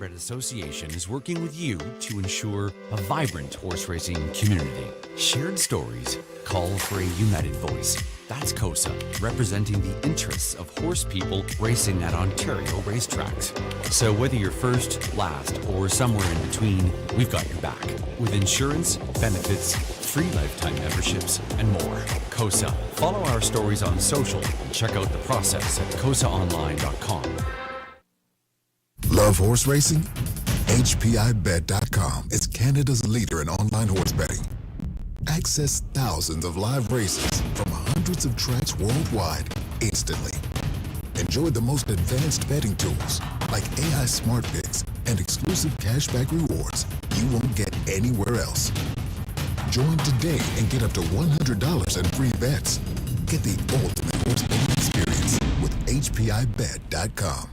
Thoroughbred Association is working with you to ensure a vibrant horse racing community. Shared stories call for a united voice. That's COSA, representing the interests of horse people racing at Ontario racetracks. So whether you're first, last, or somewhere in between, we've got your back. With insurance, benefits, free lifetime memberships, and more. COSA. Follow our stories on social and check out the process at cosaonline.com. Love horse racing? HPIBet.com is Canada's leader in online horse betting. Access thousands of live races from hundreds of tracks worldwide instantly. Enjoy the most advanced betting tools like AI Smart Picks and exclusive cashback rewards you won't get anywhere else. Join today and get up to $100 in free bets. Get the ultimate horse betting experience with HPIBet.com.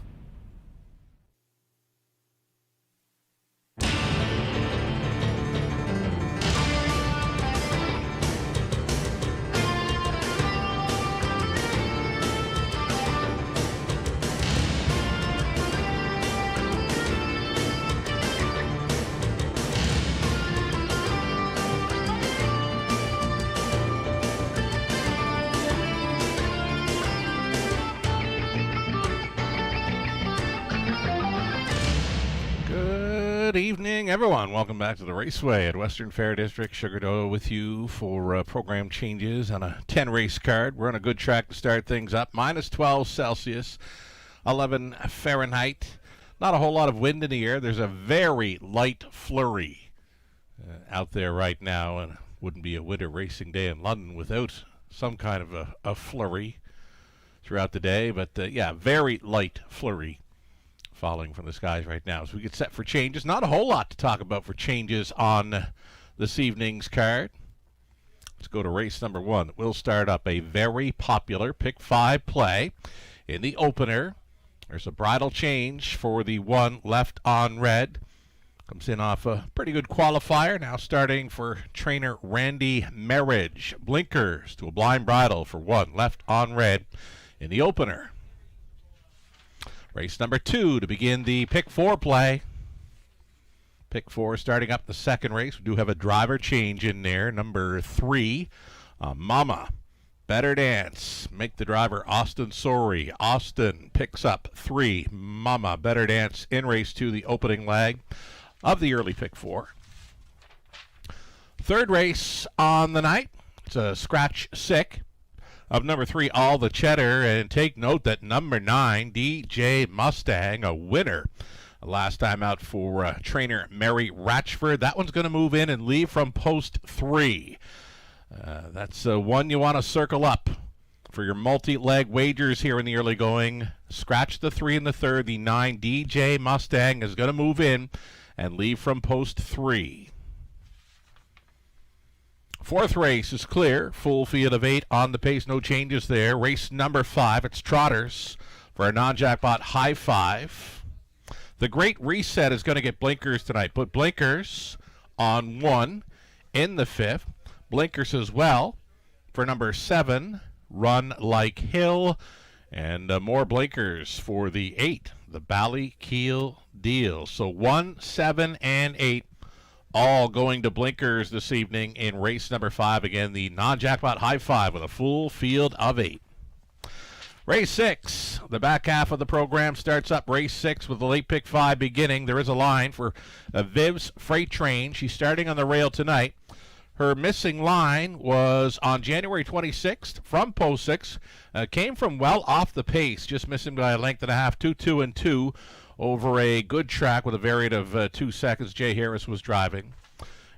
Good evening, everyone. Welcome back to the Raceway at Western Fair District. Sugar Dough with you for program changes on a 10-race card. We're on a good track to start things up. Minus 12 Celsius, 11 Fahrenheit. Not a whole lot of wind in the air. There's a very light flurry out there right now, and it wouldn't be a winter racing day in London without some kind of a flurry throughout the day. But, yeah, very light flurry falling from the skies right now. So we get set for changes. Not a whole lot to talk about for changes on this evening's card. Let's go to race number 1. We'll start up a very popular pick 5 play. In the opener, there's a bridle change for the 1 Left on Red. Comes in off a pretty good qualifier. Now starting for trainer Randy Marriage. Blinkers to a blind bridle for 1 Left on Red in the opener. Race number 2 to begin the pick 4 play. Pick 4 starting up the second race. We do have a driver change in there. Number 3, Mama. Better Dance. Make the driver Austin Sorey. Austin picks up 3, Mama. Better Dance in race 2, the opening leg of the early pick 4. Third race on the night. It's a scratch sick of number 3, All the Cheddar, and take note that number 9, DJ Mustang, a winner last time out for trainer Mary Ratchford. That one's going to move in and leave from post 3. That's one you want to circle up for your multi-leg wagers here in the early going. Scratch the 3 in the third. The 9, DJ Mustang, is going to move in and leave from post 3. Fourth race is clear. Full field of 8 on the pace. No changes there. Race number 5. It's Trotters for a non-jackpot high 5. The Great Reset is going to get blinkers tonight. Put blinkers on 1 in the 5th. Blinkers as well for number 7, Run Like Hill. And more blinkers for the 8, the Ballykeel Deal. So 1, 7, and 8. All going to blinkers this evening in race number 5. Again, the non-jackpot high 5 with a full field of 8. Race 6, the back half of the program starts up. Race 6 with the late pick 5 beginning. There is a line for Viv's Freight Train. She's starting on the rail tonight. Her missing line was on January 26th from post 6. Came from well off the pace, just missing by a length and a half, 2, 2, and 2. Over a good track with a variant of 2 seconds. Jay Harris was driving.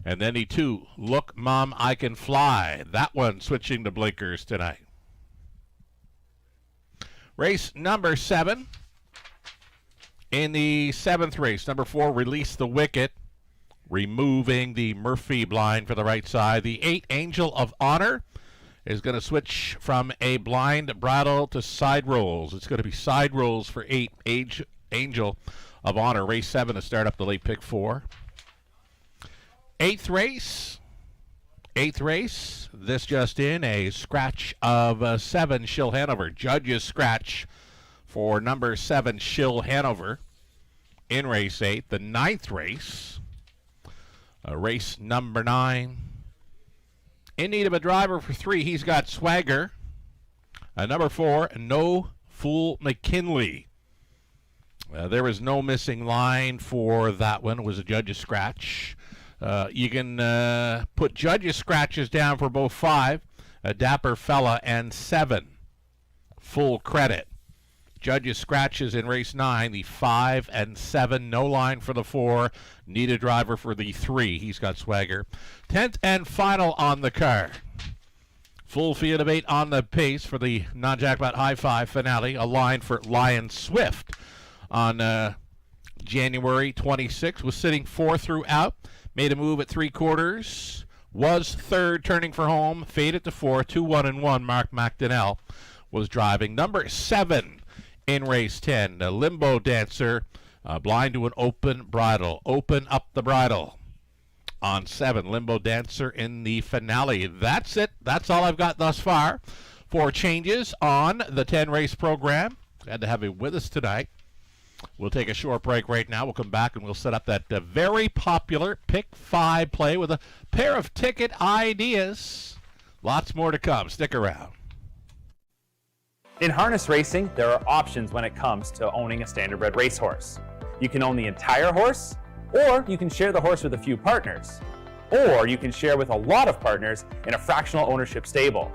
And then the 2, Look, Mom, I Can Fly. That one switching to blinkers tonight. Race number 7. In the 7th race, number 4, Release the Wicket. Removing the Murphy blind for the right side. The 8, Angel of Honor, is going to switch from a blind bridle to side rolls. It's going to be side rolls for 8, Angel of Honor. Race 7 to start up the late pick 4. Eighth race. This just in, a scratch of 7, Shill Hanover. Judge's scratch for number 7, Shill Hanover. in race 8, the 9th race. Race number 9. In need of a driver for 3, he's got Swagger. Number 4, No Fool McKinley. There was no missing line for that one. It was a judge's scratch. You can put judge's scratches down for both 5, a Dapper Fella, and 7. Full credit. Judges scratches in race 9, the 5 and 7. No line for the 4. Need a driver for the 3. He's got Swagger. 10th and final on the card. Full field of 8 on the pace for the non-jackpot high 5 finale. A line for Lion Swift on January 26th. Was sitting 4 throughout. Made a move at 3/4. Was 3rd, turning for home. Faded to 4. 2-1-1. Mark McDonnell was driving. Number 7 in race 10, the Limbo Dancer, blind to an open bridle. Open up the bridle on 7, Limbo Dancer in the finale. That's it. That's all I've got thus far for changes on the 10-race program. Glad to have you with us tonight. We'll take a short break right now. We'll come back and we'll set up that very popular Pick 5 play with a pair of ticket ideas. Lots more to come. Stick around. In harness racing, there are options when it comes to owning a standardbred racehorse. You can own the entire horse, or you can share the horse with a few partners, or you can share with a lot of partners in a fractional ownership stable.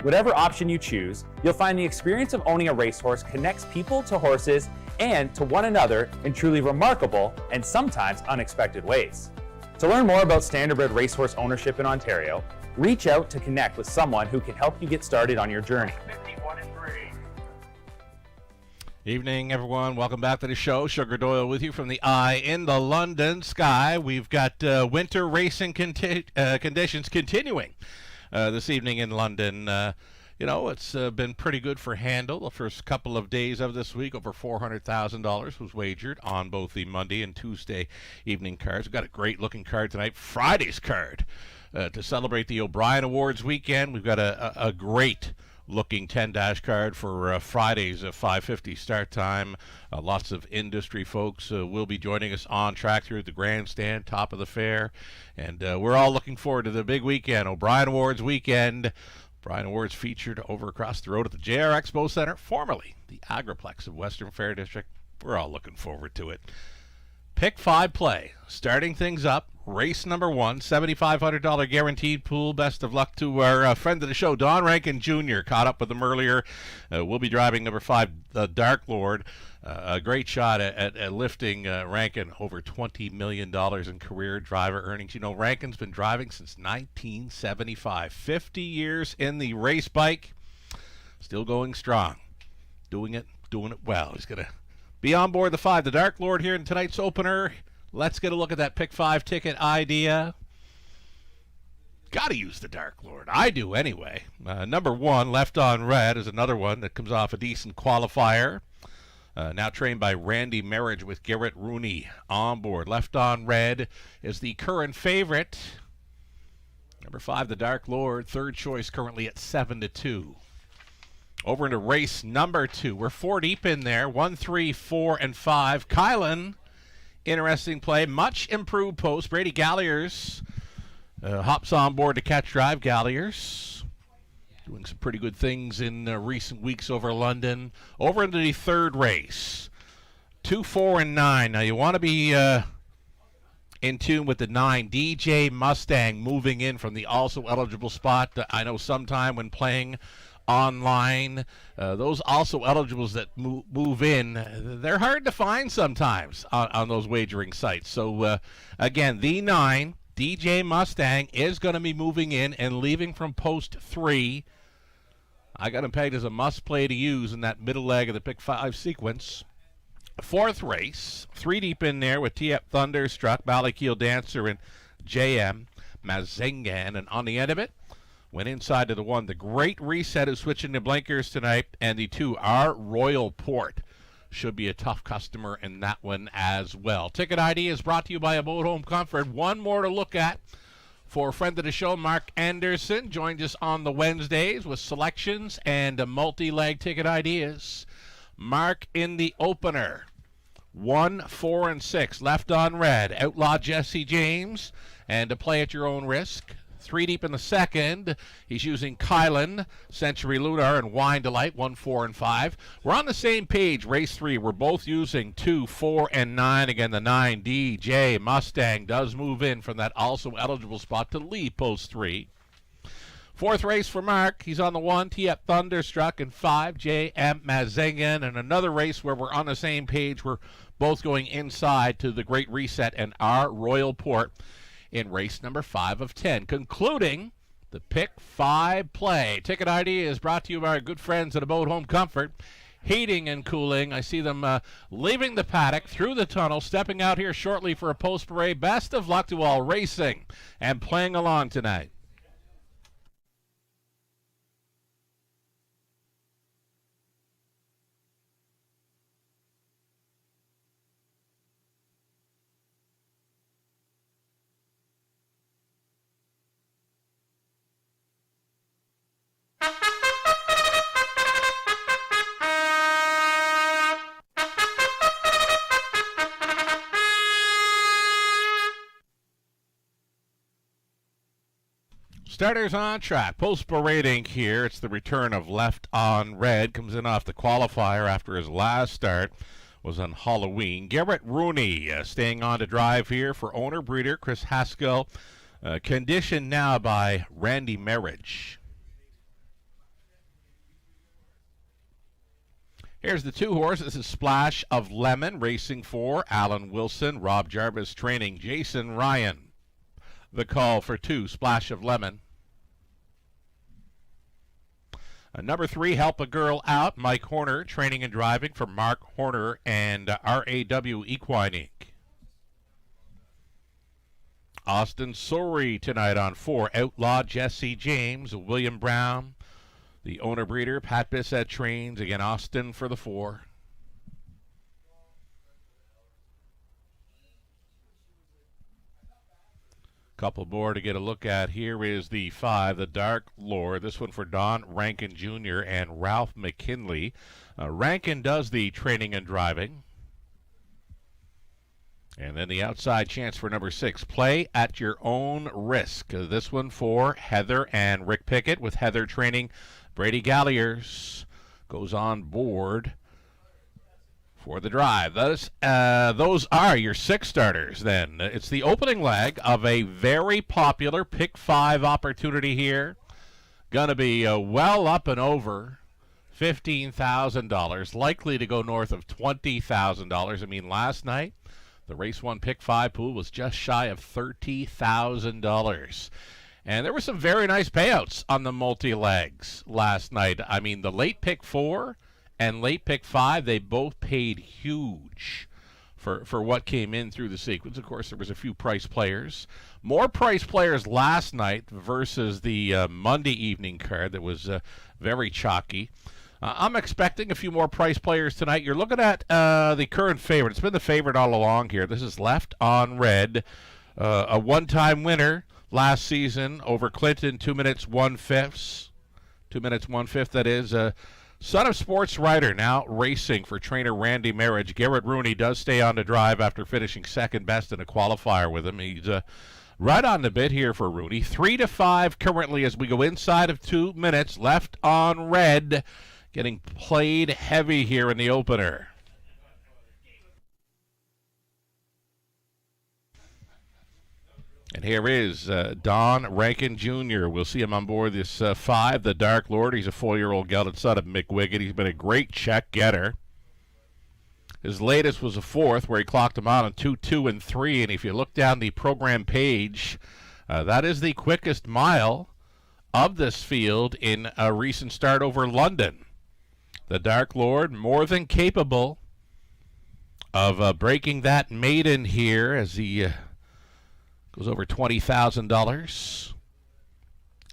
Whatever option you choose, you'll find the experience of owning a racehorse connects people to horses and to one another in truly remarkable and sometimes unexpected ways. To learn more about standardbred racehorse ownership in Ontario, reach out to connect with someone who can help you get started on your journey. Evening, everyone. Welcome back to the show. Sugar Doyle with you from the eye in the London sky. We've got winter racing conditions continuing this evening in London. It's been pretty good for handle. The first couple of days of this week, over $400,000 was wagered on both the Monday and Tuesday evening cards. We've got a great-looking card tonight, Friday's card, to celebrate the O'Brien Awards weekend. We've got a great looking 10-dash card for Friday's 5:50 start time. Lots of industry folks will be joining us on track here at the grandstand, top of the fair. And we're all looking forward to the big weekend, O'Brien Awards weekend. O'Brien Awards featured over across the road at the JR Expo Center, formerly the Agriplex of Western Fair District. We're all looking forward to it. Pick 5 play, starting things up. Race number 1, $7,500 guaranteed pool. Best of luck to our friend of the show, Don Rankin Jr. Caught up with him earlier. We'll be driving number 5, the Dark Lord. A great shot at lifting Rankin over $20 million in career driver earnings. You know, Rankin's been driving since 1975. 50 years in the race bike. Still going strong. Doing it well. He's going to be on board the 5, the Dark Lord, here in tonight's opener. Let's get a look at that Pick 5 ticket idea. Got to use the Dark Lord. I do anyway. Number 1, Left on Red, is another one that comes off a decent qualifier. Now trained by Randy Marriage with Garrett Rooney on board. Left on Red is the current favorite. Number 5, the Dark Lord, third choice, currently at 7-2. Over into race number 2. We're 4 deep in there. 1, 3, 4, and 5. Kylan. Interesting play. Much improved post. Brady Galliers hops on board to catch drive. Galliers doing some pretty good things in recent weeks over London. Over into the 3rd race. 2, 4, and 9. Now you want to be in tune with the 9. DJ Mustang moving in from the also eligible spot. I know sometime when playing online, those also eligibles that move in, they're hard to find sometimes on those wagering sites. So again, the 9, DJ Mustang, is going to be moving in and leaving from post 3. I got him pegged as a must play to use in that middle leg of the Pick 5 sequence. 4th race, 3 deep in there with T.F. Thunderstruck, Ballykeel Dancer, and J.M. Mazingan. And on the end of it, went inside to the 1. The Great Reset is switching to blinkers tonight. And the 2, our Royal Port, should be a tough customer in that one as well. Ticket ID is brought to you by Abode Home Comfort. One more to look at for a friend of the show, Mark Anderson. Joins us on the Wednesdays with selections and multi-leg ticket ideas. Mark in the opener. 1, 4, and 6 left on red. Outlaw Jesse James, and to play at your own risk. 3 deep in the second. He's using Kylan, Century Lunar, and Wine Delight, 1, 4, and 5. We're on the same page, race 3. We're both using 2, 4, and 9. Again, the 9, DJ Mustang does move in from that also eligible spot to lead post 3. Fourth race for Mark. He's on the 1, T-Up Thunderstruck, and 5, J.M. Mazingan. And another race where we're on the same page. We're both going inside to the Great Reset and our Royal Port in race number 5 of 10, concluding the Pick 5 play. Ticket ID is brought to you by our good friends at Abode Home Comfort. Heating and cooling. I see them leaving the paddock through the tunnel, stepping out here shortly for a post-parade. Best of luck to all racing and playing along tonight. Starters on track. Post-parading here. It's the return of Left on Red. Comes in off the qualifier after his last start was on Halloween. Garrett Rooney staying on to drive here for owner-breeder Chris Haskell. Conditioned now by Randy Marriage. Here's the 2 horse. This is Splash of Lemon racing for Alan Wilson. Rob Jarvis training Jason Ryan. The call for 2, Splash of Lemon. Number 3, Help a Girl Out. Mike Horner training and driving for Mark Horner and RAW Equine Inc. Austin Sorey tonight on 4, Outlaw Jesse James. William Brown, the owner-breeder. Pat Bissett trains. Again, Austin for the 4. Couple more to get a look at. Here is the 5, the Dark Lord. This one for Don Rankin Jr. and Ralph McKinley. Rankin does the training and driving. And then the outside chance for number 6, Play at Your Own Risk. This one for Heather and Rick Pickett, with Heather training Brady Galliers. Goes on board for the drive. Those are your 6 starters then. It's the opening leg of a very popular Pick 5 opportunity here. Going to be well up and over $15,000, likely to go north of $20,000. I mean, last night, the Race 1 Pick 5 pool was just shy of $30,000. And there were some very nice payouts on the multi-legs last night. I mean, the late Pick 4 and late Pick 5, they both paid huge for what came in through the sequence. Of course, there was a few price players. More price players last night versus the Monday evening card that was very chalky. I'm expecting a few more price players tonight. You're looking at the current favorite. It's been the favorite all along here. This is Left on Red, a one-time winner last season over Clinton, 2 minutes 1/5. 2 minutes 1/5, that is. Son of Sports Rider now racing for trainer Randy Marriage. Garrett Rooney does stay on to drive after finishing second best in a qualifier with him. He's right on the bit here for Rooney. 3-5 currently as we go inside of 2 minutes. Left on Red, getting played heavy here in the opener. And here is Don Rankin Jr. We'll see him on board this 5, the Dark Lord. He's a 4-year-old gelded son of Mick Wiggett. He's been a great check getter. His latest was a 4th, where he clocked him out on 2, 2, and 3. And if you look down the program page, that is the quickest mile of this field in a recent start over London. The Dark Lord, more than capable of breaking that maiden here as he goes over $20,000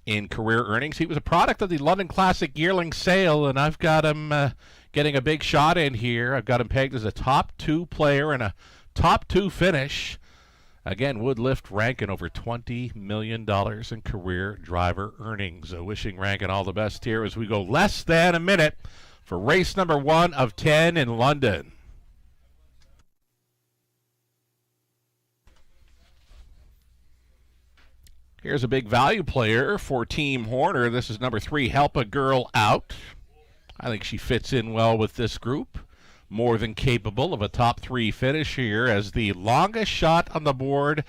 in career earnings. He was a product of the London Classic yearling sale, and I've got him getting a big shot in here. I've got him pegged as a top 2 player and a top 2 finish. Again, would lift Rankin over $20 million in career driver earnings. Wishing Rankin all the best here as we go less than a minute for race number 1 of 10 in London. Here's a big value player for Team Horner. This is number 3, Help a Girl Out. I think she fits in well with this group. More than capable of a top 3 finish here as the longest shot on the board.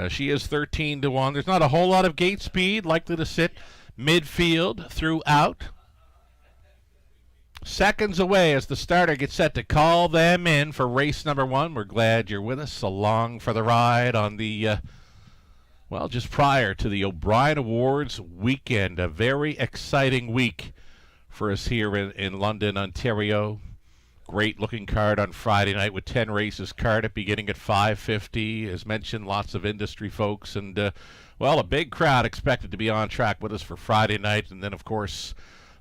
She is 13 to 1. There's not a whole lot of gate speed, likely to sit midfield throughout. Seconds away as the starter gets set to call them in for race number 1. We're glad you're with us along for the ride on the just prior to the O'Brien Awards weekend. A very exciting week for us here in London, Ontario. Great looking card on Friday night with 10 races carded beginning at 5:50. As mentioned, lots of industry folks and, a big crowd expected to be on track with us for Friday night. And then, of course,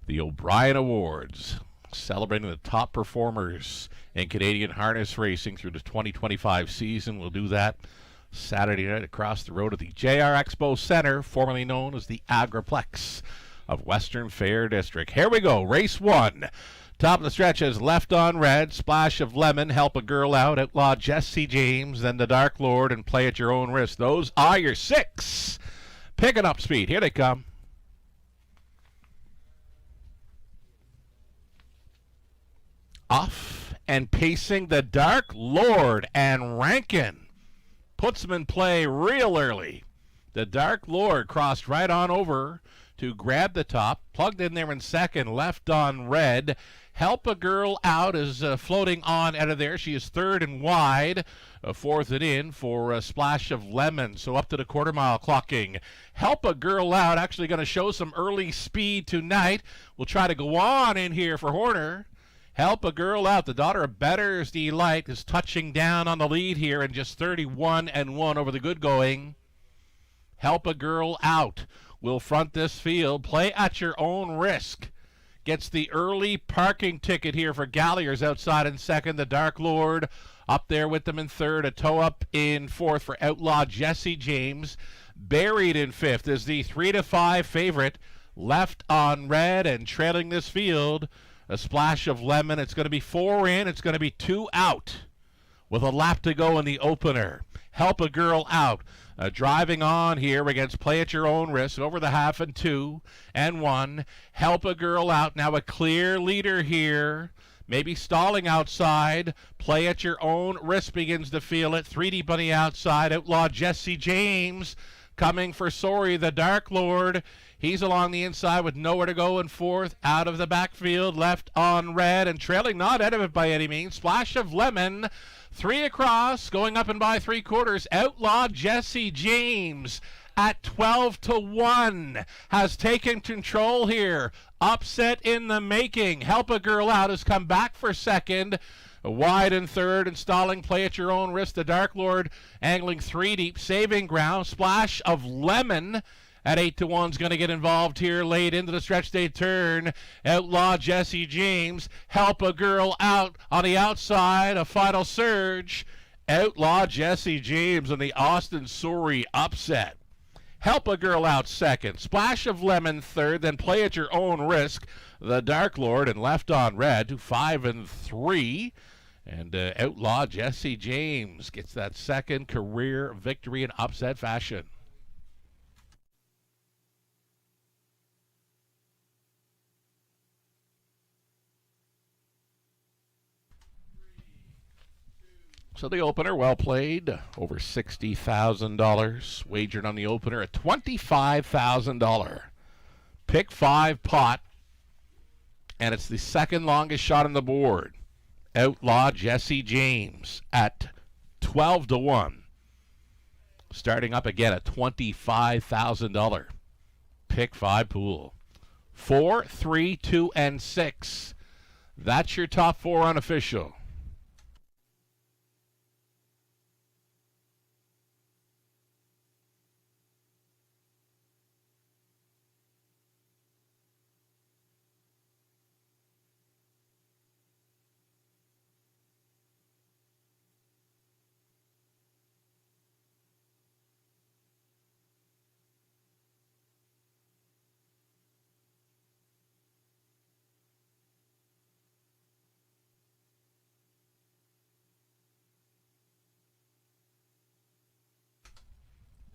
the O'Brien Awards, celebrating the top performers in Canadian harness racing through the 2025 season. We'll do that Saturday night across the road at the JR Expo Center, formerly known as the Agriplex of Western Fair District. Here we go, race 1. Top of the stretch is Left on Red, Splash of Lemon, Help a Girl Out, Outlaw Jesse James, then the Dark Lord, and Play at Your Own Risk. Those are your 6. Picking up speed. Here they come. Off and pacing the Dark Lord, and Rankin puts him in play real early. The Dark Lord crossed right on over to grab the top, plugged in there in second, Left on Red. Help a Girl Out is floating on out of there. She is third and wide, fourth and in for a Splash of Lemon. So up to the quarter mile clocking. Help a Girl Out actually going to show some early speed tonight. We'll try to go on in here for Horner. Help a Girl Out, the daughter of Better's Delight, is touching down on the lead here and just 31 and 1 over the good going. Help a Girl Out will front this field. Play at Your Own Risk gets the early parking ticket here for Galliers outside in second. The Dark Lord up there with them in third. A toe up in fourth for Outlaw Jesse James. Buried in fifth is the 3 to 5 favorite, Left on Red, and trailing this field, a Splash of Lemon. It's going to be 4 in. It's going to be 2 out with a lap to go in the opener. Help a Girl Out. Driving on here against Play at Your Own Risk over the half and 2 and 1. Help a Girl Out. Now a clear leader here. Maybe stalling outside. Play at Your Own Risk begins to feel it. 3 deep on the outside. Outlaw Jesse James coming for Sorry, the Dark Lord. He's along the inside with nowhere to go in fourth. Out of the backfield, Left on Red, and trailing, not out of it by any means. Splash of Lemon, 3 across, going up and by 3/4. Outlaw Jesse James at 12 to 1 has taken control here. Upset in the making. Help a Girl Out has come back for second. Wide in third, and stalling, Play at Your Own Risk. The Dark Lord angling 3 deep, saving ground. Splash of Lemon at 8 to 1 is going to get involved here late into the stretch they turn. Outlaw Jesse James, Help a Girl Out on the outside. A final surge. Outlaw Jesse James and the Austin Surrey upset. Help a Girl Out second. Splash of Lemon third. Then Play at Your Own Risk. The Dark Lord and Left on Red to 5 and 3. And Outlaw Jesse James gets that second career victory in upset fashion. So the opener, well played, over $60,000. Wagered on the opener at $25,000. Pick 5 pot, and it's the second longest shot on the board. Outlaw Jesse James at 12 to 1. Starting up again at $25,000. Pick 5 pool. 4, 3, 2, and 6. That's your top 4 unofficial.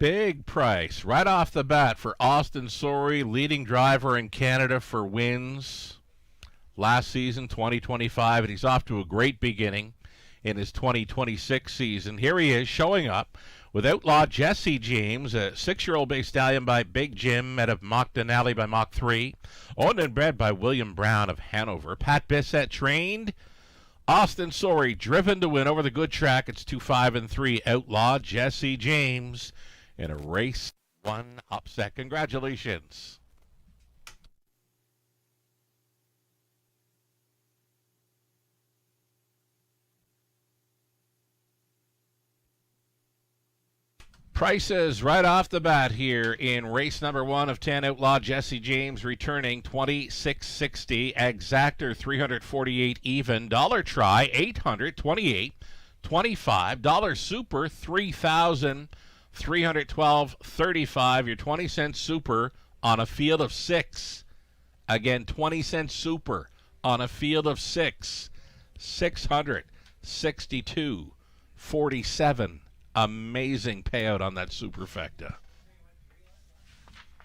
Big price right off the bat for Austin Sorey, leading driver in Canada for wins last season, 2025, and he's off to a great beginning in his 2026 season. Here he is showing up with outlaw Jesse James, a 6-year-old bay stallion by Big Jim out of Mach Denali by Mach 3, owned and bred by William Brown of Hanover. Pat Bissett trained. Austin Sorey driven to win over the good track. It's 2-5-3. Outlaw Jesse James in a race 1 upset. Congratulations. Prices right off the bat here in race number 1 of 10. Outlaw Jesse James returning $26.60. Exactor $348 even. Dollar try $828. $25. Super $3,312.35. Your 20-cent super on a field of 6. Again, 20-cent super on a field of 6. $662.47. Amazing payout on that superfecta.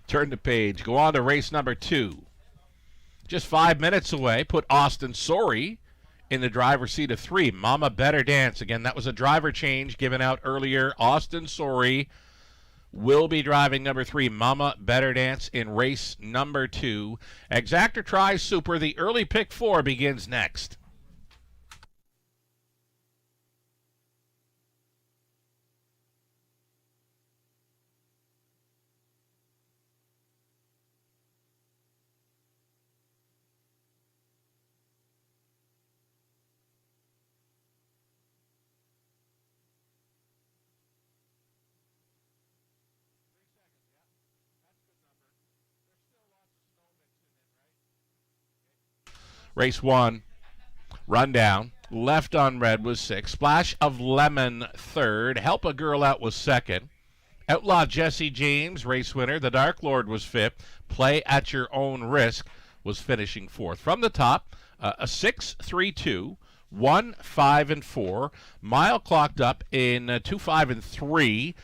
Turn the page. Go on to race number 2. Just 5 minutes away. Put Austin Sorey in the driver's seat of 3. Mama Better Dance. Again, that was a driver change given out earlier. Austin Sorey will be driving number 3. Mama Better Dance in race number 2. Exactor tries super. The early pick 4 begins next. Race 1, rundown. Left on red was 6. Splash of Lemon 3rd. Help a Girl Out was 2nd. Outlaw Jesse James, race winner. The Dark Lord was 5th. Play at Your Own Risk was finishing 4th. From the top, a 6-3-2, 1-5-4. Mile clocked up in 2-5-3.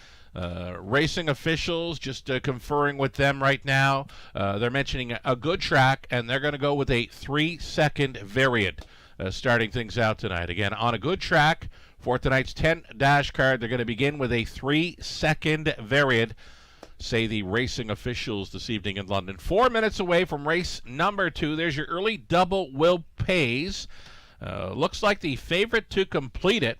Racing officials, just conferring with them right now. They're mentioning a good track, and they're going to go with a 3-second variant starting things out tonight. Again, on a good track for tonight's 10 dash card, they're going to begin with a 3-second variant, say the racing officials this evening in London. 4 minutes away from race number 2. There's your early double Will Pays. Looks like the favorite to complete it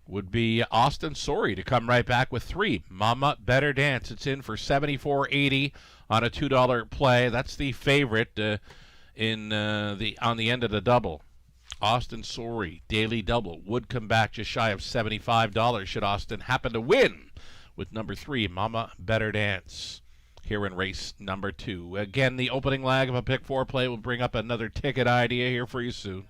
would be Austin Sorey to come right back with 3. Mama Better Dance. It's in for $74.80 on a $2 play. That's the favorite on the end of the double. Austin Sorey, daily double, would come back just shy of $75 should Austin happen to win with number 3, Mama Better Dance, here in race number 2. Again, the opening leg of a pick 4 play will bring up another ticket idea here for you soon.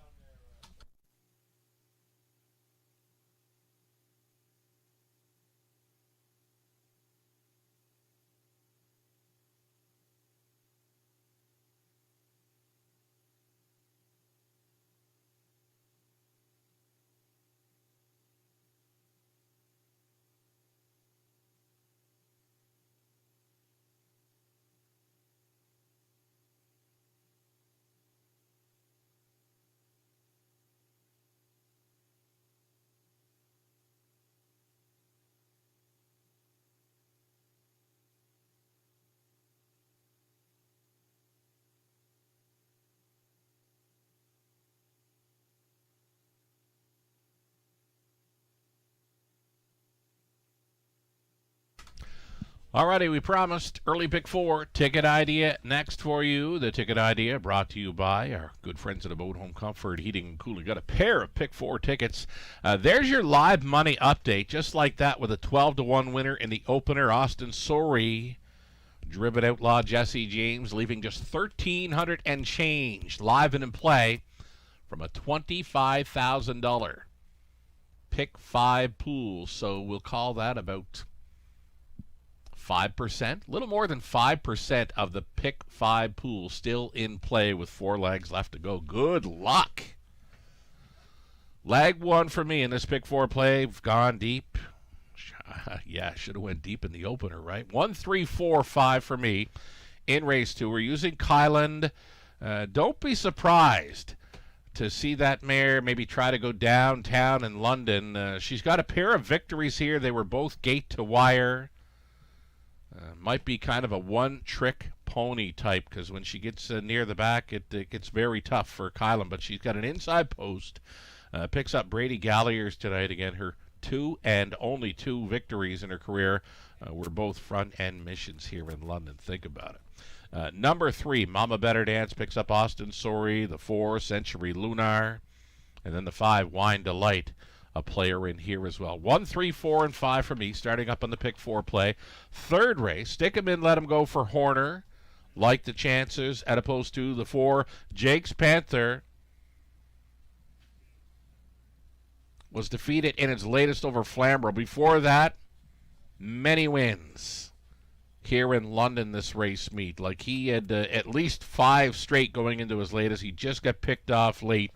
Alrighty, we promised early pick 4 ticket idea next for you. The ticket idea brought to you by our good friends at Abode Home Comfort Heating and Cooling. Got a pair of pick 4 tickets. There's your live money update, just like that, with a 12-1 winner in the opener. Austin Sorey, driven outlaw Jesse James, leaving just $1,300 and change live and in play from a $25,000 pick 5 pool. So we'll call that about 5%, a little more than 5% of the pick 5 pool still in play with 4 legs left to go. Good luck. Leg 1 for me in this pick 4 play. We've gone deep. Yeah, should have went deep in the opener, right? 1, 3, 4, 5 for me in race 2. We're using Kyland. Don't be surprised to see that mare maybe try to go downtown in London. She's got a pair of victories here. They were both gate to wire. Might be kind of a one-trick pony type, because when she gets near the back, it gets very tough for Kylan. But she's got an inside post. Picks up Brady Galliers tonight. Again, her 2 and only 2 victories in her career were both front-end missions here in London. Think about it. Number 3, Mama Better Dance, picks up Austin Sorry. The 4, Century Lunar. And then the 5, Wine Delight, a player in here as well. 1, 3, 4, and 5 for me, starting up on the pick 4 play. Third race, stick him in, let him go for Horner. Like the chances, as opposed to the 4, Jake's Panther. Was defeated in its latest over Flamborough. Before that, many wins here in London this race meet. Like, he had at least 5 straight going into his latest. He just got picked off late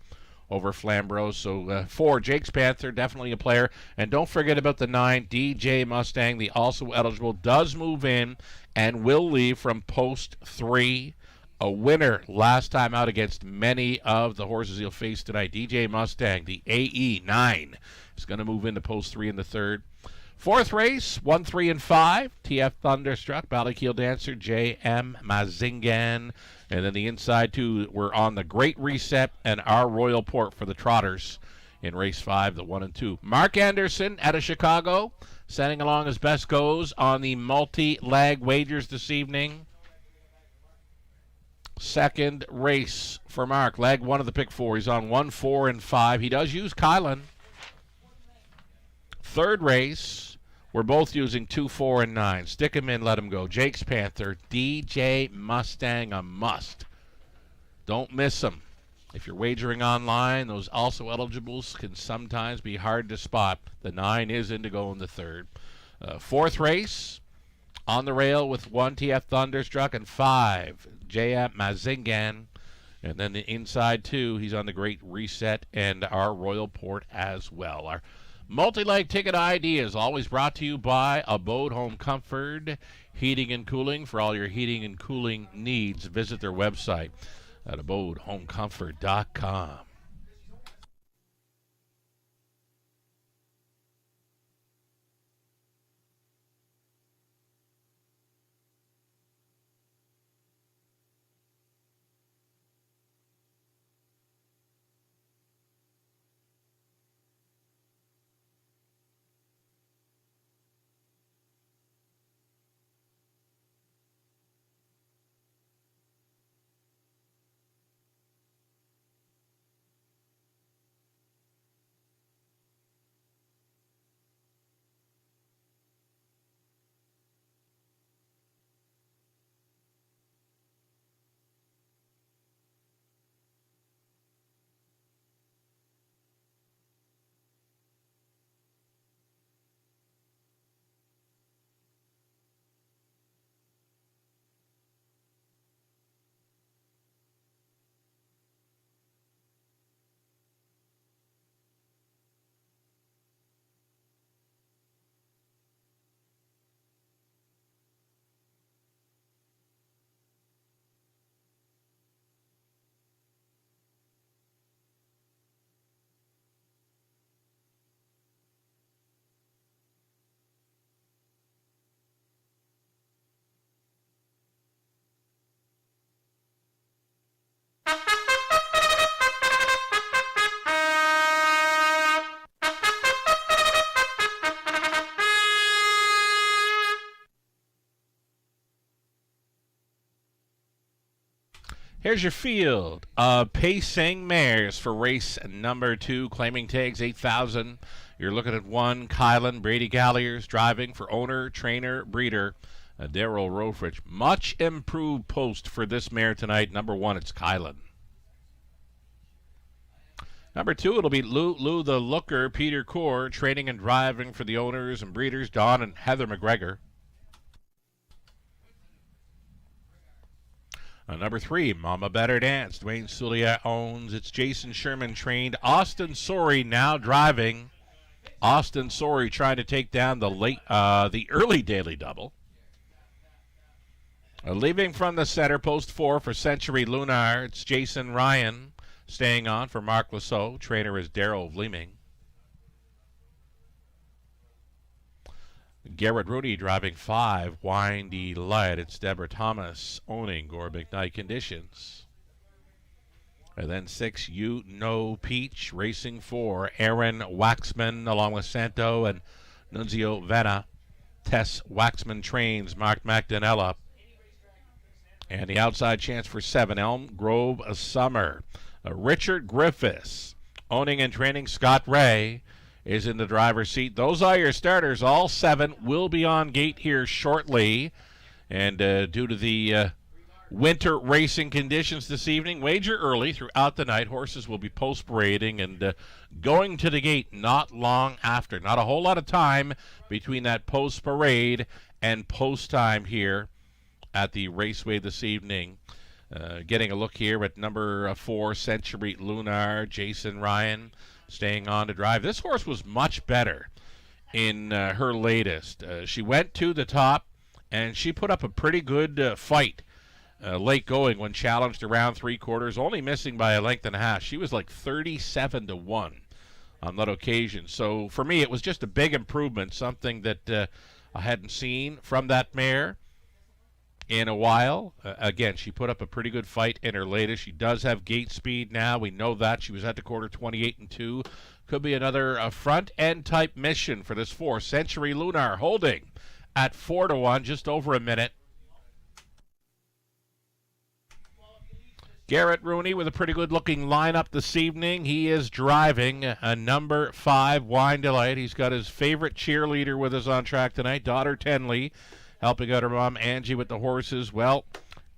over Flamborough. So 4, Jake's Panther, definitely a player. And don't forget about the 9, DJ Mustang, the also eligible, does move in and will leave from post 3. A winner last time out against many of the horses he'll face tonight. DJ Mustang, the AE 9, is going to move into post 3 in the 3rd. 4th race, 1, 3, and 5. TF Thunderstruck, Ballykeel Dancer, JM Mazingan. And then the inside 2 were on the Great Reset and our Royal Port for the Trotters in race 5, the 1 and 2. Mark Anderson out of Chicago, sending along as best goes on the multi-leg wagers this evening. 2nd race for Mark, leg 1 of the pick 4. He's on 1, 4, and 5. He does use Kylan. 3rd race, we're both using 2, 4, and 9. Stick him in, let him go. Jake's Panther, DJ Mustang, a must. Don't miss him. If you're wagering online, those also eligibles can sometimes be hard to spot. The 9 is Indigo in the 3rd. 4th race, on the rail with 1, TF Thunderstruck, and 5, JM Mazingan. And then the inside 2, he's on the Great Reset and our Royal Port as well. Our multi-leg ticket ideas always brought to you by Abode Home Comfort, heating and cooling. For all your heating and cooling needs, visit their website at abodehomecomfort.com. Here's your field of pacing mares for race number 2, claiming tags 8,000. You're looking at 1, Kylan, Brady Galliers, driving for owner, trainer, breeder, Daryl Rofrich. Much improved post for this mare tonight. Number 1, it's Kylan. Number 2, it'll be Lou the Looker, Peter Core, training and driving for the owners and breeders, Don and Heather McGregor. Number 3, Mama Better Dance, Dwayne Soulier owns. It's Jason Sherman trained. Austin Sorey now driving. Austin Sorey trying to take down the early daily double. Leaving from the center, post 4 for Century Lunar. It's Jason Ryan staying on for Mark Lasso. Trainer is Darryl Vleeming. Garrett Rooney driving 5, Windy Light. It's Deborah Thomas owning Gore McKnight Conditions. And then 6, You Know Peach. Racing 4, Aaron Waxman along with Santo and Nunzio Vena. Tess Waxman trains Mark McDonella. And the outside chance for 7, Elm Grove Summer. Richard Griffiths owning and training Scott Ray is in the driver's seat. Those are your starters. All 7 will be on gate here shortly. And due to the winter racing conditions this evening, wager early throughout the night. Horses will be post-parading and going to the gate not long after. Not a whole lot of time between that post-parade and post-time here at the Raceway this evening. Getting a look here at number 4, Century Lunar. Jason Ryan staying on to drive. This horse was much better in her latest. She went to the top, and she put up a pretty good fight late going when challenged around 3/4, only missing by a length and a half. She was like 37-1 on that occasion. So for me, it was just a big improvement, something that I hadn't seen from that mare in a while. Again, she put up a pretty good fight in her latest. She does have gate speed now. We know that. She was at the quarter 28-2. Could be another front-end type mission for this 4. Century Lunar holding at 4-1, just over a minute. Garrett Rooney with a pretty good-looking lineup this evening. He is driving a number 5, Wine Delight. He's got his favorite cheerleader with us on track tonight, daughter Tenley, helping out her mom, Angie, with the horses. Well,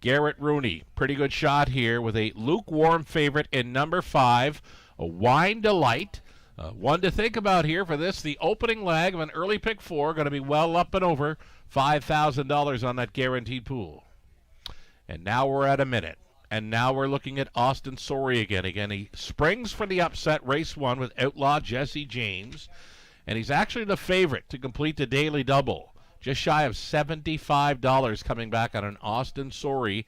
Garrett Rooney, pretty good shot here with a lukewarm favorite in number 5, a Wine Delight. One to think about here for this, the opening leg of an early pick 4, going to be well up and over $5,000 on that guaranteed pool. And now we're at a minute. And now we're looking at Austin Sorey again. Again, he springs for the upset race 1 with Outlaw Jesse James. And he's actually the favorite to complete the daily double. Just shy of $75 coming back on an Austin Sorey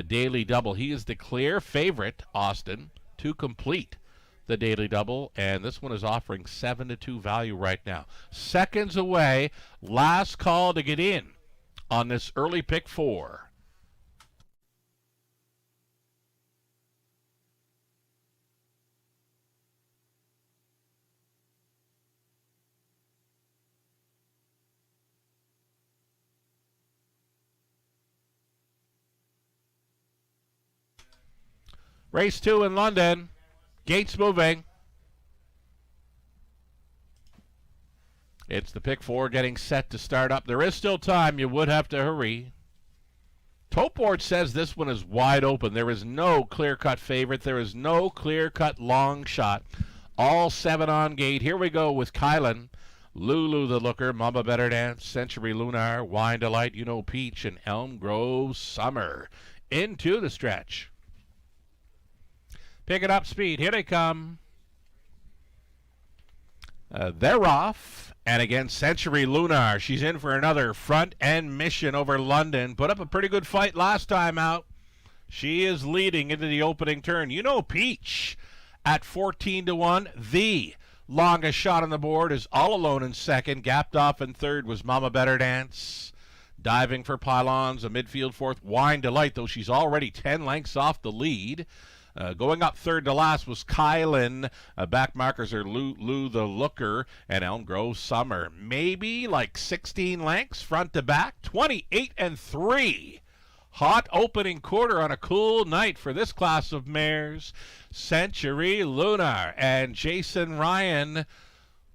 daily double. He is the clear favorite, Austin, to complete the daily double. And this one is offering 7-2 value right now. Seconds away. Last call to get in on this early pick 4. Race 2 in London. Gates moving. It's the pick 4 getting set to start up. There is still time. You would have to hurry. Topeboard says this one is wide open. There is no clear-cut favorite. There is no clear-cut long shot. All 7 on gate. Here we go with Kylan, Lulu the Looker, Mama Better Dance, Century Lunar, Wine Delight, You Know Peach, and Elm Grove Summer into the stretch. Picking up speed. Here they come. They're off. And again, Century Lunar. She's in for another front-end mission over London. Put up a pretty good fight last time out. She is leading into the opening turn. You Know Peach at 14-1. The longest shot on the board is all alone in second. Gapped off in third was Mama Better Dance. Diving for pylons. A midfield fourth. Wine Delight, though she's already 10 lengths off the lead. Going up third to last was Kylan. Back markers are Lou the Looker and Elm Grove Summer. Maybe like 16 lengths front to back. 28-3. Hot opening quarter on a cool night for this class of mares. Century Lunar and Jason Ryan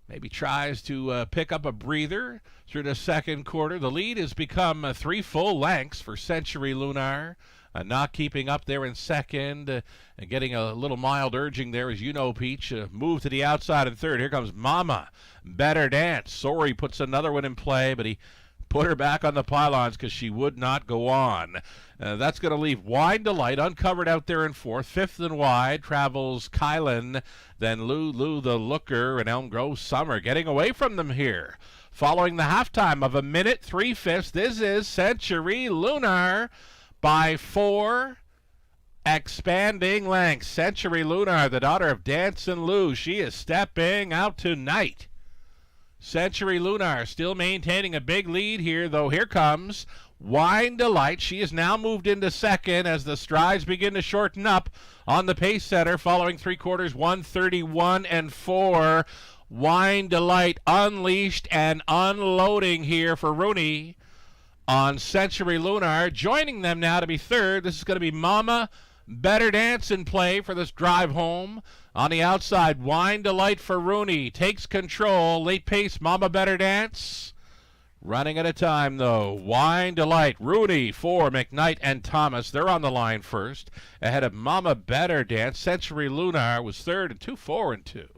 maybe tries to pick up a breather through the second quarter. The lead has become 3 full lengths for Century Lunar. Not keeping up there in second, and getting a little mild urging there as You Know Peach. Move to the outside in third. Here comes Mama Better Dance. Sorey puts another one in play, but he put her back on the pylons because she would not go on. That's going to leave Wine Delight uncovered out there in fourth. Fifth and wide travels Kylan, then Lulu the Looker, and Elm Grove Summer getting away from them here. Following the halftime of 1 minute 3/5, this is Century Lunar by 4 expanding lengths. Century Lunar, the daughter of Dance and Lou, she is stepping out tonight. Century Lunar still maintaining a big lead here, though. Here comes Wine Delight. She has now moved into second as the strides begin to shorten up on the pace setter, following 3/4, 1:31 and 4. Wine Delight unleashed and unloading here for Rooney on Century Lunar. Joining them now to be third. This is going to be Mama Better Dance in play for this drive home. On the outside, Wine Delight for Rooney. Takes control. Late pace, Mama Better Dance. Running at a time, though. Wine Delight, Rooney, 4, McKnight, and Thomas. They're on the line first. Ahead of Mama Better Dance. Century Lunar was third and 2, 4 and 2.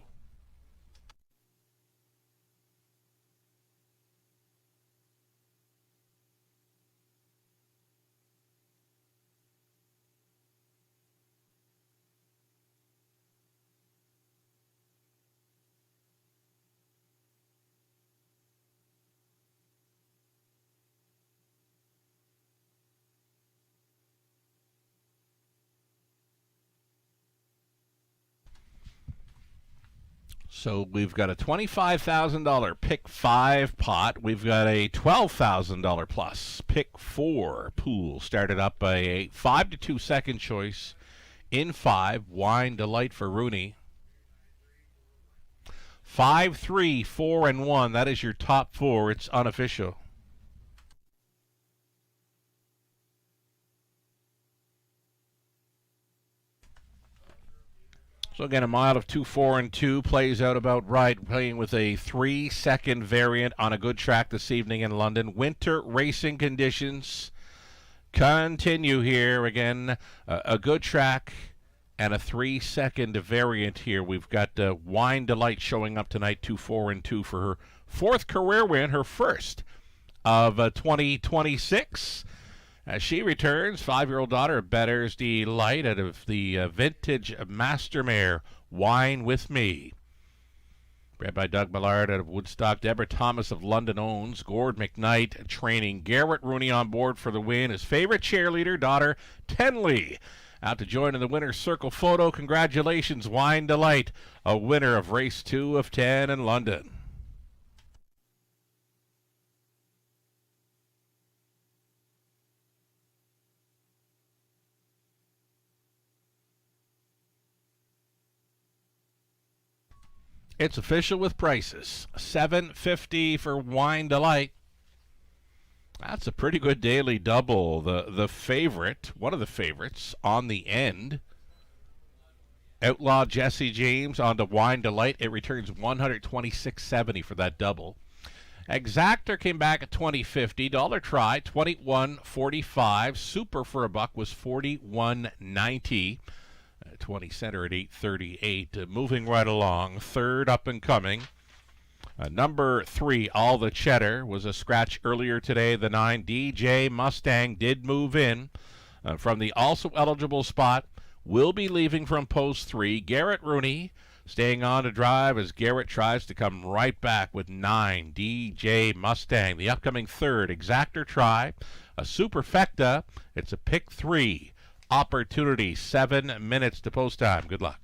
So we've got a $25,000 pick 5 pot. We've got a $12,000 plus pick 4 pool. Started up by a 5 to 2 second choice in 5. Wine Delight for Rooney. 5, 3, 4, and 1. That is your top 4. It's unofficial. So again, a mile of 2, 4, and 2 plays out about right, playing with a 3-second variant on a good track this evening in London. Winter racing conditions continue here. Again, a good track and a 3-second variant here. We've got Wine Delight showing up tonight, 2, 4, and 2 for her 4th career win, her first of 2026. As she returns, 5-year-old daughter of Better's Delight out of the vintage Master Mare, Wine With Me. Bred by Doug Millard out of Woodstock. Deborah Thomas of London owns. Gord McKnight training. Garrett Rooney on board for the win. His favorite cheerleader, daughter Tenley, out to join in the winner's circle photo. Congratulations, Wine Delight, a winner of race 2 of 10 in London. It's official with prices. $7.50 for Wine Delight. That's a pretty good daily double. The favorite, one of the favorites, on the end. Outlaw Jesse James onto Wine Delight. It returns $126.70 for that double. Exactor came back at $20.50. Dollar try, $21.45. Super for a buck was $41.90. 20 center at $8.38. Moving right along. Third up and coming. Number 3, All the Cheddar, was a scratch earlier today. The 9, DJ Mustang, did move in from the also eligible spot. Will be leaving from post 3. Garrett Rooney staying on to drive as Garrett tries to come right back with 9, DJ Mustang. The upcoming third, Exactor try. A Superfecta. It's a pick 3. Opportunity, 7 minutes to post time. Good luck.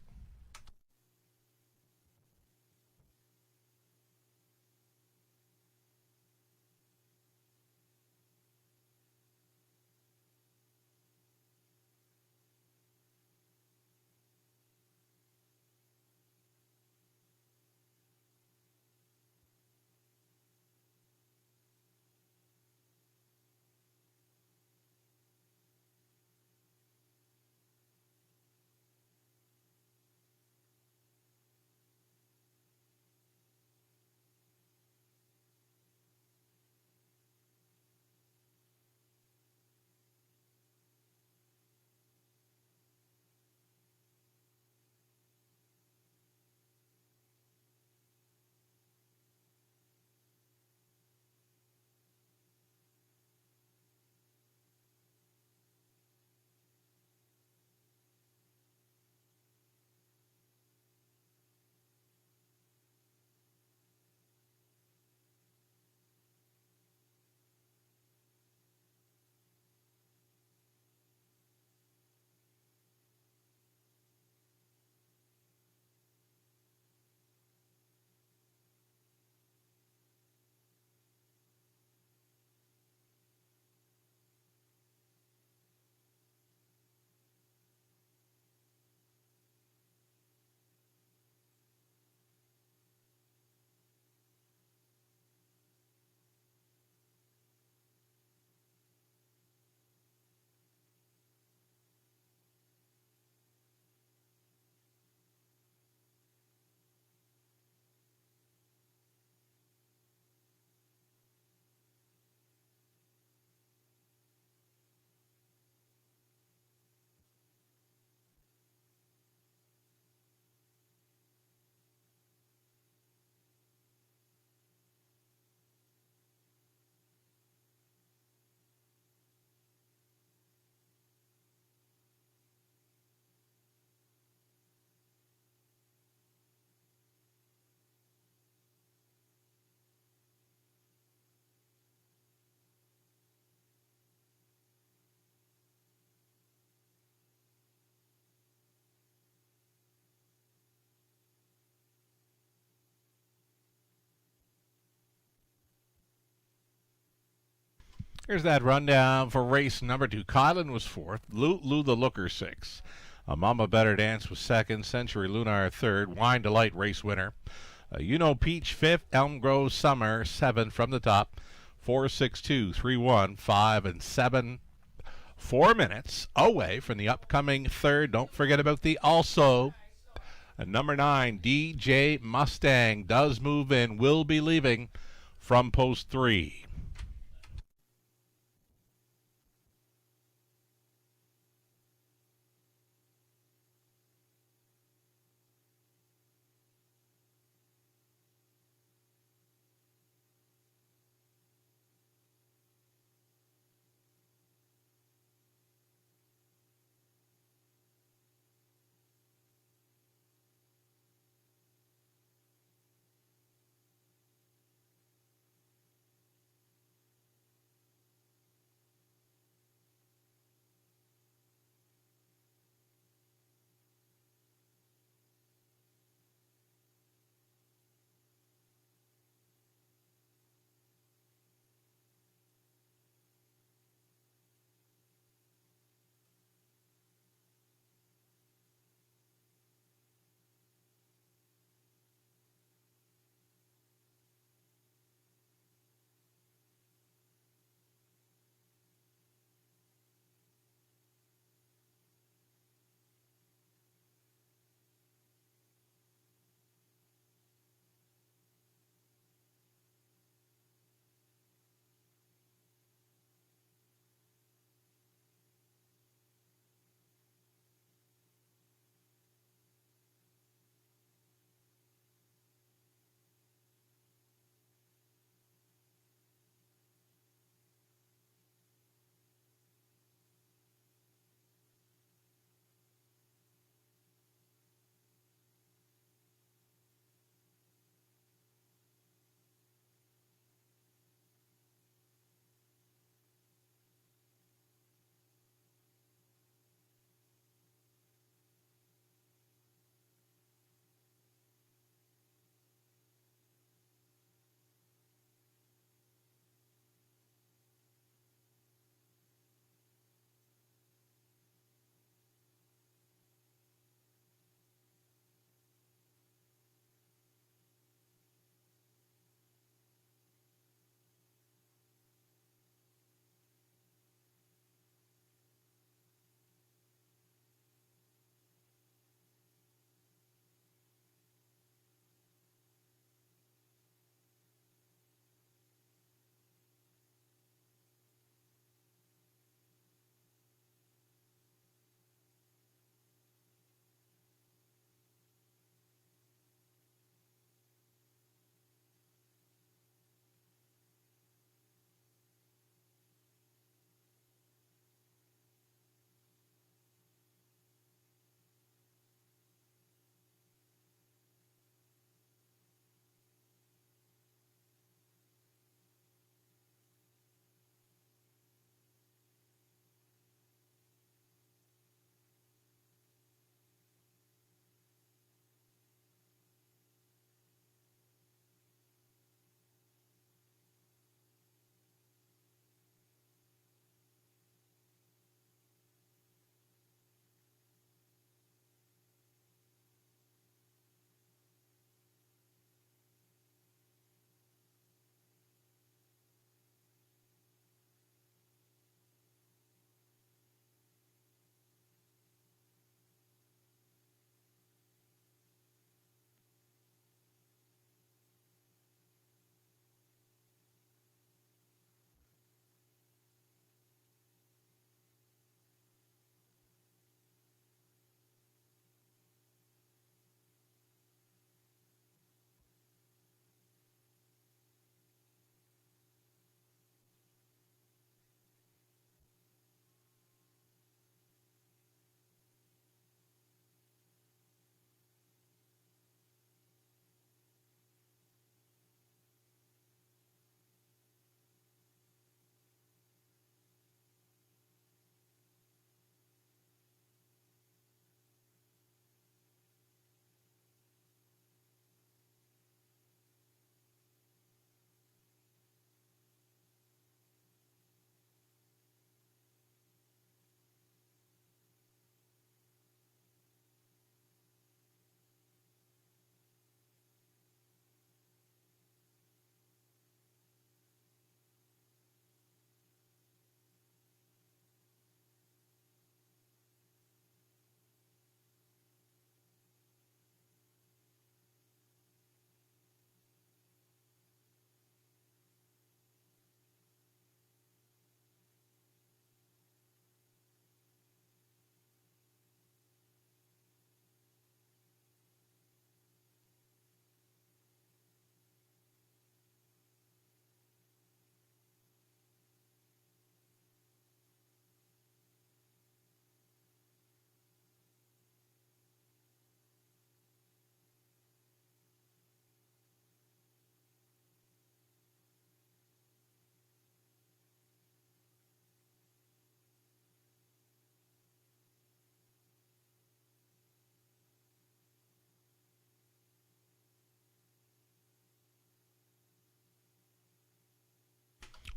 Here's that rundown for race number 2. Kylan was 4th. Lou the Looker 6th. A Mama Better Dance was 2nd. Century Lunar 3rd. Wine Delight race winner. You Know Peach 5th. Elm Grove Summer 7th from the top. 4, 6, 2, 3, 1, 5, and 7. 4 minutes away from the upcoming 3rd. Don't forget about the also. Number 9, DJ Mustang does move in. Will be leaving from post 3.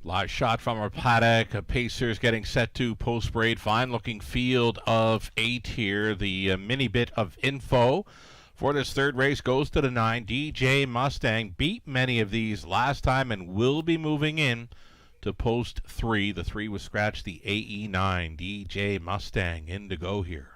Live shot from our paddock. Pacers getting set to post braid. Fine looking field of 8 here. The mini bit of info for this third race goes to the 9. DJ Mustang beat many of these last time and will be moving in to post 3. The 3 was scratched. The AE9. DJ Mustang in to go here.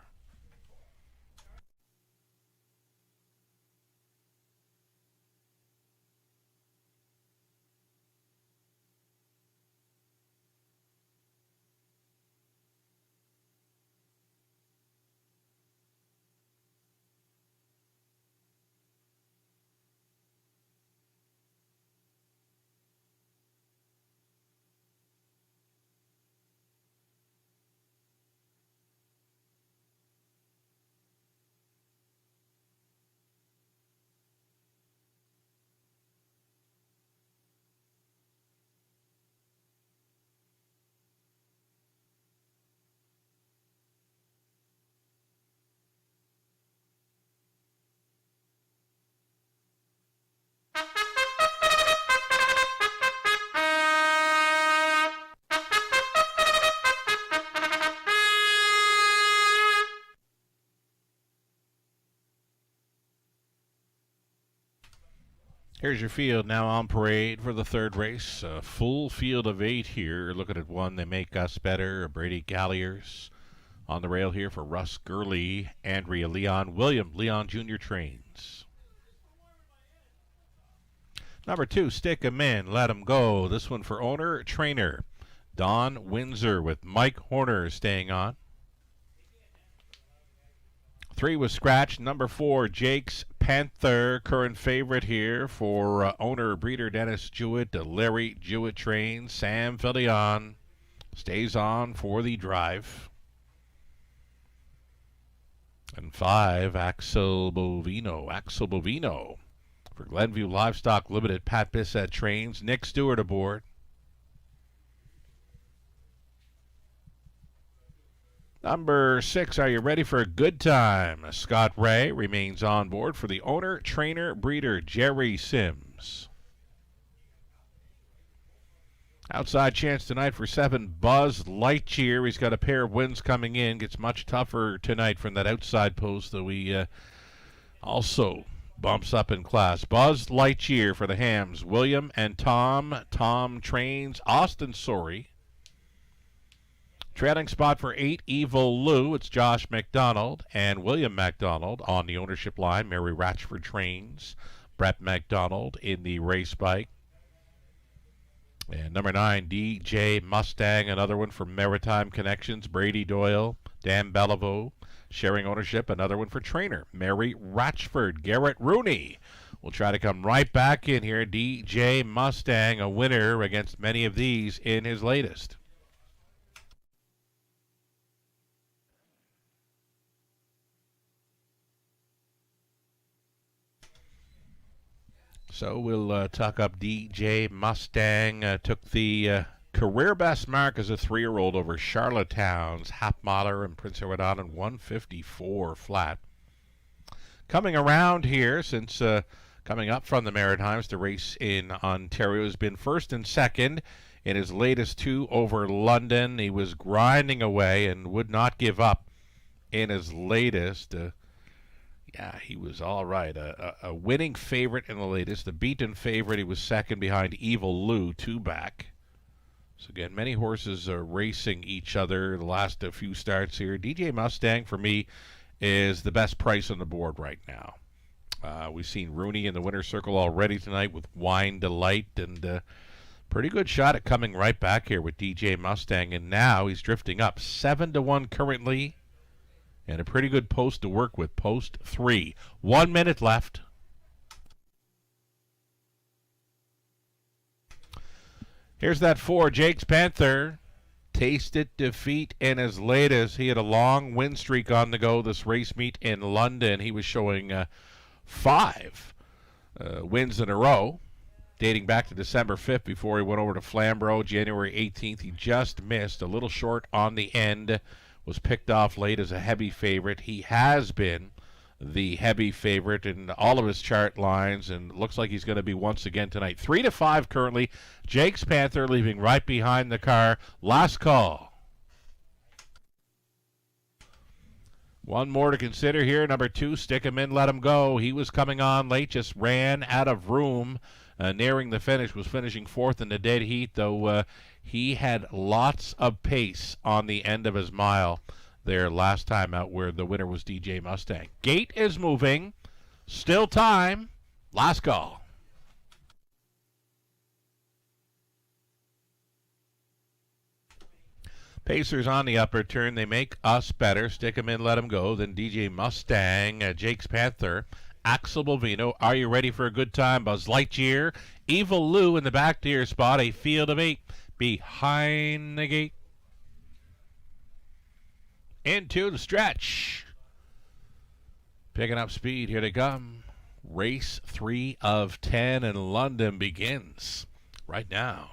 Here's your field now on parade for the third race. A full field of 8 here. Looking at one, They Make Us Better. Brady Galliers on the rail here for Russ Gurley, Andrea Leon, William Leon Jr. trains. Number 2, Stick 'em In, Let 'em Go. This one for owner, trainer, Don Windsor with Mike Horner staying on. 3 was scratched. Number 4, Jake's Panther, current favorite here for owner, breeder Dennis Jewett. Larry Jewett trains. Sam Fillion stays on for the drive. And 5, Axel Bovino for Glenview Livestock Limited. Pat Bissett trains. Nick Stewart aboard. Number 6, are you ready for a good time? Scott Ray remains on board for the owner, trainer, breeder, Jerry Sims. Outside chance tonight for 7, Buzz Lightyear. He's got a pair of wins coming in. Gets much tougher tonight from that outside post, though he also bumps up in class. Buzz Lightyear for the Hams. William and Tom. Tom trains. Austin Sorey. Trailing spot for 8, Evil Lou. It's Josh McDonald and William McDonald on the ownership line. Mary Ratchford trains. Brett McDonald in the race bike. And number 9, DJ Mustang, another one from Maritime Connections. Brady Doyle, Dan Bellevue sharing ownership. Another one for trainer, Mary Ratchford. Garrett Rooney will try to come right back in here. DJ Mustang, a winner against many of these in his latest. So we'll tuck up DJ Mustang. Took the career best mark as a 3-year-old over Charlottetown's Hapmiller and Prince Edward Island, 154 flat. Coming around here, since coming up from the Maritimes, the race in Ontario has been first and second in his latest 2 over London. He was grinding away and would not give up in his latest. Yeah, he was all right. A winning favorite in the latest. The beaten favorite, he was second behind Evil Lou, 2 back. So again, many horses are racing each other the last few starts here. DJ Mustang, for me, is the best price on the board right now. We've seen Rooney in the winner's circle already tonight with Wine Delight, and pretty good shot at coming right back here with DJ Mustang. And now he's drifting up 7-1 currently. And a pretty good post to work with, post 3. 1 minute left. Here's that 4, Jake's Panther. Tasted defeat in his latest. He had a long win streak on the go this race meet in London. He was showing 5 wins in a row, dating back to December 5th before he went over to Flamborough. January 18th, he just missed, a little short on the end. Was picked off late as a heavy favorite. He has been the heavy favorite in all of his chart lines, and looks like he's going to be once again tonight. 3-5 currently. Jake's Panther leaving right behind the car. Last call. One more to consider here. Number 2, Stick Him In, Let Him Go. He was coming on late, just ran out of room, nearing the finish. Was finishing 4th in the dead heat, though he had lots of pace on the end of his mile there last time out, where the winner was DJ Mustang. Gate is moving. Still time. Last call. Pacers on the upper turn. They make us better. Stick 'em in, let 'em go. Then DJ Mustang, Jake's Panther, Axel Bovino. Are you ready for a good time? Buzz Lightyear, Evil Lou in the back tier spot. A field of 8 behind the gate. Into the stretch. Picking up speed. Here they come. Race 3 of 10 in London begins right now.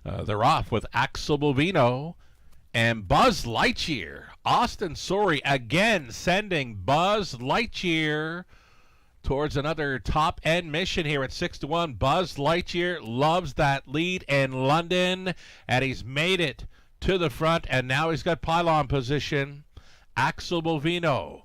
They're off with Axel Bovino and Buzz Lightyear. Austin Sorey again sending Buzz Lightyear towards another top-end mission here at 6-1. Buzz Lightyear loves that lead in London, and he's made it to the front, and now he's got pylon position. Axel Bovino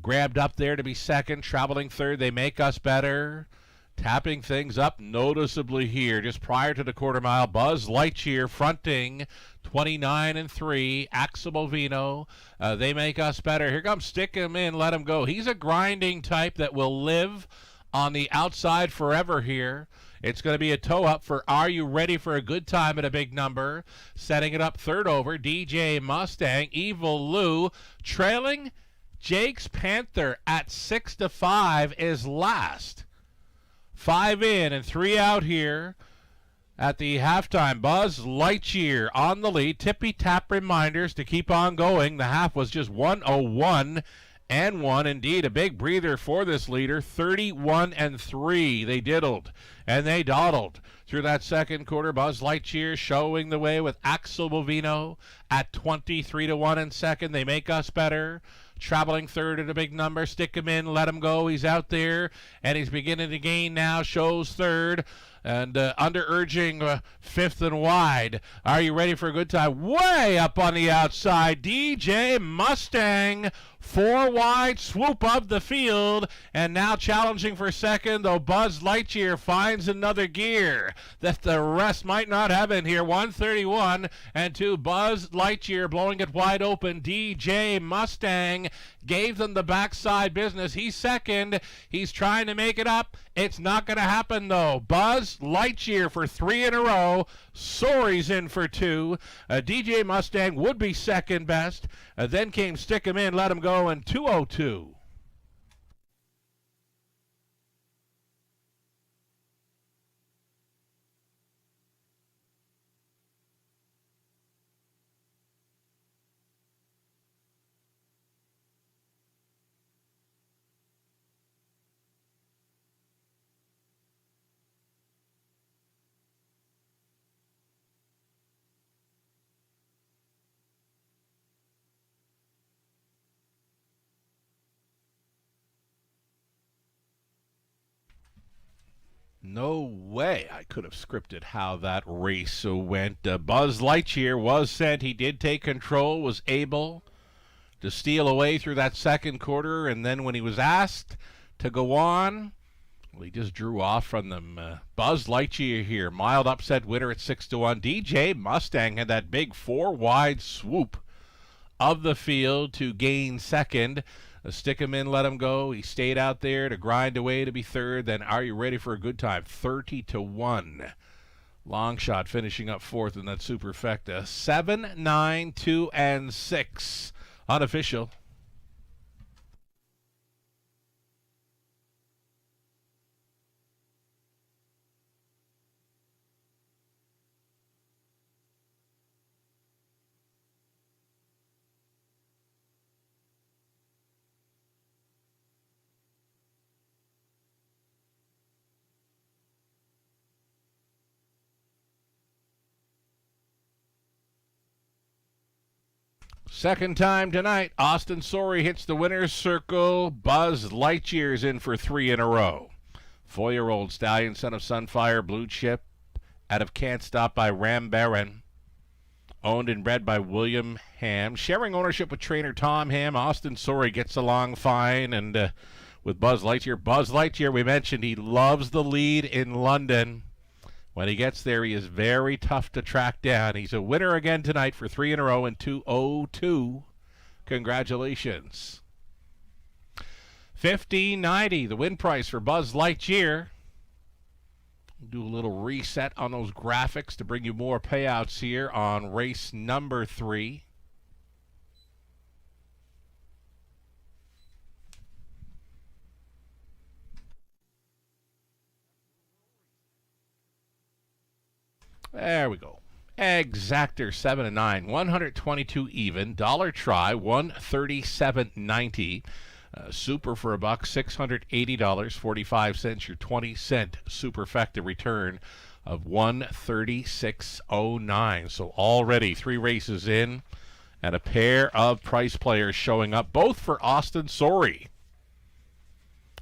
grabbed up there to be second, traveling third. They make us better. Tapping things up noticeably here just prior to the quarter mile. Buzz Lightyear fronting 29-3. Axel Bovino, they make us better. Here comes Stick Him In, Let Him Go. He's a grinding type that will live on the outside forever here. It's going to be a toe up for Are You Ready for a Good Time at a big number. Setting it up third over, DJ Mustang. Evil Lou trailing Jake's Panther at 6-5 is last. 5 in and 3 out here at the halftime. Buzz Lightyear on the lead. Tippy-tap reminders to keep on going. The half was just 1:01 and 1. Indeed, a big breather for this leader. 31-3. They diddled and they dawdled through that second quarter. Buzz Lightyear showing the way with Axel Bovino at 23-1 in second. They make us better. Traveling third at a big number. Stick him in, let him go. He's out there, and he's beginning to gain now. Shows third, and under urging fifth and wide. Are you ready for a good time? Way up on the outside, DJ Mustang. 4 wide swoop of the field, and now challenging for second, though Buzz Lightyear finds another gear that the rest might not have in here. 131 and 2. Buzz Lightyear blowing it wide open. DJ Mustang gave them the backside business. He's second. He's trying to make it up. It's not going to happen, though. Buzz Lightyear for 3 in a row. Sorey's in for 2. DJ Mustang would be second best. Then came Stick Him In, Let Him Go, and 2:02. No way I could have scripted how that race went. Buzz Lightyear was sent. He did take control, was able to steal away through that second quarter, and then when he was asked to go on, well, he just drew off from them. Buzz Lightyear here, mild upset winner at 6-1. DJ Mustang had that big 4 wide swoop of the field to gain second. Stick him in, let him go. He stayed out there to grind away to be third. Then Are You Ready for a Good Time? 30-1. Long shot finishing up fourth in that superfecta. 7, 9, 2, and 6. Unofficial. Second time tonight, Austin Sorey hits the winner's circle. Buzz Lightyear's in for 3 in a row. 4-year-old stallion, son of Sunfire, Blue Chip, out of Can't Stop by Ram Baron. Owned and bred by William Ham. Sharing ownership with trainer Tom Ham. Austin Sorey gets along fine. And with Buzz Lightyear. Buzz Lightyear, we mentioned, he loves the lead in London. When he gets there, he is very tough to track down. He's a winner again tonight for 3 in a row in 202. Congratulations. $15.90, the win price for Buzz Lightyear. Do a little reset on those graphics to bring you more payouts here on race number 3. There we go. Exactor 7 and 9, 122 even. Dollar try, 137.90. Super for a buck, $680.45. Your 20-cent superfecta return of 136.09. So already 3 races in, and a pair of price players showing up, both for Austin Sorey.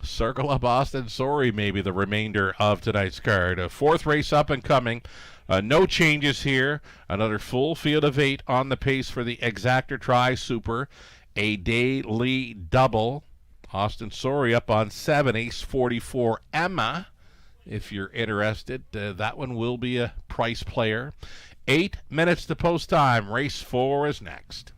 Circle up Austin Sorey, maybe the remainder of tonight's card. A 4th race up and coming. No changes here. Another full field of 8 on the pace for the Exactor Tri Super. A daily double. Austin Sorey up on 7, Ace 44 Emma. If you're interested, that one will be a price player. 8 minutes to post time. Race 4 is next.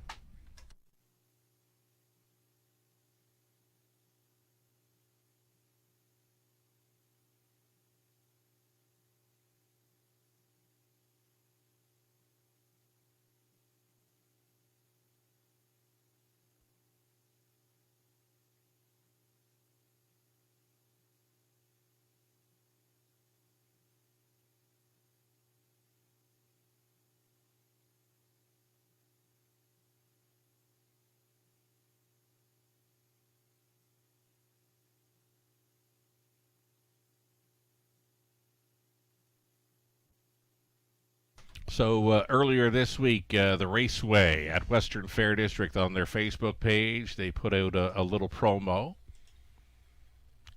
So earlier this week, the Raceway at Western Fair District on their Facebook page, they put out a little promo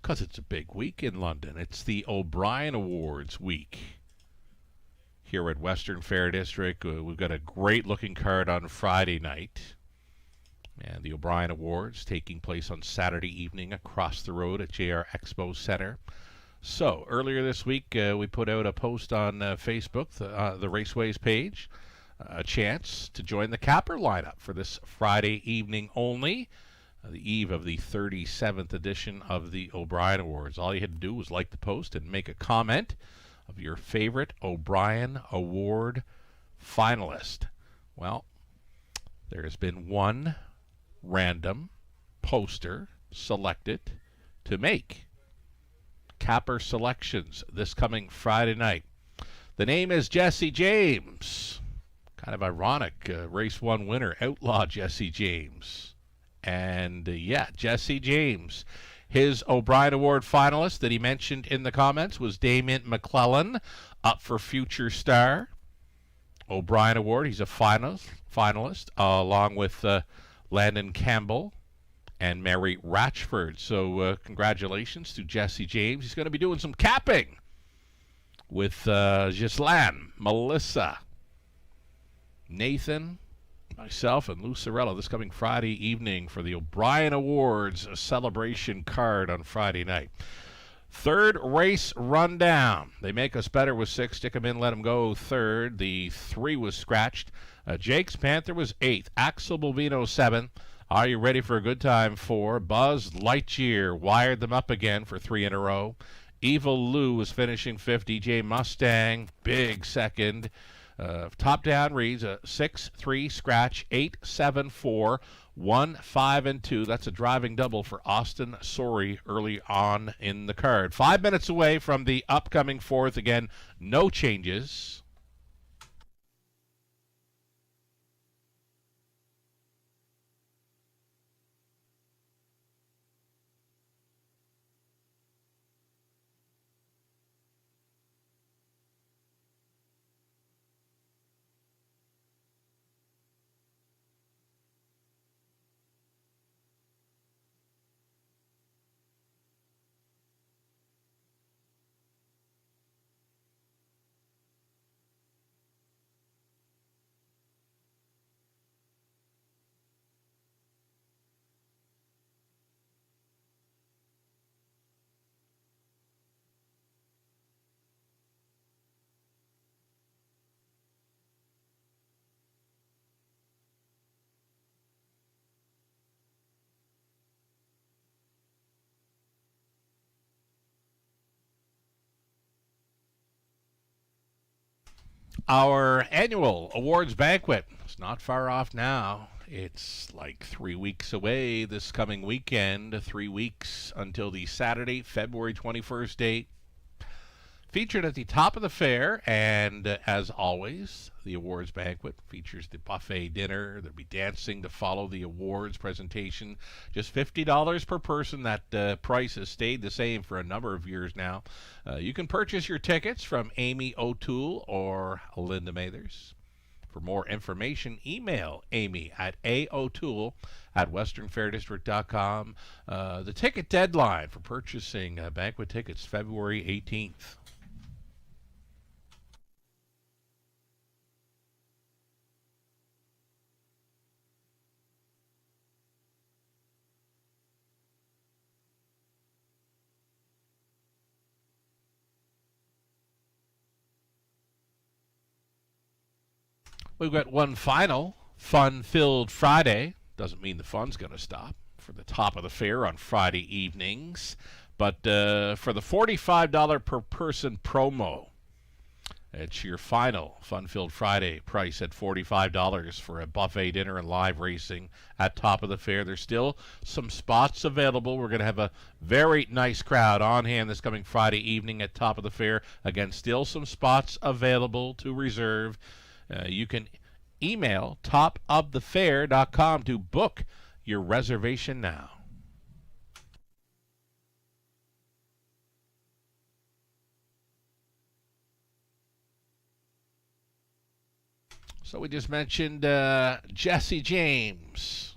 because it's a big week in London. It's the O'Brien Awards week here at Western Fair District. We've got a great-looking card on Friday night. And the O'Brien Awards taking place on Saturday evening across the road at JR Expo Center. So, earlier this week, we put out a post on Facebook, the Raceways page, a chance to join the capper lineup for this Friday evening only, the eve of the 37th edition of the O'Brien Awards. All you had to do was like the post and make a comment of your favorite O'Brien Award finalist. Well, there has been one random poster selected to make capper selections this coming Friday night. The name is Jesse James. Kind of ironic, race 1 winner, outlaw Jesse James. And Jesse James. His O'Brien Award finalist that he mentioned in the comments was Damien McClellan, up for Future Star. O'Brien Award, he's a finalist, along with Landon Campbell and Mary Ratchford. So congratulations to Jesse James. He's going to be doing some capping with Ghislaine, Melissa, Nathan, myself, and Lou Sorello this coming Friday evening for the O'Brien Awards celebration card on Friday night. 3rd race rundown. They make us better with 6. Stick 'em in, let 'em go. 3rd. The 3 was scratched. Jake's Panther was 8th. Axel Bovino 7th. Are you ready for a good time? 4. Buzz Lightyear wired them up again for 3 in a row. Evil Lou was finishing 5th. DJ Mustang, big 2nd. Top down reads 6, 3, scratch, 8, 7, 4, 1, 5, and 2. That's a driving double for Austin Sorey early on in the card. 5 minutes away from the upcoming 4th. Again, no changes. Our annual awards banquet is not far off now. It's like 3 weeks away this coming weekend, 3 weeks until the Saturday, February 21st date. Featured at the top of the fair, and as always, the awards banquet features the buffet dinner. There'll be dancing to follow the awards presentation. Just $50 per person. That price has stayed the same for a number of years now. You can purchase your tickets from Amy O'Toole or Linda Mathers. For more information, email Amy at aotoole@westernfairdistrict.com. The ticket deadline for purchasing banquet tickets, February 18th. We've got one final fun-filled Friday. Doesn't mean the fun's going to stop for the top of the fair on Friday evenings. But for the $45 per person promo, it's your final fun-filled Friday price at $45 for a buffet dinner and live racing at top of the fair. There's still some spots available. We're going to have a very nice crowd on hand this coming Friday evening at top of the fair. Again, still some spots available to reserve. You can email topofthefair.com to book your reservation now. So we just mentioned Jesse James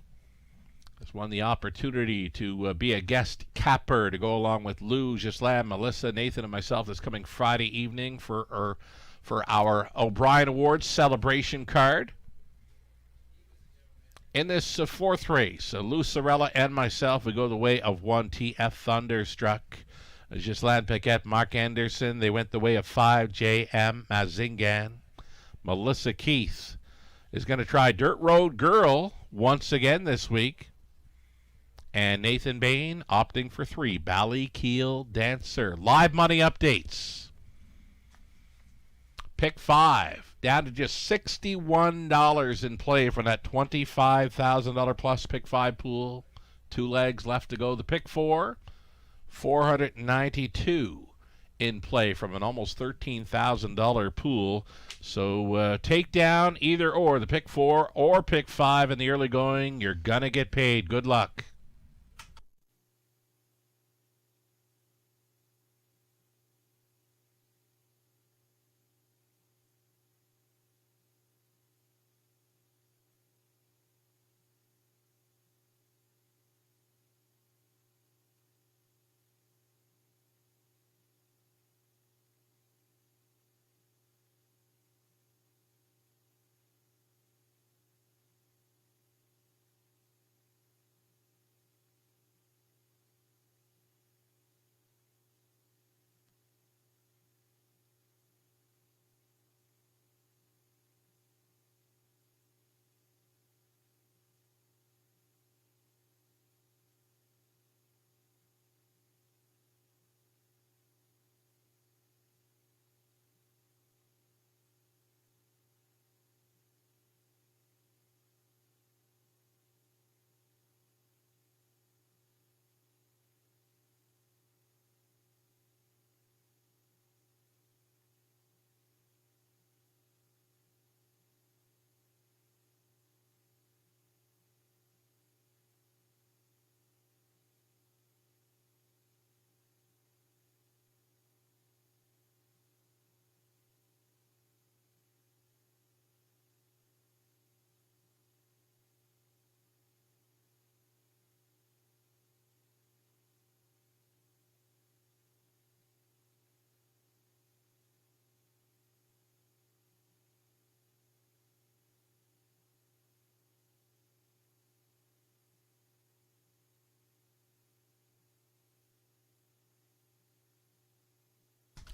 has won the opportunity to be a guest capper to go along with Lou, Gislam, Melissa, Nathan, and myself this coming Friday evening for our O'Brien Awards celebration card. In this fourth race, Lou Sorella and myself, we go the way of one TF Thunderstruck. Gislan Paquette, Mark Anderson, they went the way of 5 JM Mazingan. Melissa Keith is going to try Dirt Road Girl once again this week. And Nathan Bain opting for 3, Ballykeel Dancer. Live money updates. Pick 5, down to just $61 in play for that $25,000 plus pick 5 pool. 2 legs left to go. The pick 4, $492 in play from an almost $13,000 pool. So take down either or, the pick 4 or pick 5 in the early going. You're going to get paid. Good luck.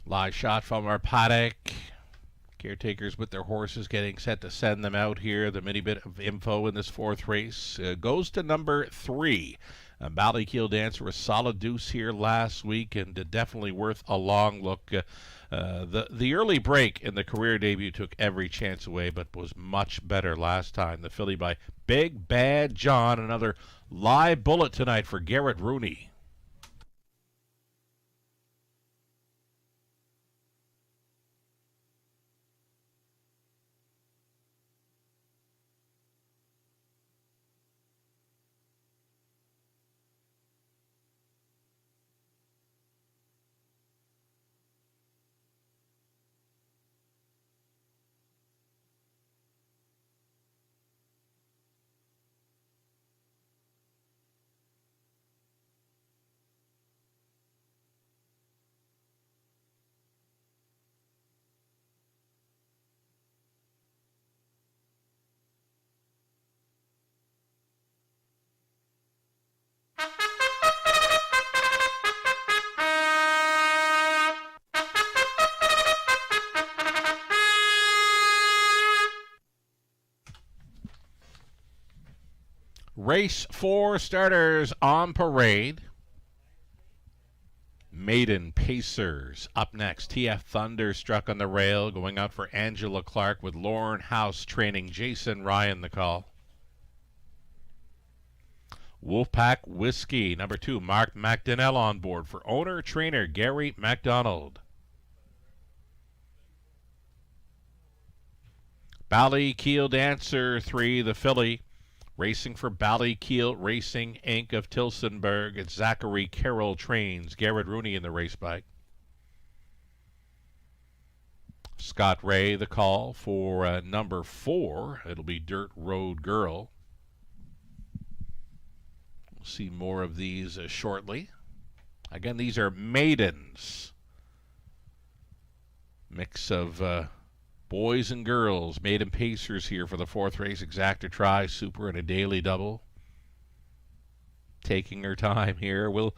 Live shot from our paddock. Caretakers with their horses getting set to send them out here. The mini bit of info in this fourth race goes to number 3. Ballykeel Dancer, a solid deuce here last week, and definitely worth a long look. The early break in the career debut took every chance away, but was much better last time. The filly by Big Bad John, another live bullet tonight for Garrett Rooney. Race 4 starters on parade. Maiden Pacers up next. TF Thunderstruck on the rail, going out for Angela Clark with Lauren House training Jason Ryan the call. Wolfpack Whiskey, number 2, Mark McDonnell on board for owner-trainer Gary MacDonald. Ballykeel Dancer 3, the filly, racing for Ballykeel Racing Inc. of Tilsonburg. It's Zachary Carroll trains Garrett Rooney in the race bike. Scott Ray the call for number 4. It'll be Dirt Road Girl. We'll see more of these shortly. Again, these are maidens. Mix of boys and girls. Maiden Pacers here for the 4th race. Exacta Tri, Super, and a daily double. Taking her time here. We'll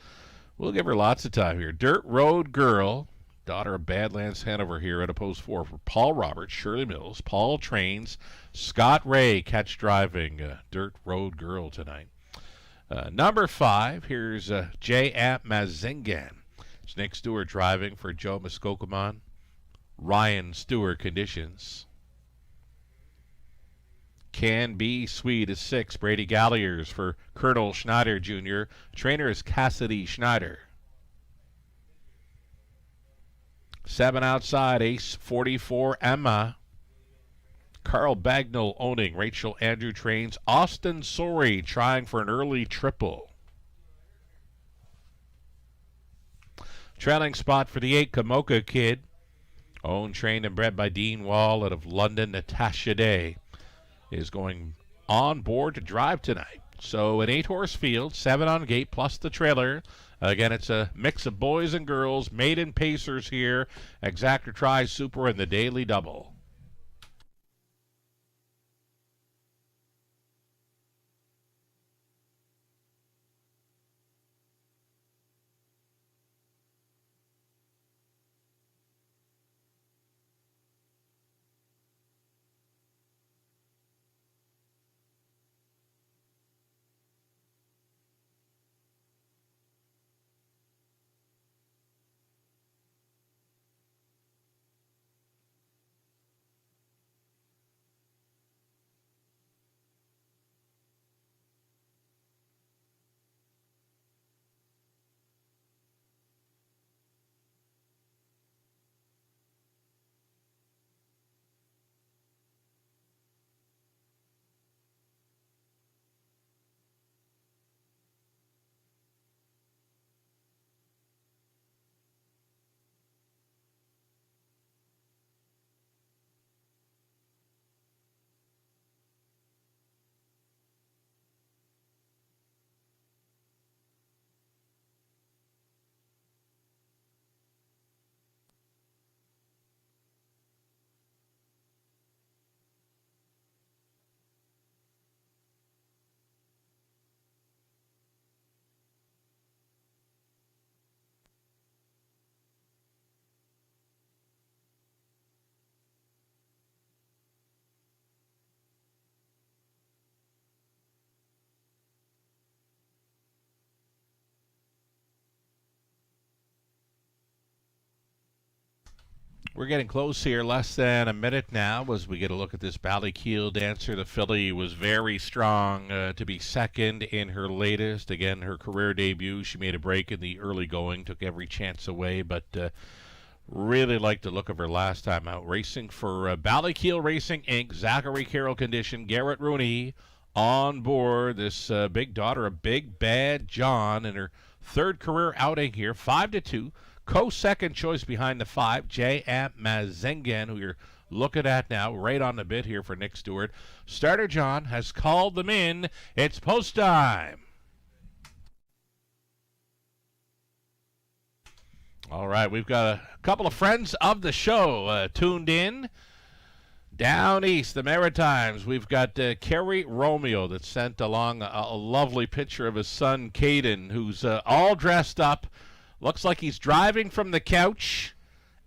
give her lots of time here. Dirt Road Girl, daughter of Badlands Hanover here at a post 4 for Paul Roberts, Shirley Mills. Paul trains Scott Ray, catch driving Dirt Road Girl tonight. Number 5, here's J. Amp Mazingan. It's Nick Stewart driving for Joe Muskokoman. Ryan Stewart conditions. Can Be Sweet is 6. Brady Galliers for Colonel Schneider Jr. Trainer is Cassidy Schneider. 7 outside, Ace 44, Emma. Carl Bagnall owning. Rachel Andrew trains. Austin Sorey trying for an early triple. Trailing spot for the 8, Kamoka Kid. Owned, trained, and bred by Dean Wall out of London. Natasha Day is going on board to drive tonight. So an 8-horse field, 7 on gate, plus the trailer. Again, it's a mix of boys and girls. Maiden Pacers here. Exacta Tri, Super, and the daily double. We're getting close here, less than a minute now as we get a look at this Ballykeel Dancer. The filly was very strong to be second in her latest. Again, her career debut. She made a break in the early going, took every chance away, but really liked the look of her last time out. Racing for Ballykeel Racing Inc., Zachary Carroll condition, Garrett Rooney on board. This big daughter of Big Bad John in her third career outing here, 5-2. Co-second choice behind the 5, J.M. Mazengan, who you're looking at now, right on the bit here for Nick Stewart. Starter John has called them in. It's post time. All right, we've got a couple of friends of the show tuned in. Down east, the Maritimes, we've got Kerry Romeo that sent along a lovely picture of his son, Caden, who's all dressed up. Looks like he's driving from the couch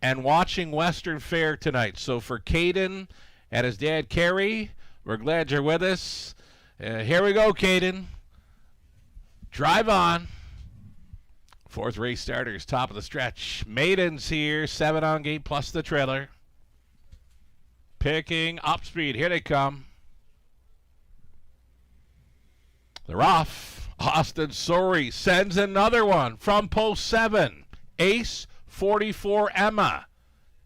and watching Western Fair tonight. So for Caden and his dad, Kerry, we're glad you're with us. Here we go, Caden. Drive on. Fourth race starters, top of the stretch. Maidens here, 7 on gate plus the trailer. Picking up speed. Here they come. They're off. Austin Sorey sends another one from post 7. Ace 44 Emma.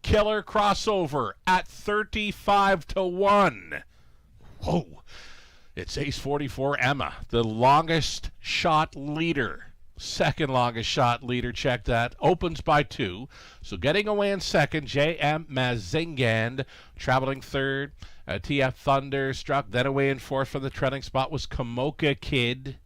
Killer crossover at 35-1. Whoa. It's Ace 44 Emma, the longest shot leader. Second longest shot leader, check that. Opens by 2. So getting away in second, J.M. Mazingan. Traveling third, TF Thunderstruck. Then away in fourth from the trailing spot was Kamoka Kid.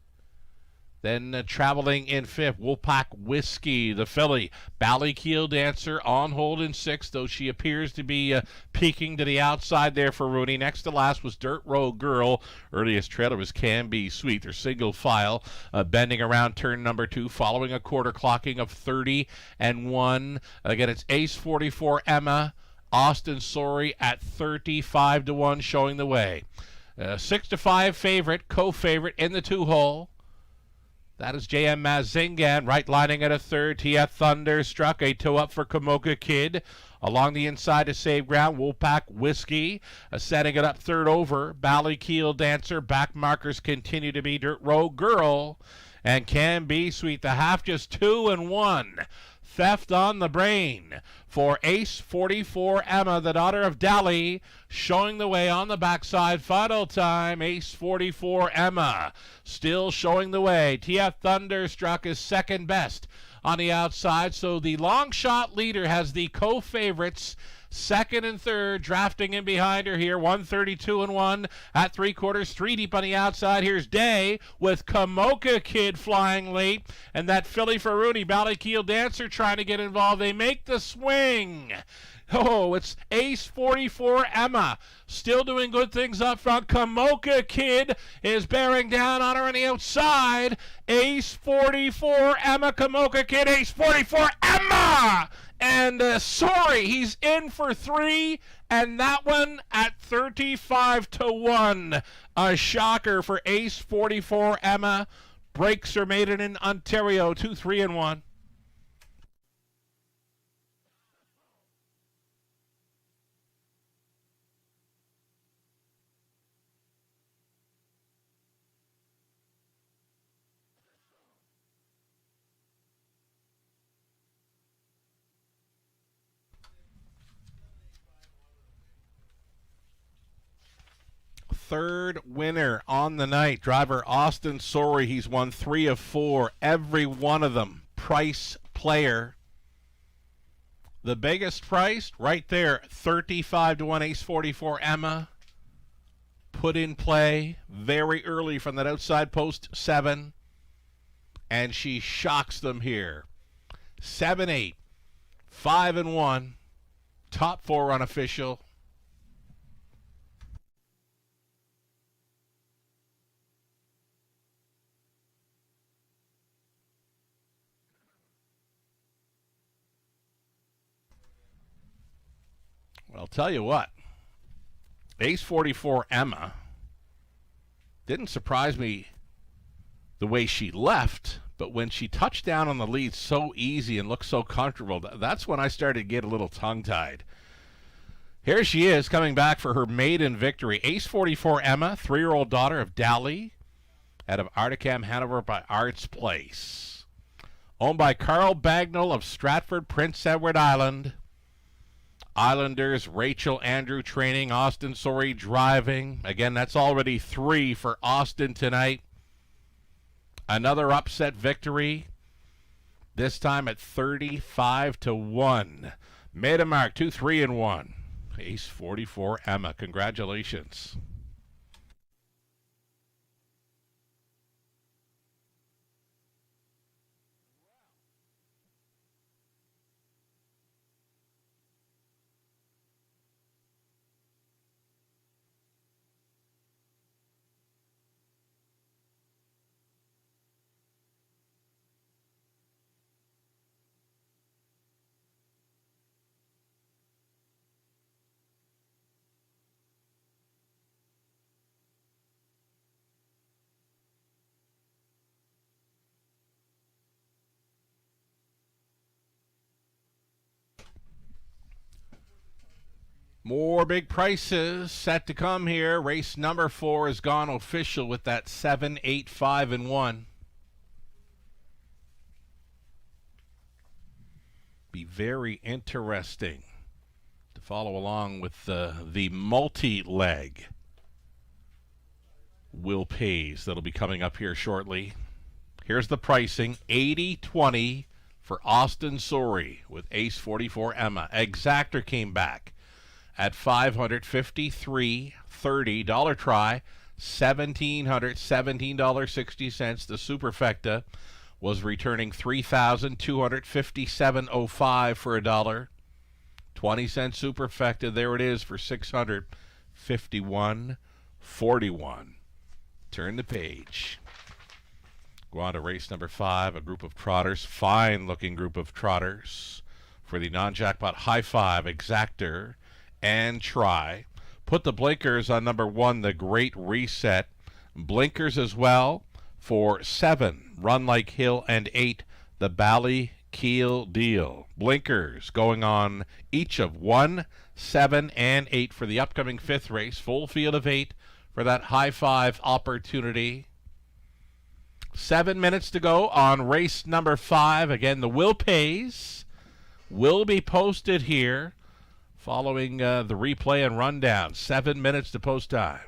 Then traveling in fifth, Wolfpack Whiskey, the filly. Ballykeel Dancer on hold in sixth, though she appears to be peeking to the outside there for Rooney. Next to last was Dirt Road Girl. Earliest trailer was Can Be Sweet. They're single file, bending around turn number 2, following a quarter clocking of 30-1. Again, it's Ace 44 Emma, Austin Sorey at 35-1, showing the way. 6-5 favorite, co-favorite in the 2-hole. That is J.M. Mazingan, right lining at a third. TF Thunderstruck, a toe up for Kamoka Kid. Along the inside to save ground, Wolfpack Whiskey, setting it up third over. Ballykeel Dancer, back markers continue to be Dirt Road Girl. And Can Be Sweet, the half just 2-1. Theft on the brain for Ace 44 Emma, the daughter of Dali, showing the way on the backside. Final time, Ace 44 Emma still showing the way. TF Thunderstruck is second best on the outside, so the long shot leader has the co-favorites second and third, drafting in behind her here. 132-1 at 3/4, 3 deep on the outside. Here's Day with Kamoka Kid flying late, and that filly for Rooney, Ballykeel Dancer, trying to get involved. They make the swing. Oh, it's Ace 44 Emma still doing good things up front. Kamoka Kid is bearing down on her on the outside. Ace 44 Emma, Kamoka Kid, Ace 44 Emma! And sorry, he's in for 3, and that one at 35-1. A shocker for Ace 44 Emma. Breaks are made in Ontario, 2-3-1. Third winner on the night. Driver Austin Sorey. He's won 3 of 4. Every one of them price player. The biggest price right there, 35-1 Ace 44 Emma. Put in play very early from that outside post 7. And she shocks them here. 7-8. 5-1. Top 4 unofficial. Well, I'll tell you what, Ace 44 Emma didn't surprise me the way she left, But when she touched down on the lead so easy and looked so comfortable, that's when I started to get a little tongue-tied. Here she is coming back for her maiden victory. Ace 44 Emma, 3-year-old daughter of Dali, out of Articam, Hanover by Arts Place. Owned by Carl Bagnall of Stratford, Prince Edward Island. Islanders, Rachel Andrew training, Austin Sorey driving. Again, that's already 3 for Austin tonight. Another upset victory, this time at 35-1. Made a mark, 2-3-1. Ace 44 Emma, congratulations. More big prices set to come here. Race number 4 has gone official with that 7, 8, 5, and 1. Be very interesting to follow along with the multi-leg Will Pays that'll be coming up here shortly. Here's the pricing, 80-20 for Austin Sorey with Ace 44 Emma. Exactor came back at $553.30. Dollar try, $1,717.60. The Superfecta was returning $3,257.05 for $1. 20-cent Superfecta, there it is for $651.41. Turn the page. Go on to race number 5, a group of trotters, fine-looking group of trotters for the non-jackpot high five, Exactor and Try. Put the blinkers on number 1, the Great Reset. Blinkers as well for 7, Run Like Hill, and 8, the Ballykeel Deal. Blinkers going on each of 1, 7, and 8 for the upcoming 5th race. Full field of 8 for that high five opportunity. 7 minutes to go on race number 5. Again, the Will Pays will be posted here following the replay and rundown. 7 minutes to post time.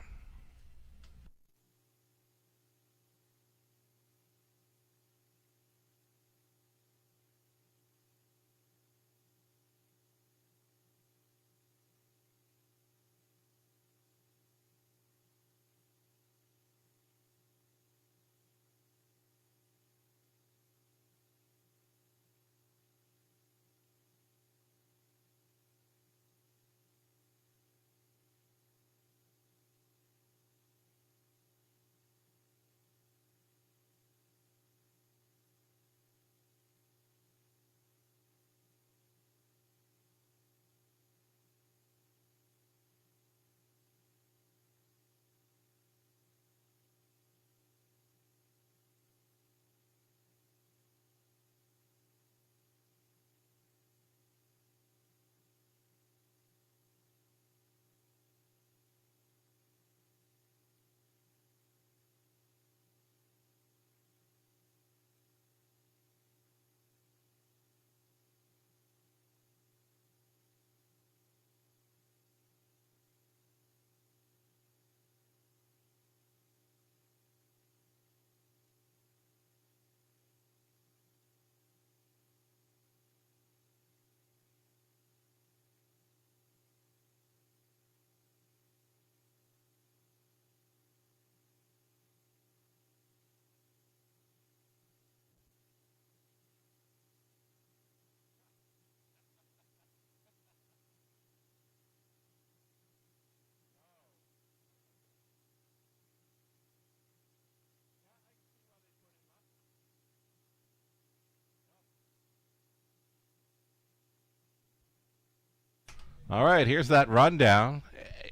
All right, here's that rundown.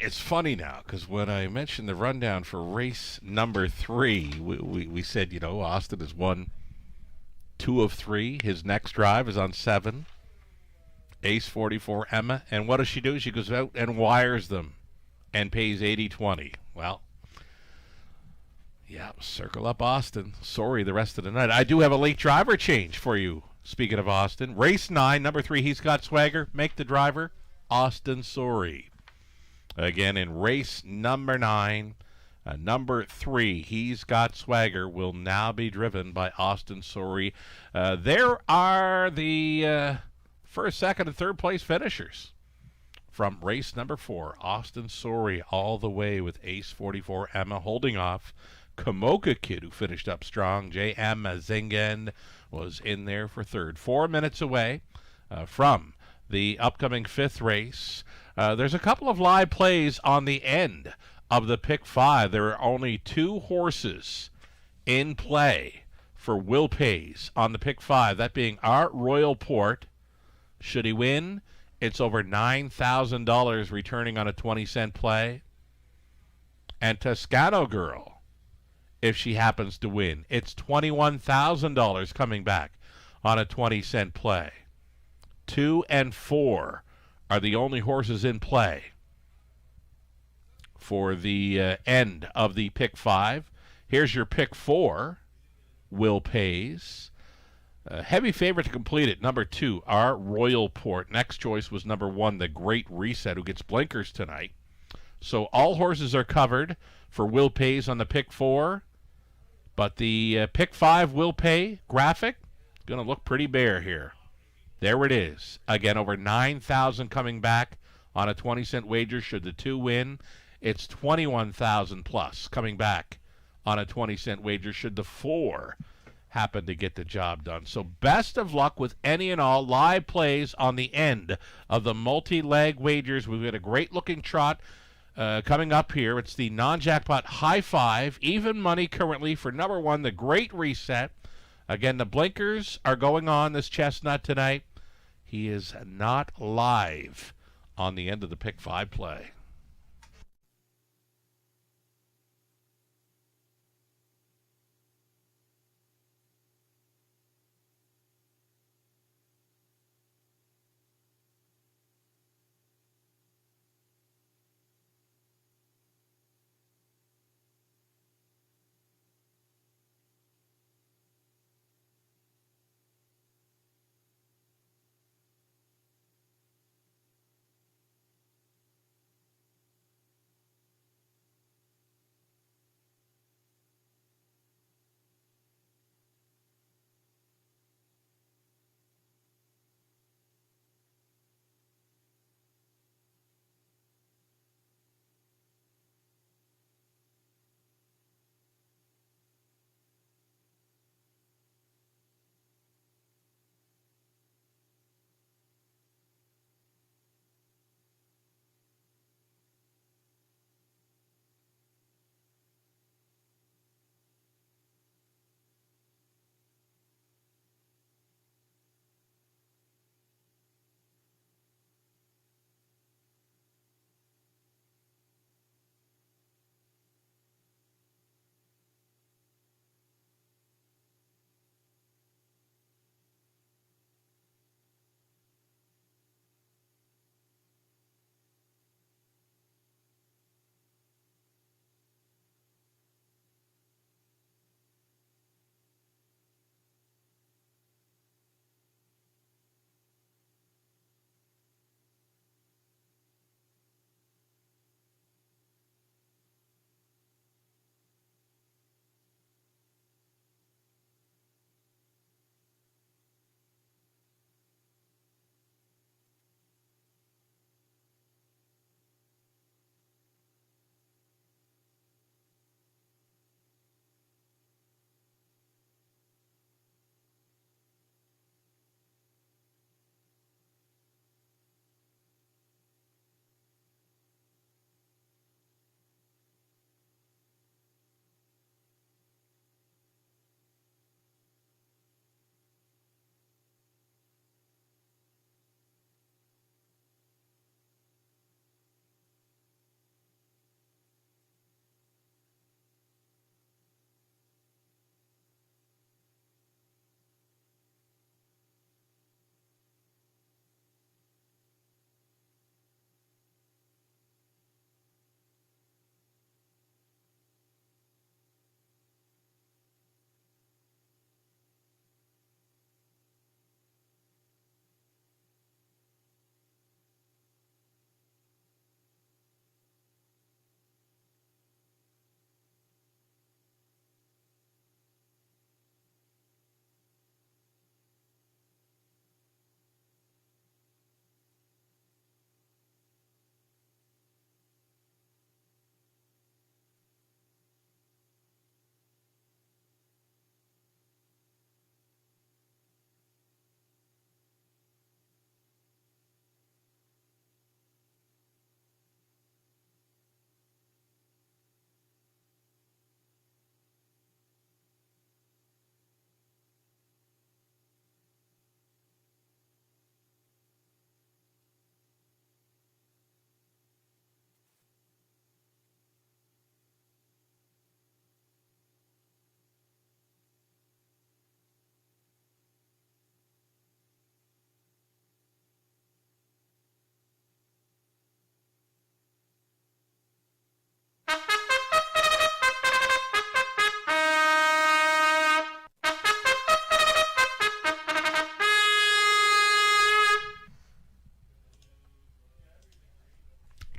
It's funny now because when I mentioned the rundown for race number 3, we said, Austin has won 2 of 3. His next drive is on 7. Ace 44 Emma. And what does she do? She goes out and wires them and pays 80-20. Well, yeah, circle up Austin. Sorry, the rest of the night. I do have a late driver change for you. Speaking of Austin, race 9, number 3, He's Got Swagger. Make the driver Austin Sorry. Again, in race number 9, number 3, He's Got Swagger, will now be driven by Austin Sorry. There are the first, second, and third place finishers from race number 4. Austin Sorry all the way with Ace 44 Emma holding off Kamoka Kid, who finished up strong. J.M. Zingen was in there for third. 4 minutes away from the upcoming 5th race. There's a couple of live plays on the end of the pick 5. There are only 2 horses in play for Will Pays on the pick 5, that being Art Royal Port. Should he win, it's over $9,000 returning on a 20-cent play. And Toscano Girl, if she happens to win, it's $21,000 coming back on a 20-cent play. 2 and 4 are the only horses in play for the end of the pick 5. Here's your pick 4, Will Pays. Heavy favorite to complete it, number 2, our Royal Port. Next choice was number 1, the Great Reset, who gets blinkers tonight. So all horses are covered for Will Pays on the pick 4. But the pick 5 Will Pay graphic, going to look pretty bare here. There it is. Again, over $9,000 coming back on a 20-cent wager. Should the 2 win, it's $21,000 plus coming back on a 20-cent wager. Should the 4 happen to get the job done. So best of luck with any and all live plays on the end of the multi-leg wagers. We've got a great-looking trot coming up here. It's the non-jackpot high 5. Even money currently for number 1, the Great Reset. Again, the blinkers are going on this chestnut tonight. He is not live on the end of the pick 5 play.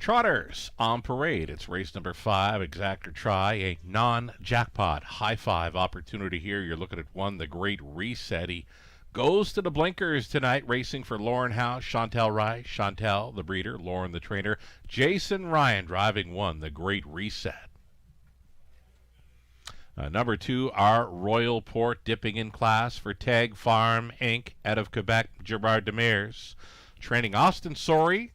Trotters on parade. It's race number 5, Exact or Try, a non-jackpot high five opportunity here. You're looking at one, the Great Reset. He goes to the blinkers tonight, racing for Lauren House, Chantel Rice, Chantel the breeder, Lauren the trainer, Jason Ryan driving one, the Great Reset. Number 2, our Royal Port, dipping in class for Tag Farm Inc. out of Quebec, Gerard Demers. Training Austin Sorey,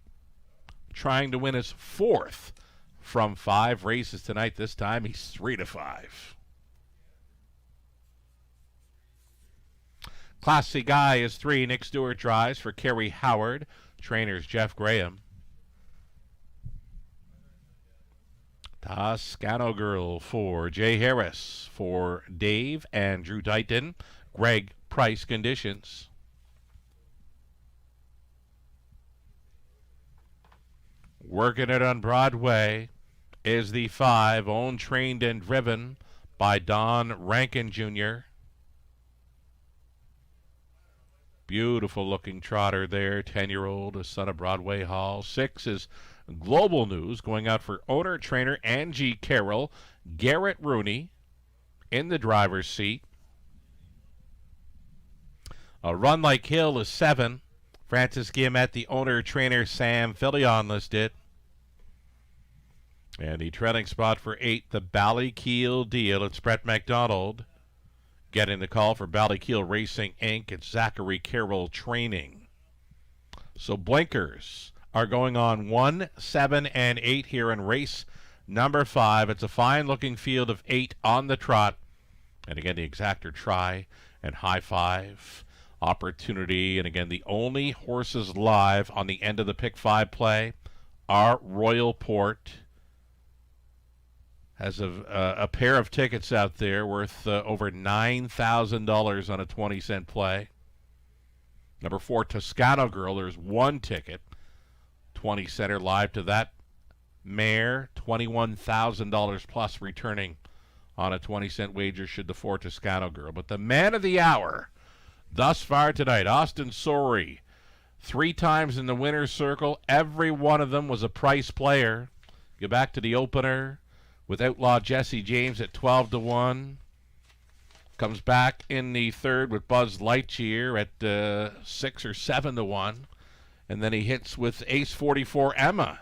trying to win his 4th from 5 races tonight. This time he's 3-5. Classy Guy is 3. Nick Stewart drives for Kerry Howard. Trainers Jeff Graham. Toscano Girl for Jay Harris. For Dave and Drew Dighton. Greg Price conditions. Working it on Broadway is the 5, owned, trained, and driven by Don Rankin Jr. Beautiful looking trotter there, 10-year-old, a son of Broadway Hall. 6 is Global News, going out for owner trainer Angie Carroll. Garrett Rooney in the driver's seat. A Run Like Hill is 7. Francis Guillemette, the owner trainer Sam Fillion listed. And the trailing spot for 8, the Ballykeel Deal. It's Brett McDonald getting the call for Ballykeel Racing Inc. It's Zachary Carroll training. So blinkers are going on 1, 7, and 8 here in race number 5. It's a fine-looking field of 8 on the trot. And again, the Exactor Try and High Five opportunity. And again, the only horses live on the end of the Pick 5 play are Royal Port. Has a pair of tickets out there worth over $9,000 on a 20-cent play. Number 4, Toscano Girl, there's 1 ticket. 20-center live to that mare. $21,000 plus returning on a 20-cent wager should the 4 Toscano Girl. But the man of the hour thus far tonight, Austin Sorey. 3 times in the winner's circle. Every one of them was a price player. Go back to the opener with Outlaw Jesse James at 12-1. Comes back in the third with Buzz Lightyear at 6 or 7-1. And then he hits with Ace 44 Emma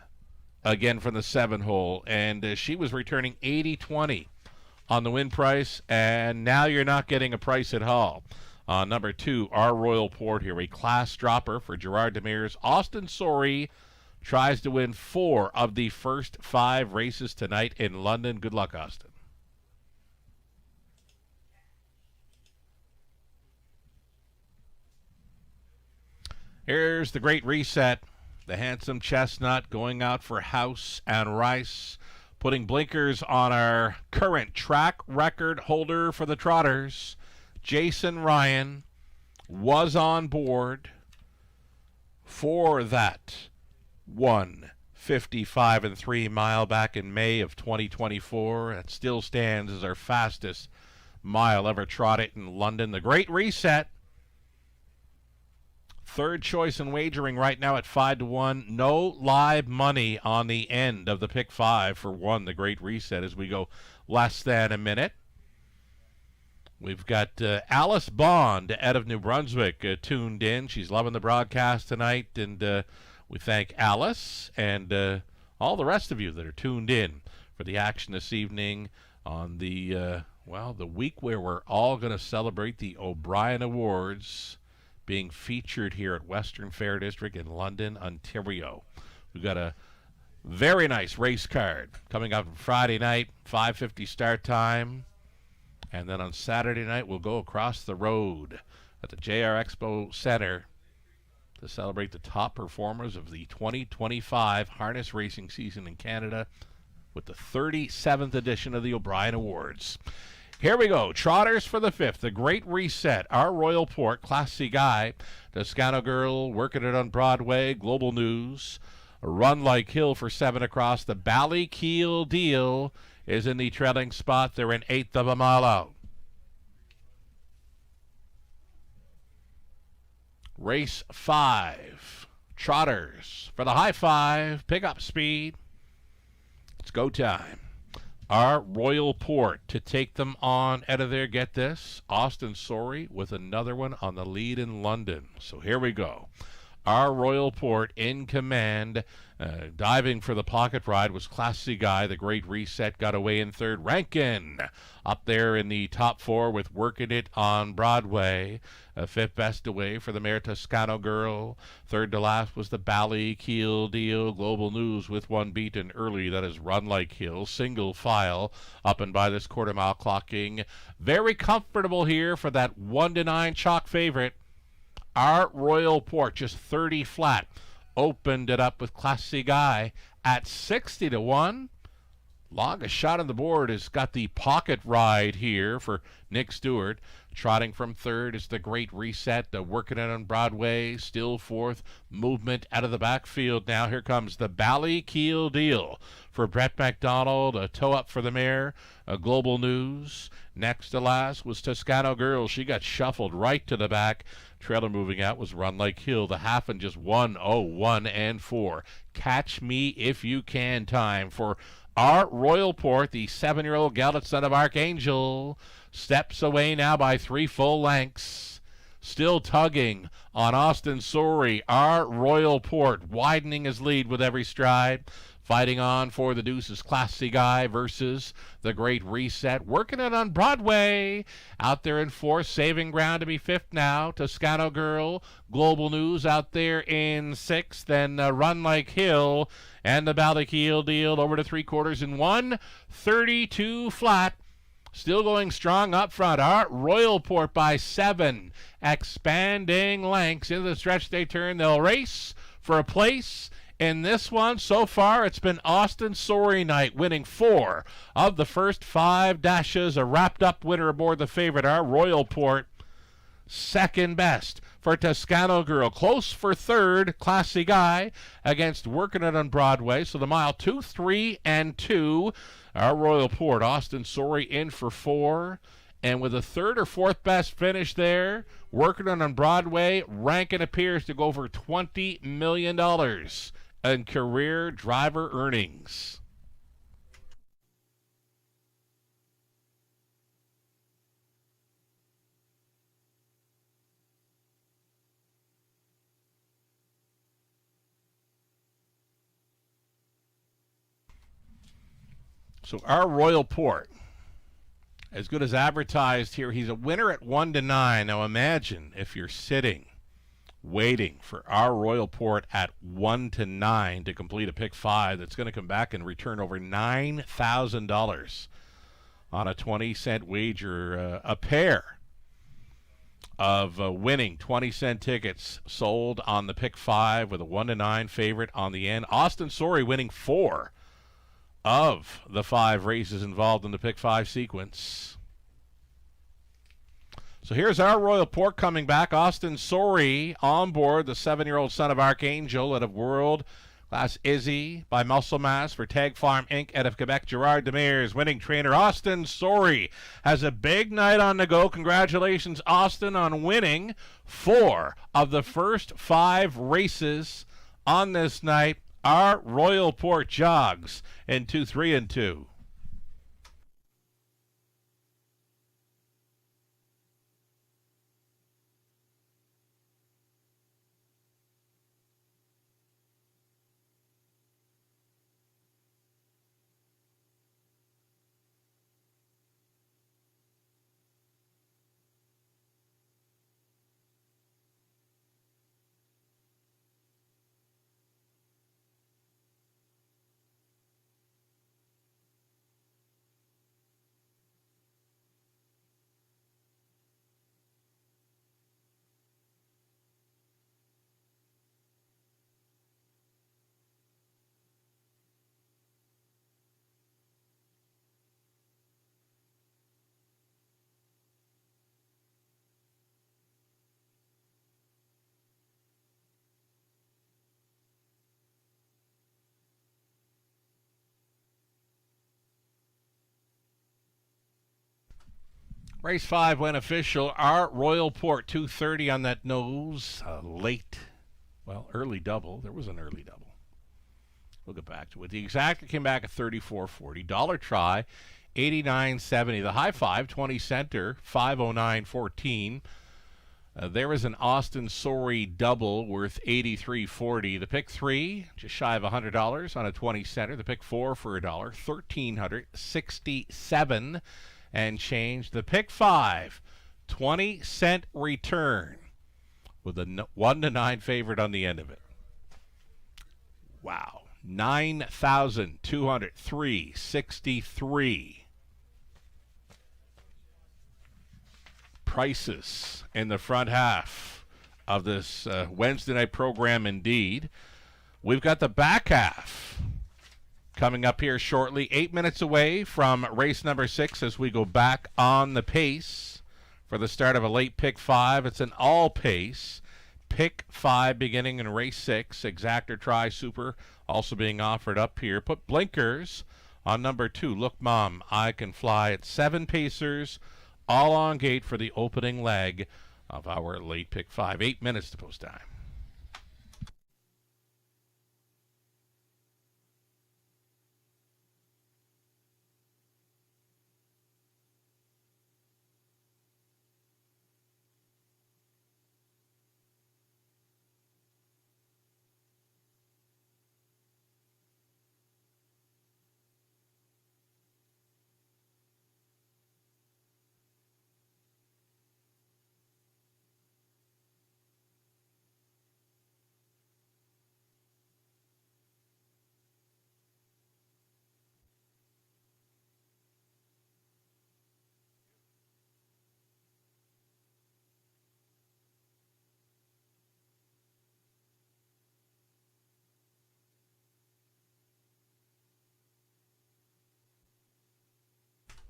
again from the 7 hole. And she was returning 80-20 on the win price. And now you're not getting a price at all. Number 2, our Royal Port here, a class dropper for Gerard Demers. Austin Sorey tries to win 4 of the first 5 races tonight in London. Good luck, Austin. Here's the Great Reset. The handsome chestnut going out for House and Rice. Putting blinkers on our current track record holder for the Trotters. Jason Ryan was on board for that 1:55.3 mile back in May of 2024. That still stands as our fastest mile ever trotted in London. The Great Reset. Third choice in wagering right now at 5-1. No live money on the end of the Pick 5 for 1, the Great Reset, as we go less than a minute. We've got Alice Bond out of New Brunswick tuned in. She's loving the broadcast tonight, and we thank Alice and all the rest of you that are tuned in for the action this evening on the, the week where we're all going to celebrate the O'Brien Awards being featured here at Western Fair District in London, Ontario. We've got a very nice race card coming up on Friday night, 5:50 start time. And then on Saturday night, we'll go across the road at the JR Expo Center to celebrate the top performers of the 2025 harness racing season in Canada with the 37th edition of the O'Brien Awards. Here we go. Trotters for the 5th. The Great Reset. Our Royal Port. Classy Guy. Toscano Girl. Working it on Broadway. Global News. A Run Like Hill for 7 across. The Ballykeel Deal is in the trailing spot. They're an 1/8 of a mile out. Race 5. Trotters for the high five. Pick up speed. It's go time. Our Royal Port to take them on out of there. Get this. Austin Sorey with another one on the lead in London. So here we go. Our Royal Port in command. Diving for the pocket ride was Classy Guy. The Great Reset got away in third. Rankin up there in the top four with Working It on Broadway. Fifth best away for the mare Toscano Girl. Third to last was the Ballykeel Deal. Global News with one beaten early. That is Run Like Hill. Single file up and by this quarter mile clocking. Very comfortable here for that 1-9 chalk favorite. Our Royal Port just 30 flat. Opened it up with Classy Guy at 60-1. Longest shot on the board has got the pocket ride here for Nick Stewart. Trotting from third is the Great Reset. Working it on Broadway. Still fourth. Movement out of the backfield now. Here comes the Ballykeel Deal for Brett McDonald. A toe up for the mare. Global News. Next to last was Toscano Girl. She got shuffled right to the back. Trailer moving out was Run Like Hill. The half and just 1:01.4. Catch me if you can time for our Royal Port. The 7-year-old gelded son of Archangel steps away now by 3 full lengths. Still tugging on Austin Sorey. Our Royal Port widening his lead with every stride. Fighting on for the deuces, Classy Guy versus the Great Reset. Working it on Broadway. Out there in fourth, saving ground to be fifth now. Toscano Girl, Global News out there in sixth. Then Run Like Hill and the Ballykeel Deal over to 3/4 in 1:32 flat. Still going strong up front. Our Royal Port by 7. Expanding lengths into the stretch they turn. They'll race for a place. In this one, so far, it's been Austin Sorey night, winning 4 of the first 5 dashes. A wrapped-up winner aboard the favorite, our Royal Port. Second best for Toscano Girl. Close for third, Classy Guy, against Working It on Broadway. So the mile 2, 3, and 2. Our Royal Port, Austin Sorey in for 4. And with a third or fourth best finish there, Working It on Broadway, Rankin appears to go for $20 million in career driver earnings. So our Royal Port, as good as advertised here, he's a winner at 1-9. Now imagine if you're sitting waiting for our Royal Port at 1-9 to complete a pick 5 that's going to come back and return over $9,000 on a 20-cent wager. A pair of winning 20-cent tickets sold on the pick 5 with a 1-9 favorite on the end. Austin Sorey winning 4 of the 5 races involved in the pick 5 sequence. So here's our Royal Port coming back. Austin Sorey on board, the 7-year-old son of Archangel out of World Class Izzy by Muscle Mass for Tag Farm Inc. out of Quebec. Gerard Demers, winning trainer. Austin Sorey has a big night on the go. Congratulations, Austin, on winning 4 of the first 5 races on this night. Our Royal Port jogs in 2, 3, and 2. Race 5 went official. Our Royal Port, 2:30 on that nose. Late Well, early double. There was an early double. We'll get back to it. The exacta came back at $34.40. Dollar try, $89.70. The high five, 20 center, $509.14. There is an Austin Sorry double worth $83.40. The pick three, just shy of $100 on a 20 center. The pick four for $1, $1,367 and change. The pick five, 20-cent return with a 1-9 favorite on the end of it. Wow. 9,203.63. Prices in the front half of this Wednesday night program indeed. We've got the back half coming up here shortly. 8 minutes away from race number 6 as we go back on the pace for the start of a late pick 5. It's an all pace. Pick 5 beginning in race 6. Exactor Try Super also being offered up here. Put blinkers on number 2. Look, Mom, I Can Fly. At 7 pacers, all on gate for the opening leg of our late pick 5. 8 minutes to post time.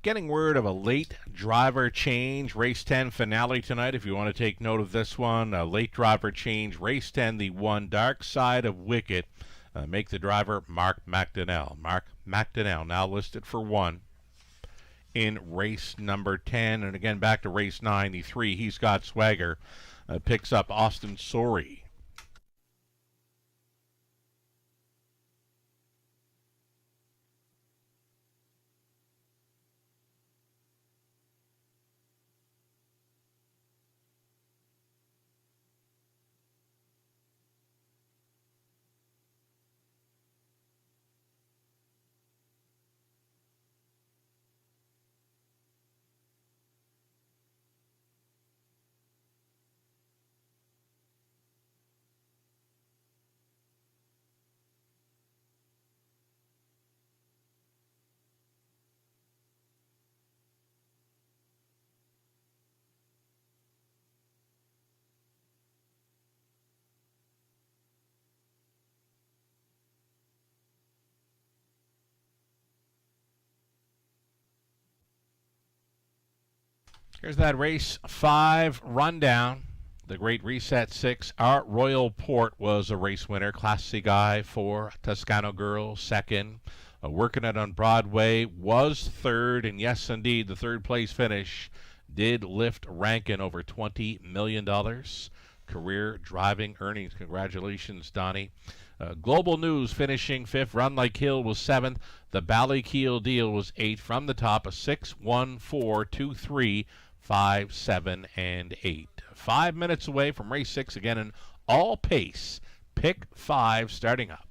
Getting word of a late driver change. Race 10 finale tonight. If you want to take note of this one, a late driver change. Race 10, the one Dark Side of Wicked. Make the driver Mark McDonnell. Mark McDonnell now listed for 1 in race number 10. And again, back to race 9, the 3, He's Got Swagger, picks up Austin Sorry. Here's that race 5 rundown. The Great Reset 6. Our Royal Port was a race winner. Class C guy for Toscano Girl, second. Working it on Broadway was third. And yes, indeed, the third place finish did lift Rankin over $20 million. Career driving earnings. Congratulations, Donnie. Global News finishing 5th. Run Like Hill was 7th. The Ballykeel Deal was 8th. From the top, a 6, 1, 4, 2, 3, 5, 7, and 8. 5 minutes away from race 6 again, an all pace. Pick 5 starting up.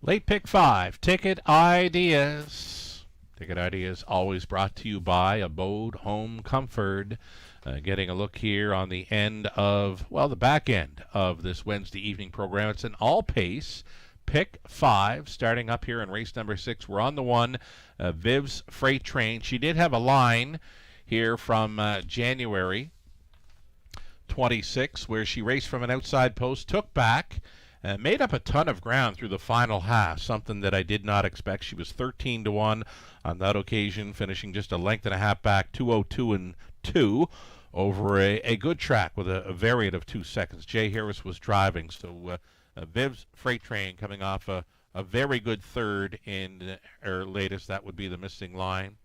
Late pick 5, Ticket Ideas. Ticket Ideas always brought to you by Abode Home Comfort. Getting a look here on the end of, well, the back end of this Wednesday evening program. It's an all-pace pick 5, starting up here in race number 6. We're on the one, Viv's Freight Train. She did have a line here from January 26, where she raced from an outside post, took back, made up a ton of ground through the final half, something that I did not expect. She was 13-1 on that occasion, finishing just a length and a half back, 2:02.2 over a good track with a variant of 2 seconds. Jay Harris was driving, so Viv's Freight Train coming off a very good third in her latest. That would be the missing line.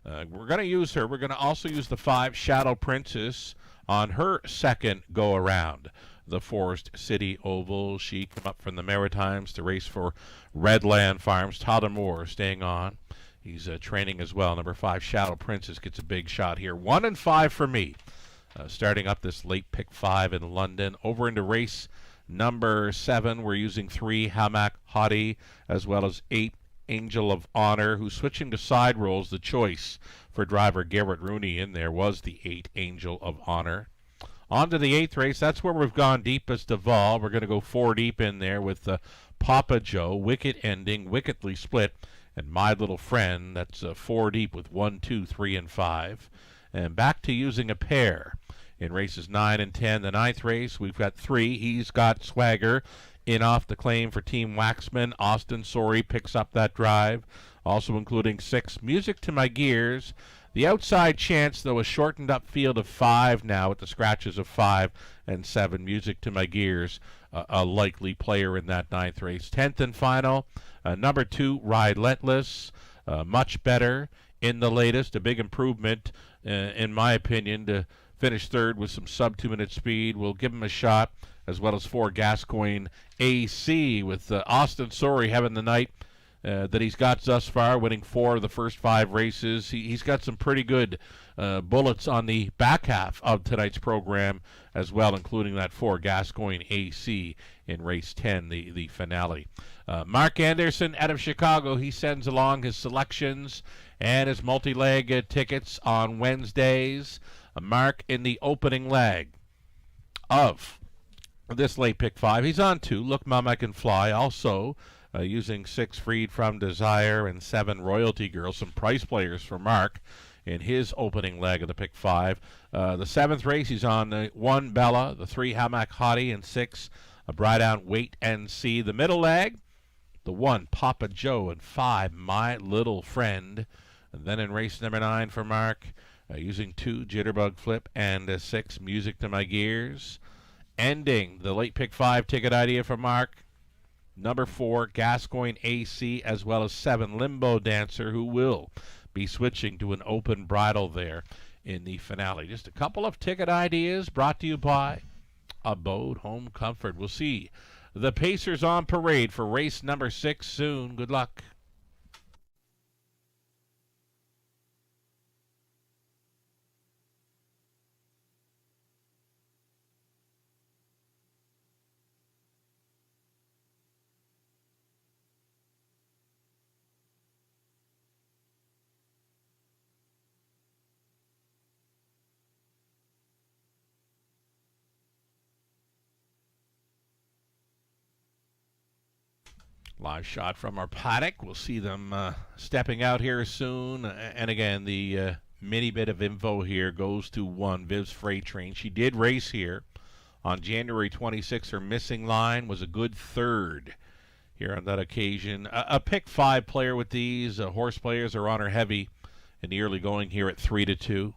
We're going to use her. We're going to also use the 5, Shadow Princess, on her second go-around the Forest City Oval. She came up from the Maritimes to race for Redland Farms. Tyler Moore staying on. He's training as well. Number 5, Shadow Princess, gets a big shot here. 1 and 5 for me. Starting up this late pick 5 in London. Over into race number 7, we're using 3, Hamak Hadi, as well as 8, Angel of Honor, who's switching to side rolls. The choice for driver Garrett Rooney in there was the 8, Angel of Honor. On to the 8th race. That's where we've gone deepest of all. We're going to go 4 deep in there with Papa Joe, Wicked Ending, Wickedly Split, and My Little Friend. That's 4 deep with 1, 2, 3, and 5. And back to using a pair in races 9 and 10. The 9th race, we've got 3. He's Got Swagger in off the claim for Team Waxman. Austin Sorey picks up that drive. Also including 6, Music to My Gears. The outside chance, though, a shortened up field of 5 now with the scratches of 5 and 7. Music to My Gears, a likely player in that 9th race. 10th and final, number 2, Relentless, much better in the latest. A big improvement, in my opinion, to finish third with some sub 2-minute speed. We'll give him a shot, as well as 4, Gascoigne AC, with Austin Sorey having the night that he's got thus far, winning 4 of the first 5 races. He's got some pretty good bullets on the back half of tonight's program as well, including that 4, Gascoigne AC in race 10, the finale. Mark Anderson out of Chicago, he sends along his selections and his multi-leg tickets on Wednesdays. Mark in the opening leg of this late pick 5. He's on 2, Look Mama Can Fly, also using 6, Freed from Desire, and 7, Royalty Girl. Some price players for Mark in his opening leg of the pick 5. The 7th race, he's on 1, Bella, the 3, Hamak Hadi, and 6, Bride Out Wait and See. The middle leg, the 1, Papa Joe, and 5, My Little Friend. And then in race number 9 for Mark, using 2, Jitterbug Flip, and 6, Music to My Gears. Ending the late pick 5 ticket idea for Mark, number 4, Gascoigne AC, as well as 7, Limbo Dancer, who will be switching to an open bridle there in the finale. Just a couple of ticket ideas brought to you by Abode Home Comfort. We'll see the Pacers on parade for race number 6 soon. Good luck. Live shot from our paddock. We'll see them stepping out here soon. And again, the mini bit of info here goes to 1, Viv's Freight Train. She did race here on January 26th. Her missing line was a good third here on that occasion. A pick 5 player with these. Horse players are on her heavy in the early going here at 3-2.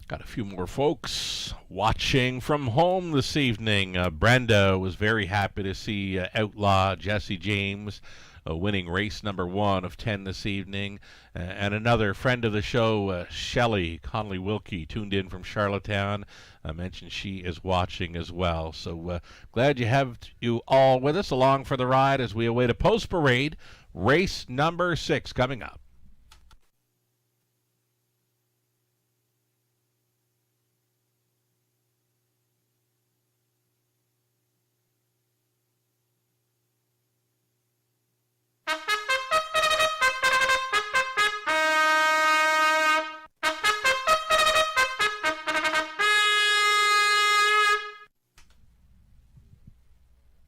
Got a few more folks watching from home this evening. Brenda was very happy to see Outlaw Jesse James winning race number 1 of 10 this evening. And another friend of the show, Shelley Connolly-Wilkie, tuned in from Charlottetown. I mentioned she is watching as well. So glad you have you all with us along for the ride as we await a post-parade. Race number 6 coming up.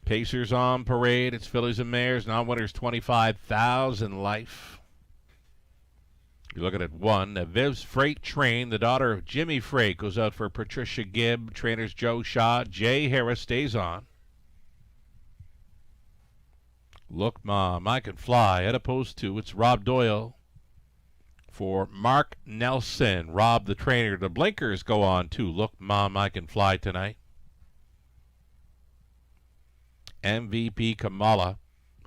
Pacers on parade. It's fillies and mares. Non-winners 25,000 life. You're looking at 1. Viv's Freight Train, the daughter of Jimmy Freight, goes out for Patricia Gibb. Trainers Joe Shaw. Jay Harris stays on. Look, Mom, I Can Fly. At opposed to, it's Rob Doyle for Mark Nelson. Rob, the trainer. The blinkers go on, too. Look, Mom, I Can Fly tonight. MVP Kamala.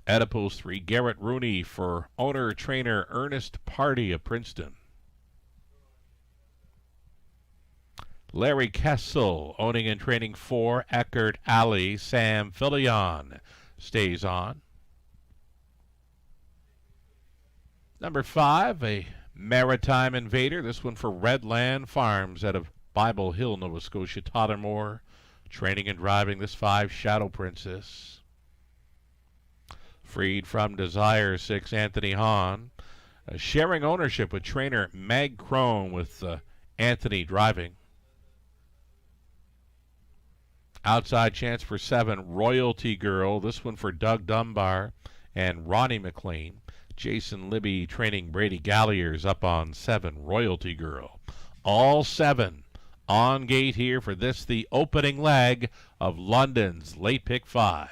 Adipose 3, Garrett Rooney for owner-trainer Ernest Party of Princeton. Larry Kessel, owning and training 4, Eckert Alley. Sam Filion stays on. Number 5, a Maritime Invader. This one for Redland Farms out of Bible Hill, Nova Scotia. Tottermore training and driving this 5, Shadow Princess. Freed from Desire 6, Anthony Hahn. Sharing ownership with trainer Mag Crone with Anthony driving. Outside chance for 7, Royalty Girl. This one for Doug Dunbar and Ronnie McLean. Jason Libby training Brady Galliers up on 7, Royalty Girl. All 7 on gate here for this, the opening leg of London's Late Pick 5.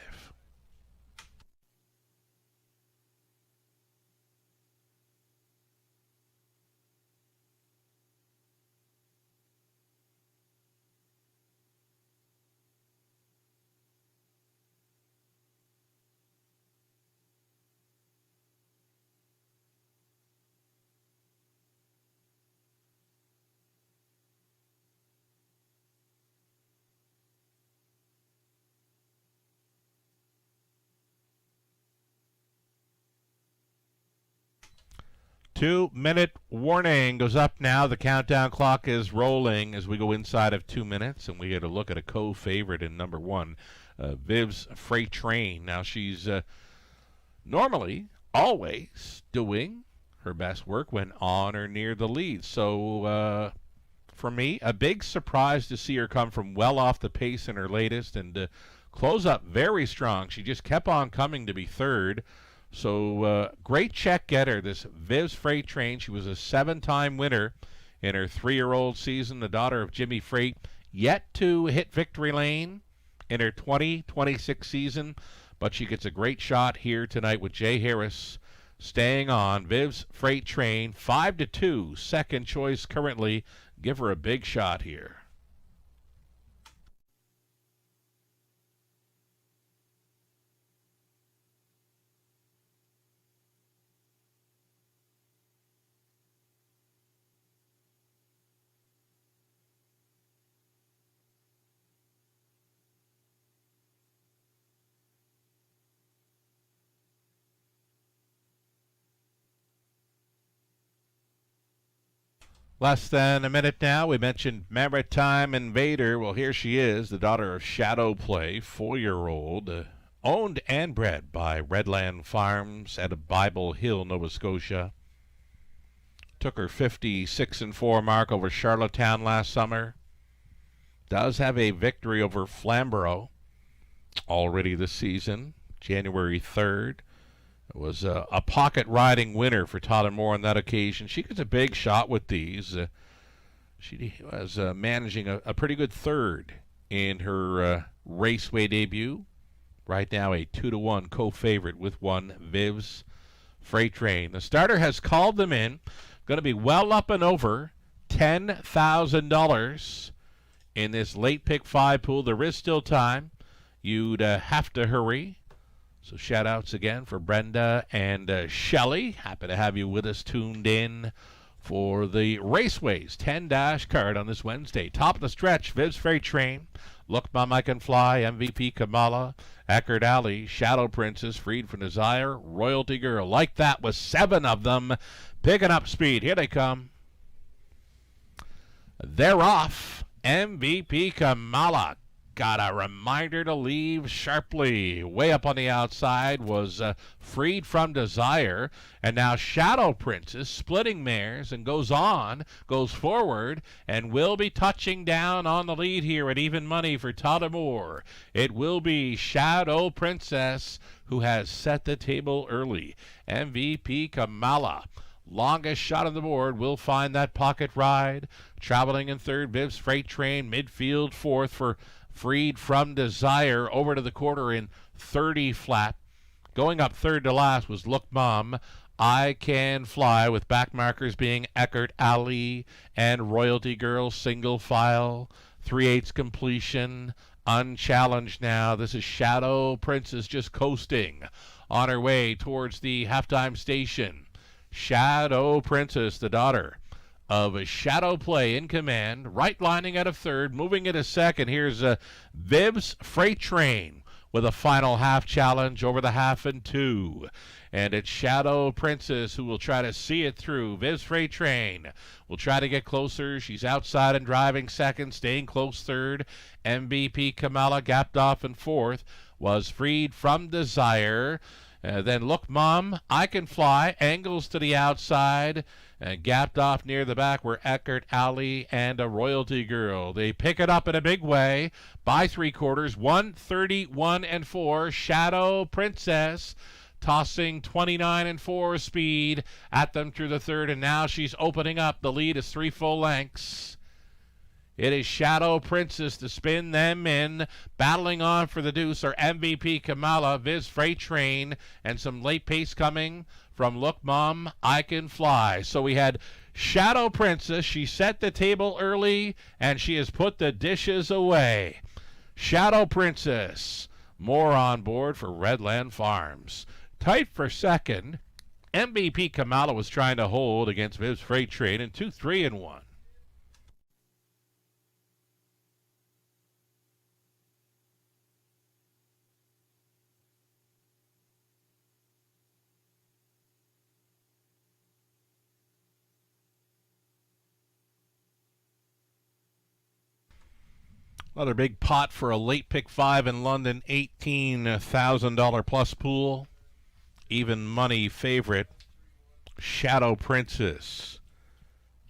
Two-minute warning goes up now. The countdown clock is rolling as we go inside of 2 minutes, and we get a look at a co-favorite in number 1, Viv's Freight Train. Now, she's normally always doing her best work when on or near the lead. So, for me, a big surprise to see her come from well off the pace in her latest and close up very strong. She just kept on coming to be 3rd. So, great check getter, this Viv's Freight Train. She was a 7-time winner in her 3-year-old season, the daughter of Jimmy Freight, yet to hit victory lane in her 2026 season, but she gets a great shot here tonight with Jay Harris staying on. Viv's Freight Train, 5-2, second choice currently. Give her a big shot here. Less than a minute now. We mentioned Maritime Invader. Well, here she is, the daughter of Shadow Play, 4-year-old, owned and bred by Redland Farms out of Bible Hill, Nova Scotia. Took her 56-4 mark over Charlottetown last summer. Does have a victory over Flamborough already this season, January 3rd. It was a pocket riding winner for Tottermore on that occasion. She gets a big shot with these. She was managing a pretty good 3rd in her raceway debut. Right now a 2-1 co-favorite with 1, Viv's Freight Train. The starter has called them in. Going to be well up and over $10,000 in this late pick 5 pool. There is still time. You'd have to hurry. So shout outs again for Brenda and Shelley. Happy to have you with us tuned in for the Raceways 10-dash card on this Wednesday. Top of the stretch, Viv's Freight Train, Look Mom I Can Fly, MVP Kamala, Eckerd Alley, Shadow Princess, Freed from Desire, Royalty Girl. Like that with 7 of them picking up speed. Here they come. They're off. MVP Kamala got a reminder to leave sharply. Way up on the outside was Freed from Desire. And now Shadow Princess splitting mares and goes forward, and will be touching down on the lead here at even money for Todamore. It will be Shadow Princess who has set the table early. MVP Kamala, longest shot on the board, will find that pocket ride. Traveling in third, Viv's Freight Train. Midfield fourth for Freed from Desire. Over to the quarter in 30 flat. Going up third to last was Look Mom I Can Fly, with back markers being Eckerd Alley and Royalty Girl single file. 3/8 completion. Unchallenged now. This is Shadow Princess just coasting on her way towards the halftime station. Shadow Princess, the daughter of Shadow Play, in command, right lining out of third, moving into second. Here's Viv's Freight Train with a final half challenge over the half and 2. And it's Shadow Princess who will try to see it through. Viv's Freight Train will try to get closer. She's outside and driving second, staying close third. MVP Kamala gapped off in fourth, was Freed from Desire. Then Look Mom I Can Fly, angles to the outside, gapped off near the back were Eckerd Alley and a Royalty Girl. They pick it up in a big way by 3/4, 131 and 4. Shadow Princess tossing 29 and 4 speed at them through the third, and now she's opening up. The lead is 3 full lengths. It is Shadow Princess to spin them in. Battling on for the deuce are MVP Kamala, Viv's Freight Train, and some late pace coming from Look Mom I Can Fly. So we had Shadow Princess. She set the table early, and she has put the dishes away. Shadow Princess, more on board for Redland Farms. Tight for second. MVP Kamala was trying to hold against Viv's Freight Train in 2, 3, and 1. Another big pot for a late pick 5 in London, $18,000 plus pool. Even money favorite, Shadow Princess,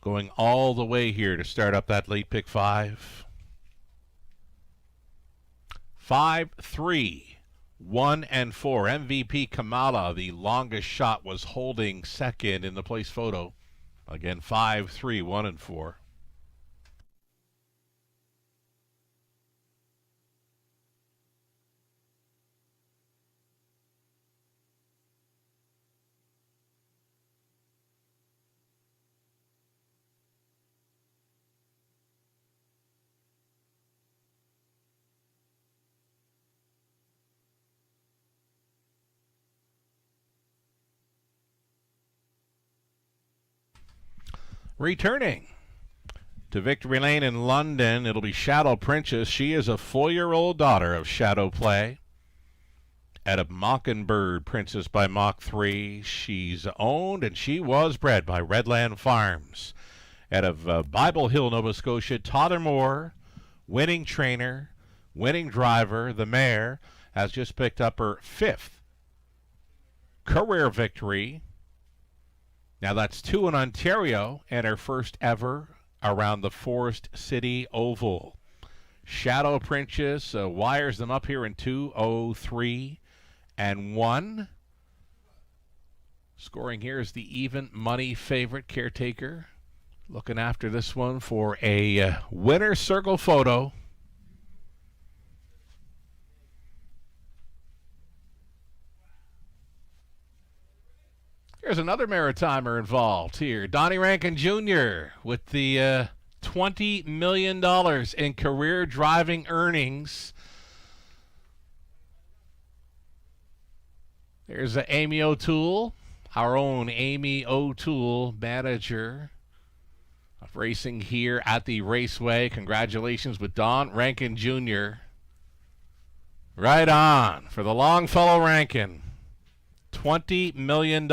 going all the way here to start up that late pick 5. 5, 3, 1, and 4. MVP Kamala, the longest shot, was holding second in the place photo. Again, 5, 3, 1, and 4. Returning to Victory Lane in London, it'll be Shadow Princess. She is a 4-year-old daughter of Shadow Play. Out of Mockingbird Princess by Mach 3. She's owned and she was bred by Redland Farms. Out of Bible Hill, Nova Scotia, Todamore, winning trainer, winning driver. The mare has just picked up her 5th career victory. Now that's 2 in Ontario and her first ever around the Forest City Oval. Shadow Princess wires them up here in 2, 3, and 1. Scoring here is the even money favorite, Caretaker. Looking after this one for a winner circle photo. There's another Maritimer involved here. Donnie Rankin Jr. with the $20 million in career driving earnings. There's Amy O'Toole, our own Amy O'Toole, manager of racing here at the Raceway. Congratulations with Don Rankin Jr. Right on for the Longfellow Rankin. $20 million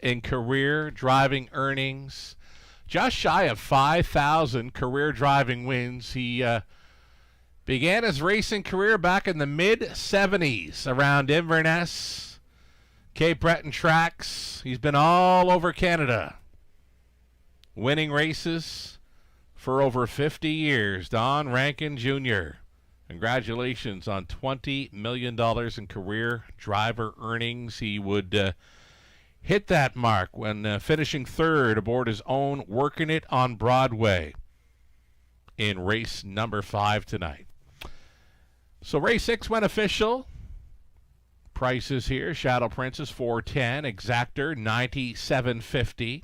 in career driving earnings. Just shy of 5,000 career driving wins. He began his racing career back in the mid-'70s around Inverness, Cape Breton tracks. He's been all over Canada, winning races for over 50 years. Don Rankin Jr., congratulations on $20 million in career driver earnings. He would hit that mark when finishing third aboard his own Working It on Broadway in race number 5 tonight. So race 6 went official. Prices here: Shadow Princess $410, Exactor $97.50,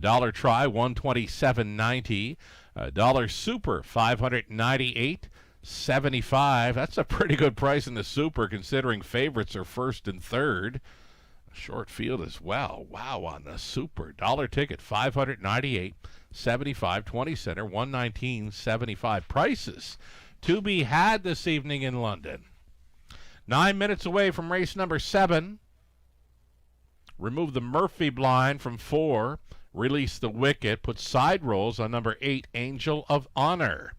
Dollar Try $127.90, Dollar Super $598.75. That's a pretty good price in the Super considering favorites are first and third. Short field as well. Wow, on the Super. Dollar ticket $598.75, 20 center $119.75. Prices to be had this evening in London. 9 minutes away from race number 7. Remove the Murphy blind from 4. Release the wicket. Put side rolls on number 8, Angel of Honor.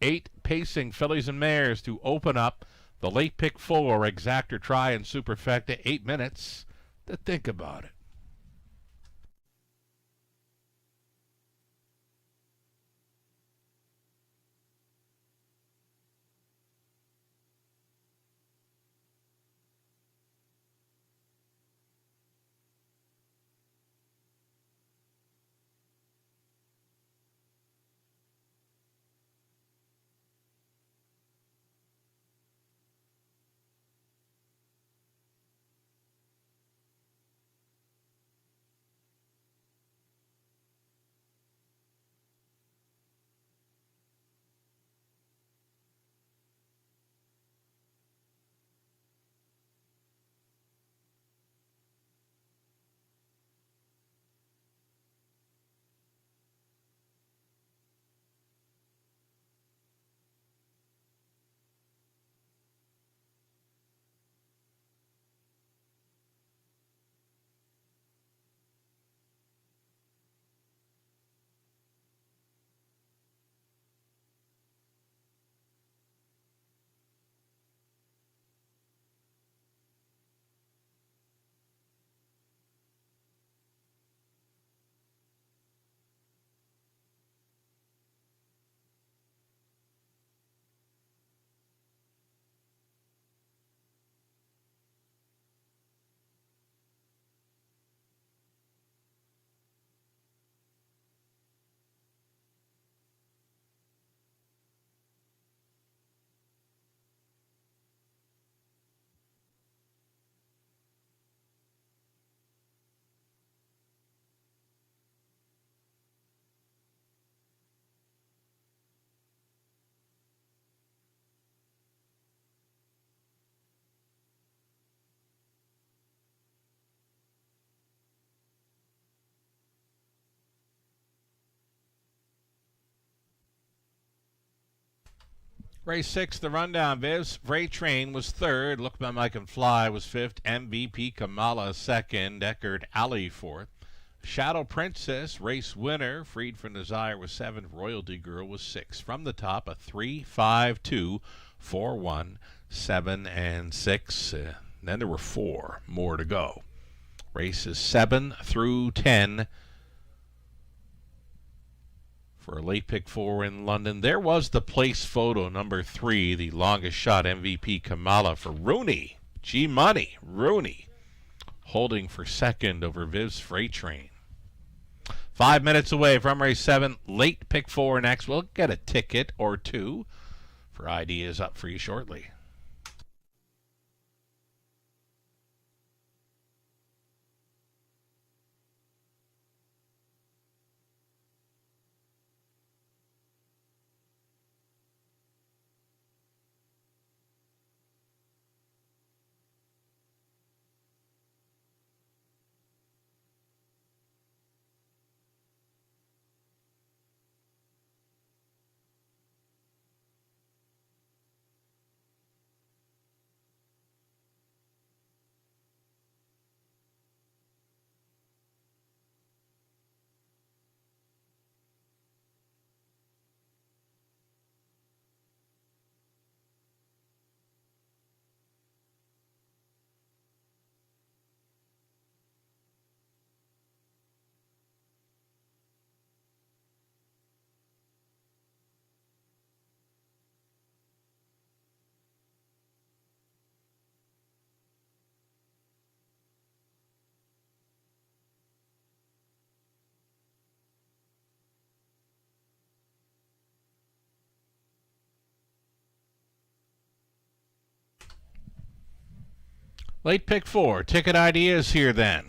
8 pacing fillies and mares to open up the late pick 4, Exactor, Try, and Superfecta. 8 minutes to think about it. Race 6, the rundown. Viv's Freight Train was third. Look by Mike and Fly was fifth. MVP Kamala second. Deckard Alley fourth. Shadow Princess, race winner. Freed from Desire was seventh. Royalty Girl was sixth. From the top, a 3, 5, 2, 4, 1, 7, and 6. Then there were 4 more to go. Races 7 through 10. For a late pick 4 in London. There was the place photo, number 3, the longest shot MVP Kamala for Rooney. G-Money, Rooney, holding for second over Viv's Freight Train. 5 minutes away from race 7, late pick 4 next. We'll get a ticket or two for ideas up for you shortly. Late pick 4. Ticket ideas here then.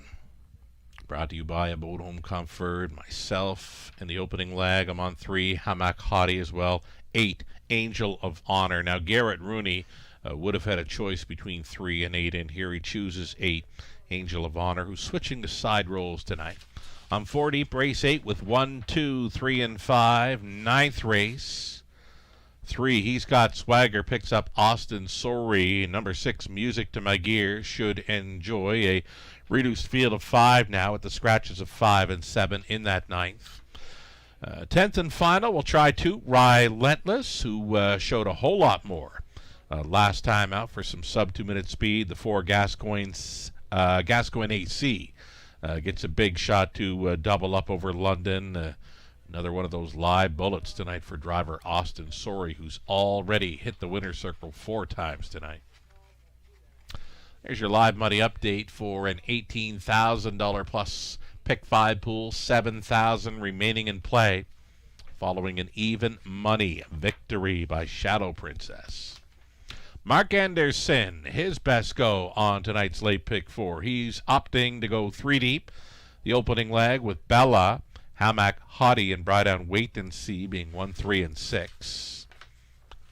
Brought to you by Abode Home Comfort, myself, in the opening leg. I'm on 3, Hamak Hadi as well. 8, Angel of Honor. Now, Garrett Rooney would have had a choice between 3 and 8 in here. He chooses 8, Angel of Honor, who's switching to side rolls tonight. I'm 4 deep, race 8 with 1, 2, 3, and 5. 9th race. 3, he's got swagger, picks up Austin Sorry. Number 6, Music to My Gears, should enjoy a reduced field of 5 now with the scratches of 5 and 7 in that 9th. 10th and final, we'll try 2, Relentless, who showed a whole lot more last time out for some sub 2-minute speed. The 4, Gascoigne AC gets a big shot to double up over London. Another one of those live bullets tonight for driver Austin Sorry, who's already hit the winner's circle 4 times tonight. There's your live money update for an $18,000 plus pick 5 pool, $7,000 remaining in play, following an even money victory by Shadow Princess. Mark Anderson, his best go on tonight's late pick 4. He's opting to go 3 deep. The opening leg with Bella, Hamak Hadi, and Brydown Wait and See being 1, 3, and 6.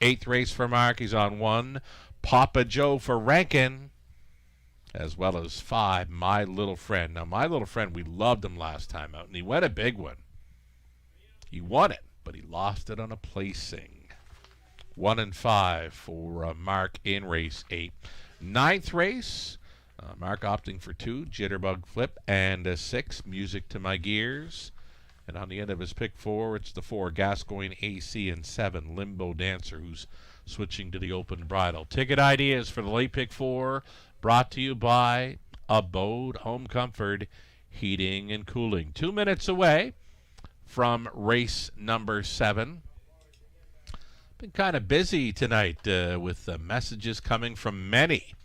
8th race for Mark. He's on 1, Papa Joe for Rankin, as well as 5, My Little Friend. Now, My Little Friend, we loved him last time out, and he won a big one. He won it, but he lost it on a placing. 1 and 5 for Mark in race 8. 9th race, Mark opting for 2, Jitterbug Flip, and 6, Music to My Gears. And on the end of his pick 4, it's the 4, Gascoigne AC, and 7, Limbo Dancer, who's switching to the open bridle. Ticket ideas for the late pick 4, brought to you by Abode Home Comfort, Heating and Cooling. 2 minutes away from race number 7. Been kind of busy tonight with messages coming from many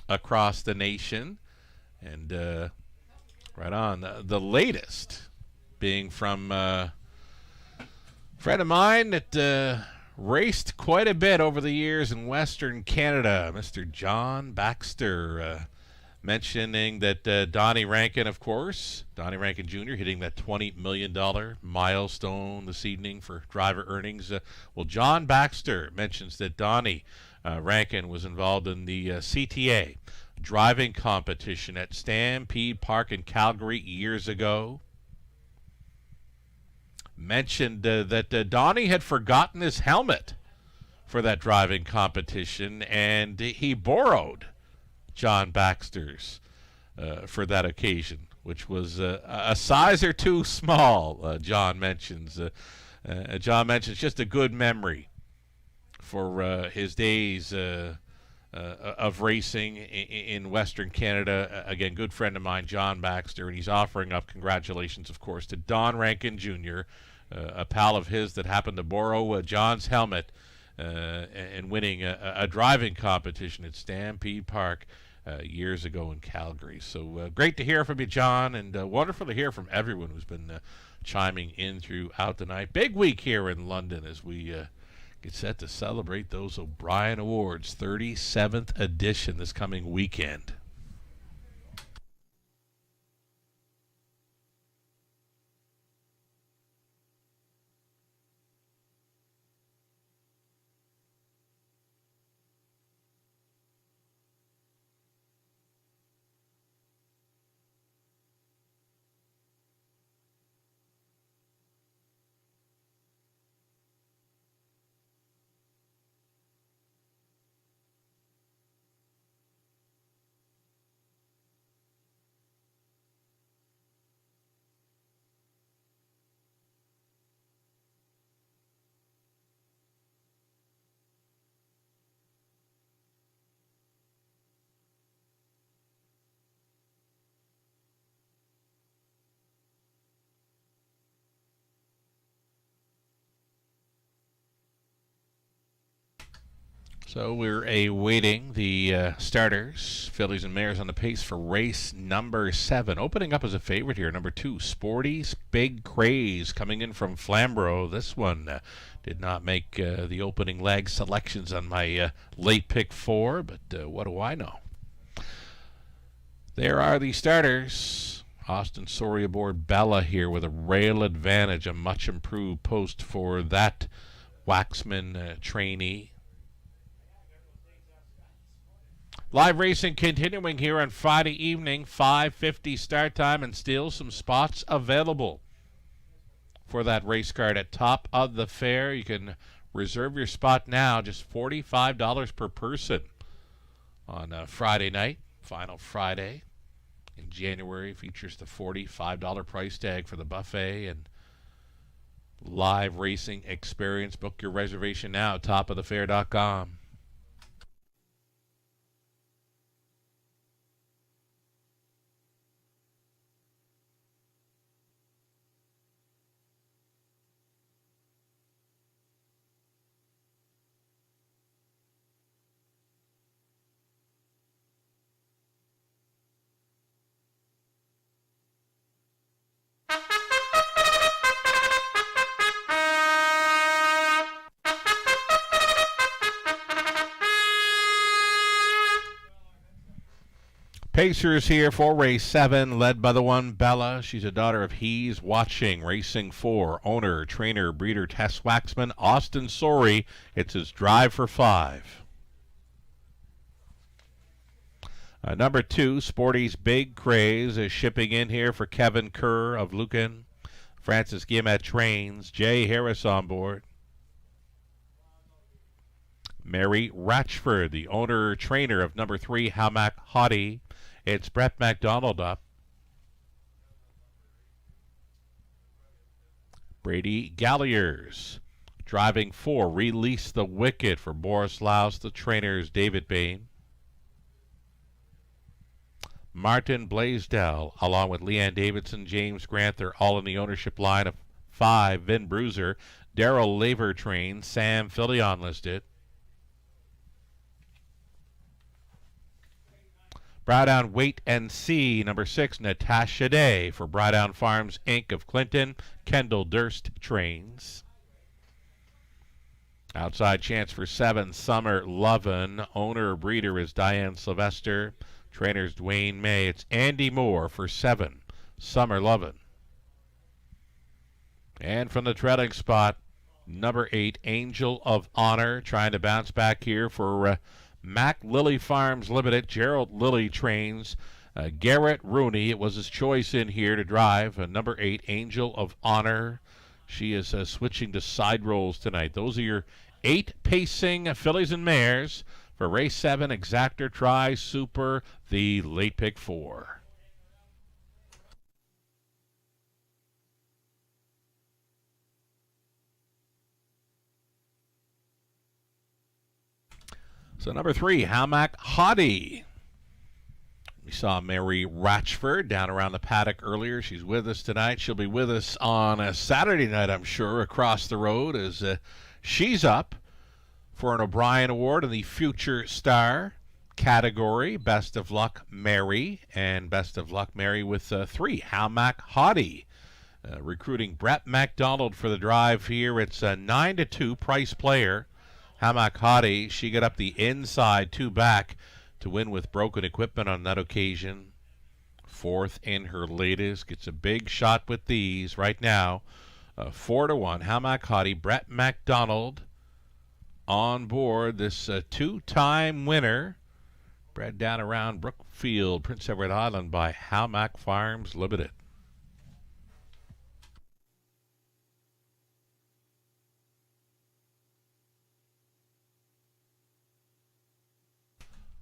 across the nation. And right on, the latest being from a friend of mine that raced quite a bit over the years in Western Canada, Mr. John Baxter, mentioning that Donnie Rankin, of course, Donnie Rankin Jr. hitting that $20 million milestone this evening for driver earnings. Well, John Baxter mentions that Donnie Rankin was involved in the CTA driving competition at Stampede Park in Calgary years ago. Mentioned that Donnie had forgotten his helmet for that driving competition, and he borrowed John Baxter's for that occasion, which was a size or 2 small. John mentions just a good memory for his days of racing in Western Canada. Again, good friend of mine, John Baxter, and he's offering up congratulations, of course, to Don Rankin Jr., a pal of his that happened to borrow John's helmet and winning a driving competition at Stampede Park years ago in Calgary. So great to hear from you, John, and wonderful to hear from everyone who's been chiming in throughout the night. Big week here in London as we get set to celebrate those O'Brien Awards, 37th edition this coming weekend. So we're awaiting the starters, fillies and mares on the pace for race number 7. Opening up as a favorite here, number 2, Sporty's Big Craze, coming in from Flamborough. This one did not make the opening leg selections on my late pick 4, but what do I know? There are the starters. Austin Sori aboard Bella here with a rail advantage, a much improved post for that Waxman trainee. Live racing continuing here on Friday evening, 5:50 start time, and still some spots available for that race card at top of the fair. You can reserve your spot now, just $45 per person on Friday night. Final Friday in January features the $45 price tag for the buffet and live racing experience. Book your reservation now, topofthefair.com. Pacers here for race 7, led by the one Bella. She's a daughter of He's Watching. Racing 4, owner, trainer, breeder Tess Waxman, Austin Sori. It's his drive for 5. Number 2, Sporty's Big Craze, is shipping in here for Kevin Kerr of Lucan. Francis Guillemette trains. Jay Harris on board. Mary Ratchford, the owner, trainer of number 3, Hamac Hottie. It's Brett MacDonald up. Brady Galliers driving 4, Release the Wicked for Boris Laus, the trainers David Bain. Martin Blaisdell, along with Leanne Davidson, James Grant, they're all in the ownership line of 5. Vin Bruiser, Daryl Laver trained, Sam Filion listed. Browdown Wait and See, number 6, Natasha Day for Browdown Farms Inc. of Clinton. Kendall Durst trains. Outside chance for 7, Summer Lovin. Owner breeder is Diane Sylvester. Trainers Dwayne May. It's Andy Moore for 7, Summer Lovin. And from the treading spot, number 8, Angel of Honor, trying to bounce back here for Mac Lilly Farms Limited. Gerald Lilly trains. Garrett Rooney, it was his choice in here to drive. Number 8, Angel of Honor. She is switching to side rolls tonight. Those are your 8 pacing fillies and mares for race 7, Exactor Tri Super, the late pick 4. So number 3, Hamac Hottie. We saw Mary Ratchford down around the paddock earlier. She's with us tonight. She'll be with us on a Saturday night, I'm sure, across the road, as she's up for an O'Brien Award in the Future Star category. Best of Luck Mary, and Best of Luck Mary with 3, Hamac Hottie. Recruiting Brett MacDonald for the drive here. It's a 9-2 price player. Hamac Hottie, she got up the inside 2 back to win with broken equipment on that occasion. 4th in her latest. Gets a big shot with these right now. 4-1. Hamac Hottie, Brett MacDonald on board. This 2-time winner, bred down around Brookfield, Prince Edward Island by Hamac Farms Limited.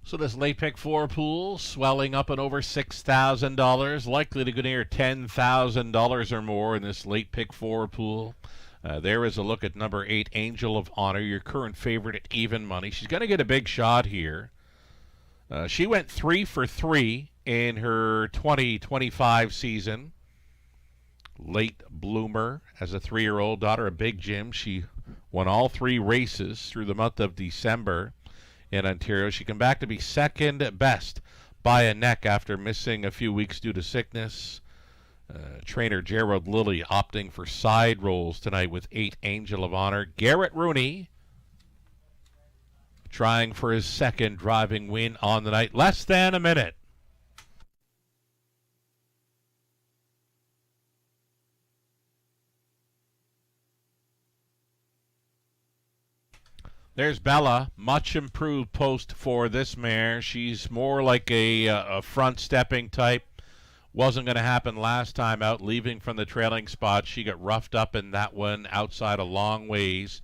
So this late pick 4 pool swelling up and over $6,000, likely to go near $10,000 or more in this late pick 4 pool. There is a look at number 8, Angel of Honor, your current favorite at even money. She's going to get a big shot here. She went 3 for 3 in her 2025 season. Late bloomer as a 3-year-old, daughter of Big Jim. She won all 3 races through the month of December in Ontario. She came back to be second best by a neck after missing a few weeks due to sickness. Trainer Gerald Lilly opting for side rolls tonight with 8, Angel of Honor. Garrett Rooney trying for his second driving win on the night. Less than a minute. There's Bella, much improved post for this mare. She's more like a front-stepping type. Wasn't going to happen last time out, leaving from the trailing spot. She got roughed up in that one outside a long ways,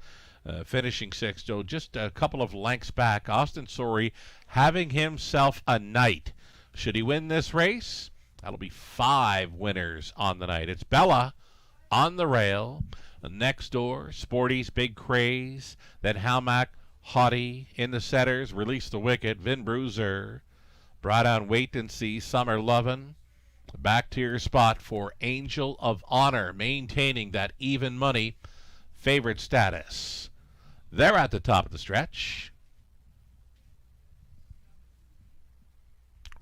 finishing sixth. So just a couple of lengths back. Austin Sorey having himself a night. Should he win this race? That'll be 5 winners on the night. It's Bella on the rail. Next door, Sporty's Big Craze. Then Halmack, Haughty in the setters. Release the Wicket. Vin Bruiser. Brought on Wait and See. Summer Lovin'. Back to your spot for Angel of Honor, maintaining that even money favorite status. They're at the top of the stretch.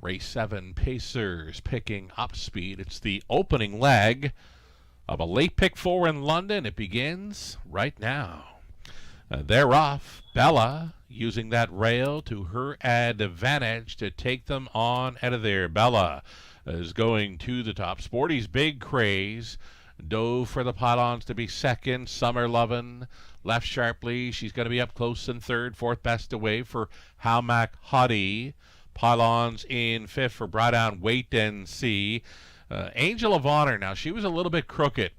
Race 7, Pacers picking up speed. It's the opening leg of a late pick 4 in London. It begins right now. They're off. Bella using that rail to her advantage to take them on out of there. Bella is going to the top. Sporty's Big Craze dove for the pylons to be second. Summer Lovin' left sharply. She's going to be up close in third. Fourth best away for Halmack Haughty. Pylons in fifth for Brought On Wait and See. Angel of Honor, now she was a little bit crooked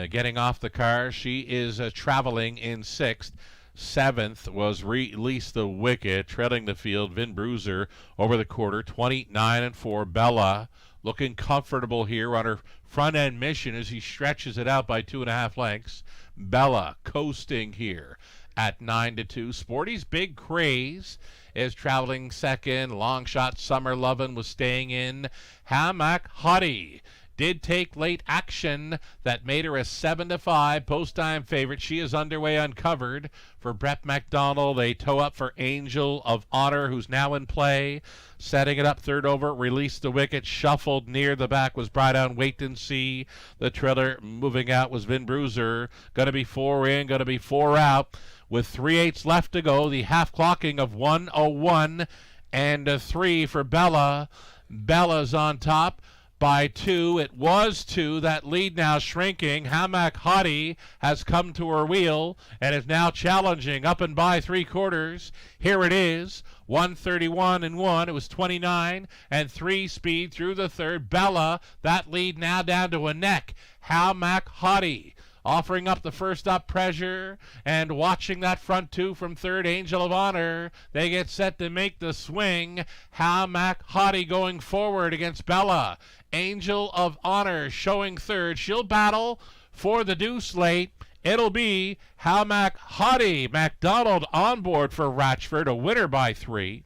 getting off the car. She is traveling in sixth. Seventh was Release the Wicket, trailing the field. Vin Bruiser over the quarter, 29-4. Bella looking comfortable here on her front end mission as he stretches it out by 2.5 lengths. Bella coasting here at 9-2. Sporty's Big Craze is traveling second. Long Shot Summer Lovin' was staying in. Hammock Haughty did take late action that made her a 7-5 post-time favorite. She is underway uncovered for Brett McDonald. A toe up for Angel of Honor, who's now in play. Setting it up third over, Release the Wicket. Shuffled near the back was Brought On Wait and See. The trailer moving out was Vin Bruiser. Going to be 4 in, going to be 4 out. With 3/8 left to go, the half clocking of 1:01 and 3 for Bella. Bella's on top by 2. It was 2. That lead now shrinking. Hammock Haughty has come to her wheel and is now challenging up and by 3/4. Here it is. 1:31-1. It was 29-3 speed through the third. Bella, that lead now down to a neck. Hammock Haughty offering up the first up pressure and watching that front two from third. Angel of Honor, they get set to make the swing. Hammock Haughty going forward against Bella. Angel of Honor showing third. She'll battle for the deuce late. It'll be Hammock Haughty. McDonald on board for Ratchford, a winner by 3.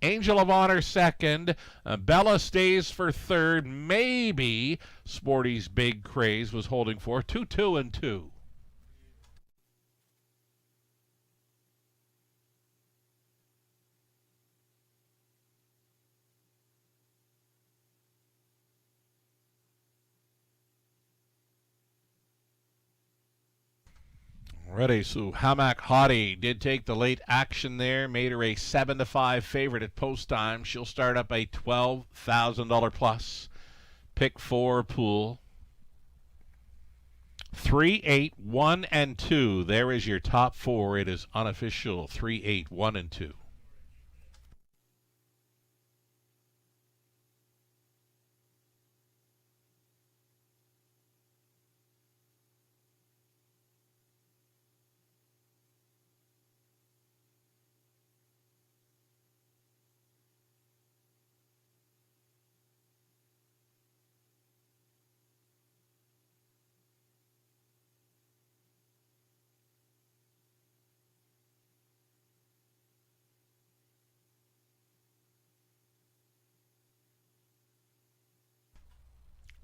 Angel of Honor second. Bella stays for third. Maybe Sporty's Big Craze was holding for 2-2-2. Ready, so Hammock Haughty did take the late action there, made her a 7-5 favorite at post time. She'll start up a $12,000 plus pick 4 pool. 3, 8, 1, and 2. There is your top 4. It is unofficial. 3, 8, 1, and 2.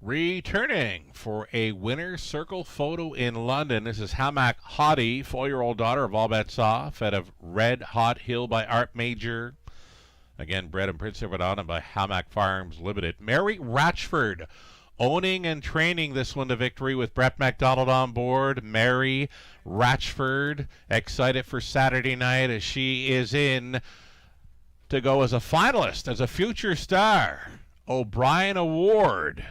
Returning for a winner circle photo in London. This is Hammock Haughty, 4-year-old daughter of All Bets Off, out of Red Hot Hill by Art Major. Again, bred in Prince Edward Island by Hammock Farms Limited. Mary Ratchford owning and training this one to victory with Brett McDonald on board. Mary Ratchford excited for Saturday night as she is in to go as a finalist, as a future star. O'Brien Award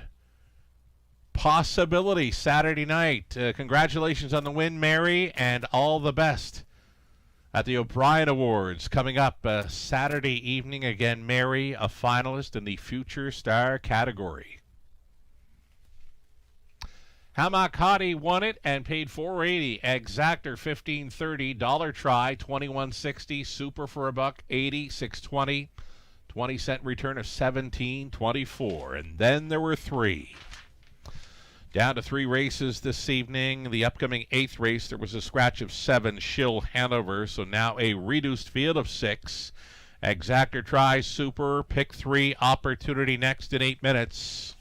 possibility Saturday night. Congratulations on the win, Mary, and all the best At the O'Brien Awards coming up Saturday evening, again, Mary, a finalist in the Future Star category. Hamakati won it and paid $4.80. Exactor $15.30. Dollar Try $21.60. Super for a buck $80. $6.20. 20-cent return of $17.24. And then there were three. Down to three races this evening. The upcoming eighth race, there was a scratch of 7, Shill Hanover. So now a reduced field of 6. Exactor Try, Super, pick 3, opportunity next in 8 minutes.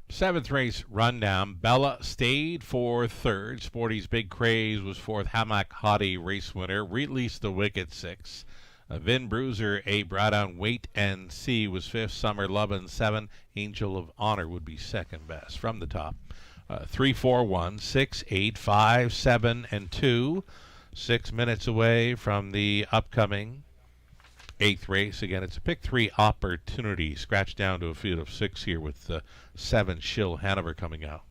Seventh race rundown. Bella stayed for third. Sporty's Big Craze was fourth. Hammock Hottie race winner. Released the Wicked 6. Vin Bruiser, A. Brought on Wait and See was fifth. Summer Lovin' 7. Angel of Honor would be second best from the top. 3, 4, 1, 6, 8, 5, 7, and 2. 6 minutes away from the upcoming eighth race. Again, it's a pick 3 opportunity. Scratched down to a field of 6 here with 7, Shill Hanover coming out.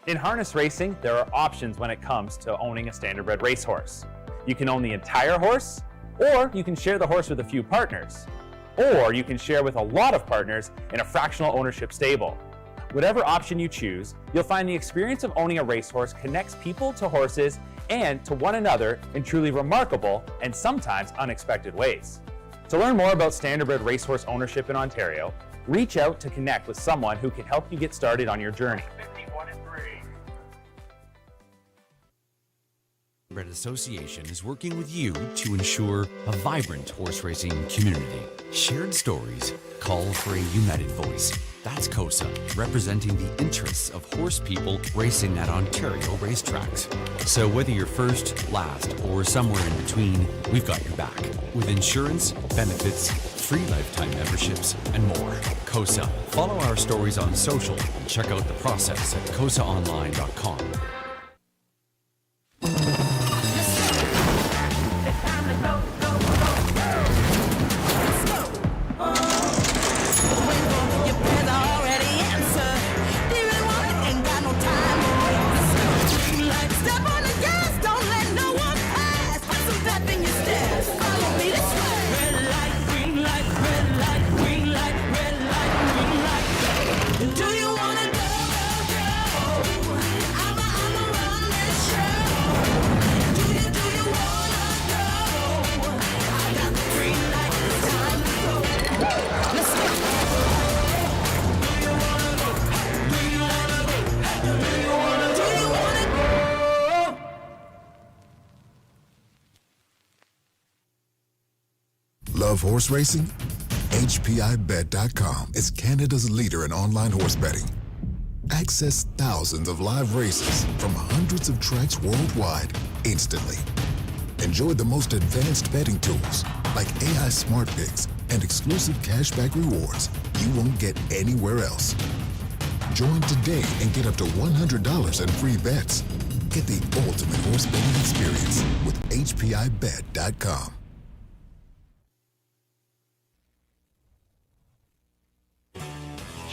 In harness racing, there are options when it comes to owning a standardbred racehorse. You can own the entire horse, or you can share the horse with a few partners, or you can share with a lot of partners in a fractional ownership stable. Whatever option you choose, you'll find the experience of owning a racehorse connects people to horses and to one another in truly remarkable and sometimes unexpected ways. To learn more about standardbred racehorse ownership in Ontario, reach out to connect with someone who can help you get started on your journey. Standardbred Association is working with you to ensure a vibrant horse racing community. Shared stories call for a united voice. That's COSA, representing the interests of horse people racing at Ontario racetracks. So whether you're first, last, or somewhere in between, we've got your back. With insurance, benefits, free lifetime memberships, and more. COSA. Follow our stories on social and check out the process at cosaonline.com. Love horse racing? HPIBet.com is Canada's leader in online horse betting. Access thousands of live races from hundreds of tracks worldwide instantly. Enjoy the most advanced betting tools like AI Smart Picks and exclusive cashback rewards you won't get anywhere else. Join today and get up to $100 in free bets. Get the ultimate horse betting experience with HPIBet.com.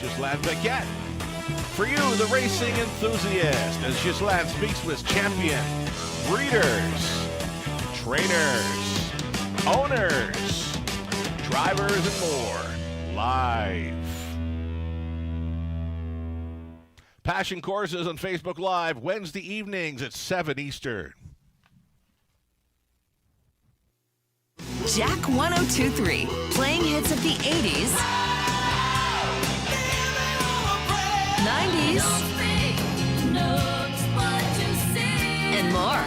Ghislain Baguette. For you, the racing enthusiast, as Ghislain speaks with champion, breeders, trainers, owners, drivers, and more, live. Passion Courses on Facebook Live, Wednesday evenings at 7 Eastern. Jack 102.3, playing hits of the 80s, 90s, and more.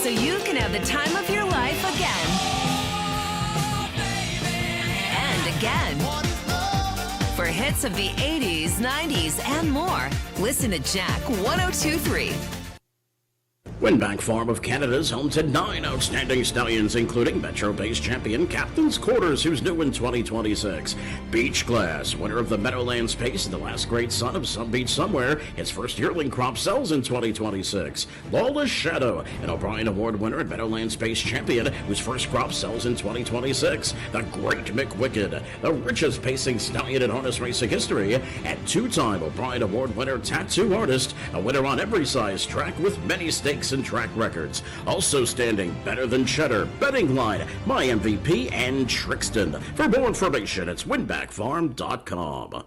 So you can have the time of your life again. And again. For hits of the 80s, 90s, and more, listen to Jack 102.3. Winback Farm of Canada's home to 9 outstanding stallions, including Metro-based champion Captain's Quarters, who's new in 2026. Beach Class, winner of the Meadowlands Pace and the last great son of Some Beach Somewhere, his first yearling crop sells in 2026. Lawless Shadow, an O'Brien Award winner and Meadowlands Pace champion, whose first crop sells in 2026. The Great McWicked, the richest pacing stallion in harness racing history, and two-time O'Brien Award winner tattoo artist, a winner on every size track with many stakes and track records. Also standing Better Than Cheddar, Betting Line, My MVP, and Trixton. For more information, it's winbackfarm.com.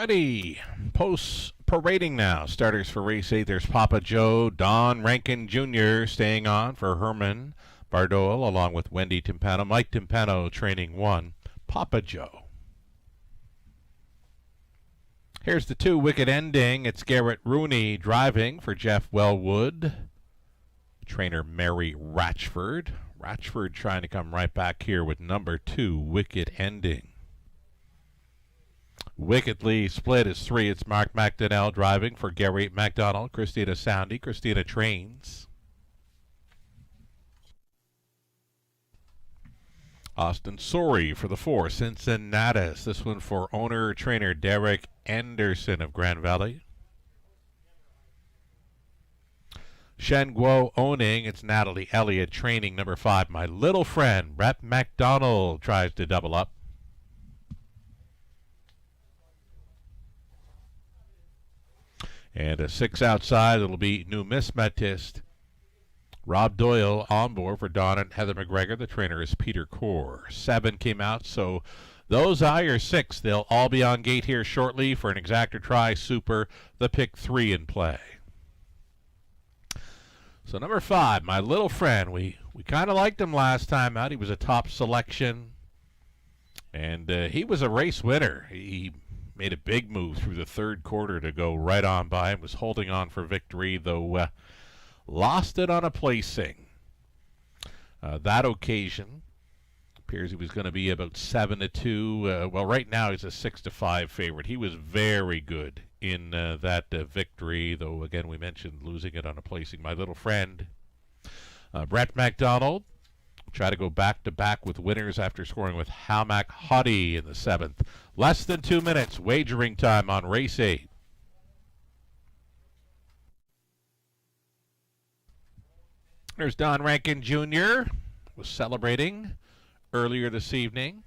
Ready. Post parading now. Starters for race 8. There's Papa Joe, Don Rankin Jr. staying on for Herman Bardol, along with Wendy Timpano. Mike Timpano training 1. Papa Joe. Here's the 2 wicket ending. It's Garrett Rooney driving for Jeff Wellwood. Trainer Mary Ratchford. Ratchford trying to come right back here with number 2 wicket ending. Wickedly split is 3. It's Mark McDonnell driving for Gary McDonald. Christina Soundy. Christina trains. Austin Sorey for the 4. Cincinnatus. This one for owner-trainer Derek Anderson of Grand Valley. Shen Guo owning. It's Natalie Elliott training number 5. My little friend Brett McDonald tries to double up. And a 6 outside. It'll be numismatist Rob Doyle on board for Don and Heather McGregor. The trainer is Peter Core. 7 came out, so those are your 6. They'll all be on gate here shortly for an exactor try super. The pick 3 in play. So number 5, my little friend. We kind of liked him last time out. He was a top selection, and he was a race winner. He made a big move through the 3rd quarter to go right on by him. Was holding on for victory, though lost it on a placing. That occasion appears he was going to be about 7-2. Well, right now he's a 6-5 favorite. He was very good in that victory, though again we mentioned losing it on a placing. My little friend Brett McDonald try to go back-to-back with winners after scoring with Hamac Hottie in the 7th. Less than 2 minutes wagering time on race 8. There's Don Rankin Jr. was celebrating earlier this evening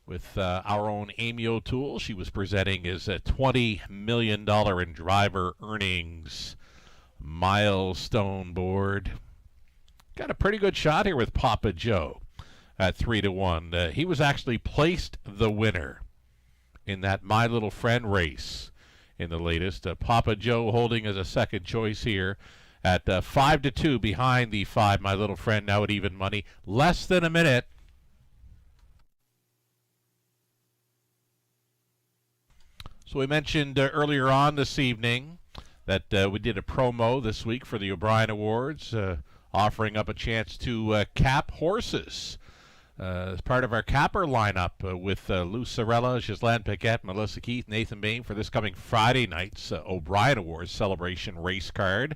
with our own Amy O'Toole. She was presenting his $20 million in driver earnings milestone board. Got a pretty good shot here with Papa Joe at 3-1. He was actually placed the winner in that My Little Friend race in the latest. Papa Joe holding as a second choice here at 5-2 behind the 5 My Little Friend, now at even money. Less than a minute. So we mentioned earlier on this evening that we did a promo this week for the O'Brien Awards, offering up a chance to cap horses as part of our capper lineup with Lou Sorella, Ghislaine Paquette, Melissa Keith, Nathan Bain for this coming Friday night's O'Brien Awards celebration race card.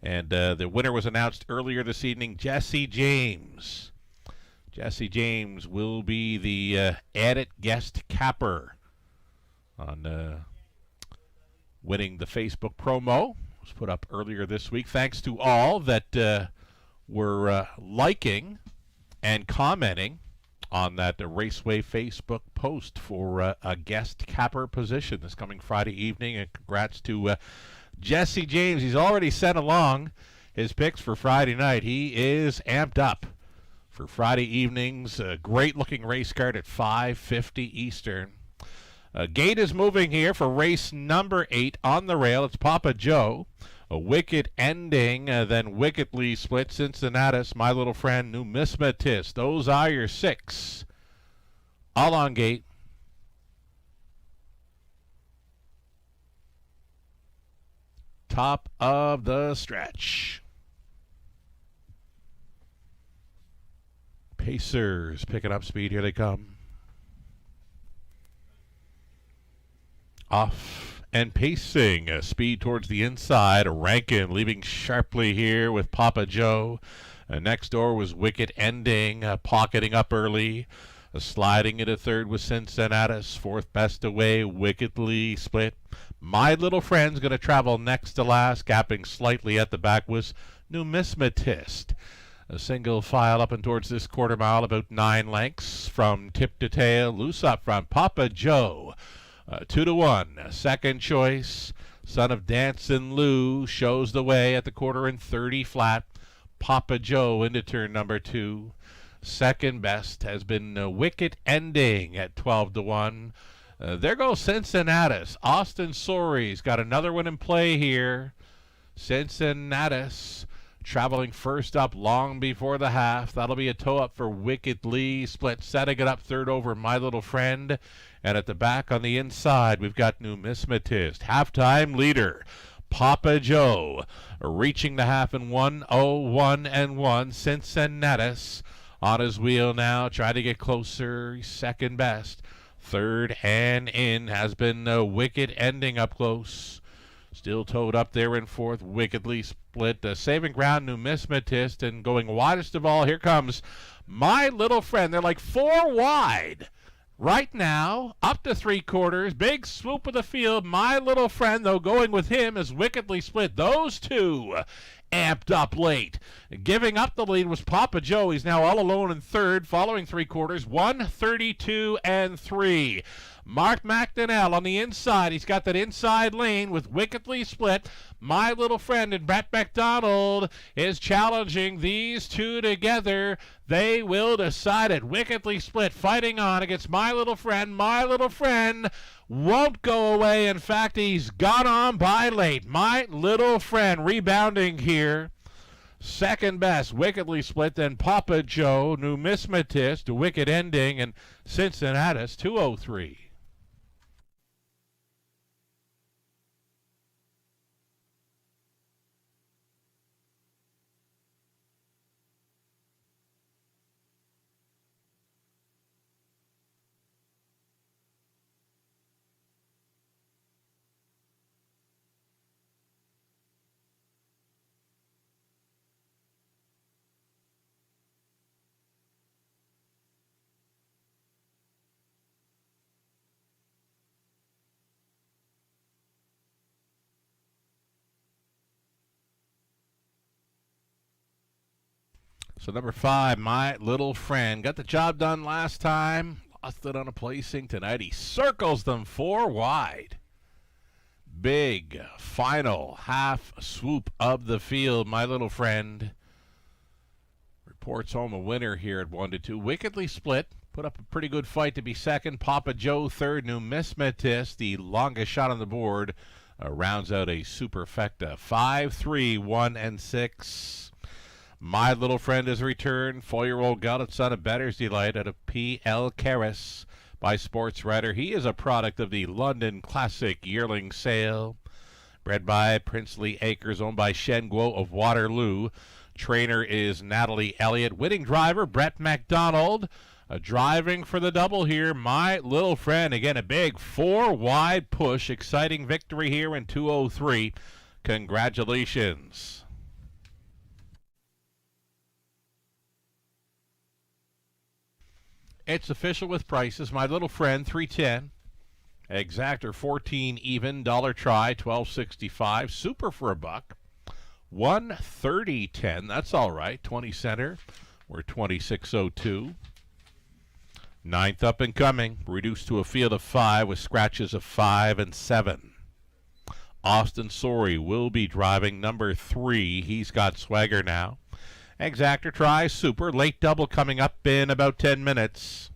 And the winner was announced earlier this evening, Jesse James. Jesse James will be the added guest capper on winning the Facebook promo. It was put up earlier this week. Thanks to all that were liking and commenting on that Raceway Facebook post for a guest capper position this coming Friday evening. And congrats to Jesse James. He's already sent along his picks for Friday night. He is amped up for Friday evening's great looking race card at 5:50 Eastern. Gate is moving here for race number 8 on the rail. It's Papa Joe. A wicket ending, then wickedly split. Cincinnatus, My Little Friend, Numismatist. Those are your 6. All on gate. Top of the stretch. Pacers picking up speed. Here they come. Off and pacing, speed towards the inside. Rankin leaving sharply here with Papa Joe. Next door was wicket ending, pocketing up early. Sliding into 3rd was Cincinnatus. 4th best away, wickedly split. My Little Friend's going to travel next to last. Gapping slightly at the back was Numismatist. A single file up and towards this quarter mile, about 9 lengths from tip to tail. Loose up front, Papa Joe. 2-1. Second choice, son of Dancin' Lou, shows the way at the quarter and 30 flat. Papa Joe into turn number 2. Second best has been Wicket Ending at 12-1. There goes Cincinnatus. Austin Sory's got another one in play here. Cincinnatus traveling first up long before the half. That'll be a toe up for Wickedly Split, setting it up third over My Little Friend. And at the back on the inside, we've got Numismatist, halftime leader. Papa Joe reaching the half in 1:01 Cincinnatus on his wheel now, trying to get closer. Second best. Third and in has been Wicked Ending up close. Still towed up there in fourth. Wickedly Split. Saving ground, Numismatist. And going widest of all, here comes My Little Friend. They're like 4 wide. Right now, up to 3/4. Big swoop of the field. My Little Friend, though, going with him is Wickedly Split. Those two amped up late. Giving up the lead was Papa Joe. He's now all alone in third, following 3/4. 1:32 and 3. Mark McDonnell on the inside. He's got that inside lane with Wickedly Split. My Little Friend and Brett McDonald is challenging these two together. They will decide it. Wickedly Split fighting on against My Little Friend. My Little Friend won't go away. In fact, he's gone on by late. My Little Friend rebounding here. Second best, Wickedly Split, then Papa Joe, Numismatist, Wicked Ending, and Cincinnatus, 2:03. So number 5, My Little Friend. Got the job done last time. Lost it on a placing tonight. He circles them 4 wide. Big final half swoop of the field. My Little Friend reports home a winner here at 1-2. Wickedly Split. Put up a pretty good fight to be second. Papa Joe third. Numismatist, the longest shot on the board, rounds out a superfecta. 5-3, 1 and 6. My Little Friend is returned. 4-year-old gelded son of Bettor's Delight out of P.L. Karras by Sports Writer. He is a product of the London Classic Yearling Sale. Bred by Princely Acres, owned by Shen Guo of Waterloo. Trainer is Natalie Elliott. Winning driver, Brett McDonald. Driving for the double here, My Little Friend. Again, a big 4 wide push. Exciting victory here in 2:03. Congratulations. It's official with prices. My Little Friend, 310. Exactor, 14 even. Dollar Try, 12.65. Super for $1. 130.10. That's all right. 20 center. We're 26.02. Ninth up and coming. Reduced to a field of 5 with scratches of 5 and 7. Austin Sory will be driving number 3. He's got swagger now. Exactor Try, Super. Late double coming up in about 10 minutes.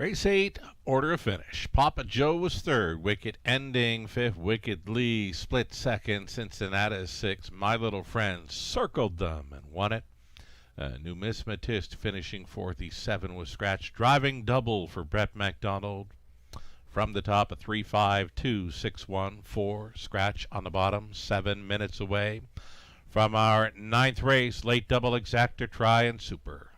Race 8, order of finish. Papa Joe was third, Wicked ending fifth, Wicked Lee split second, Cincinnati 6. My Little Friend circled them and won it. Numismatist finishing fourth. The 7 was scratched. Driving double for Brett McDonald. From the top, a 3-5-2-6-1-4. Scratch on the bottom, 7 minutes away. From our 9th race, late double exactor, try and super.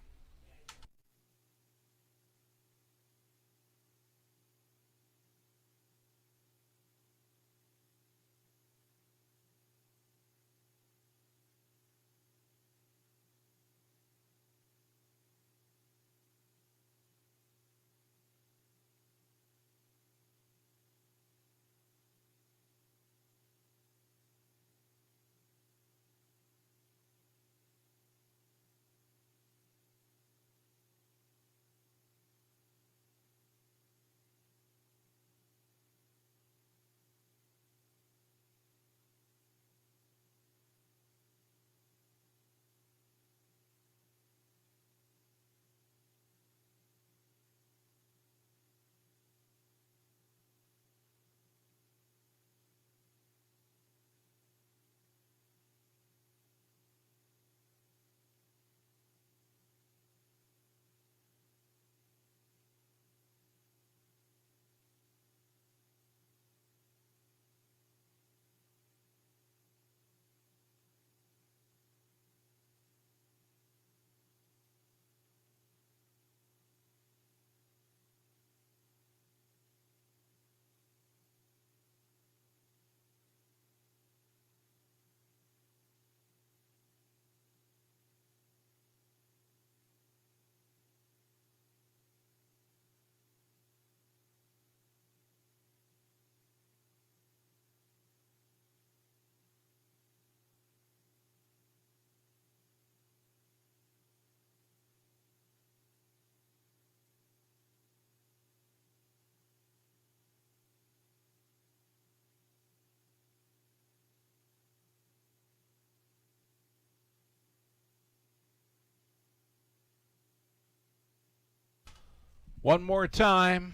One more time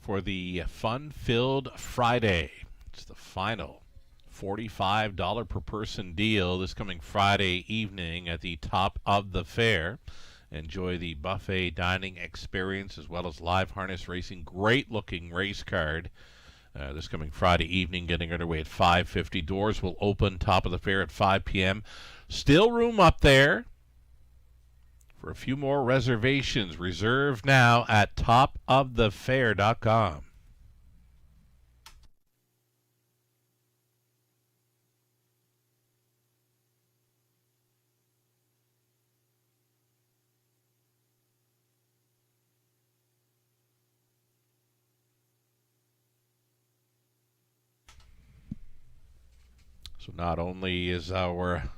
for the fun-filled Friday. It's the final $45 per person deal this coming Friday evening at the top of the fair. Enjoy the buffet dining experience as well as live harness racing. Great-looking race card. This coming Friday evening, getting underway at 5:50. Doors will open top of the fair at 5 p.m. Still room up there for a few more reservations. Reserve now at topofthefair.com. So not only is our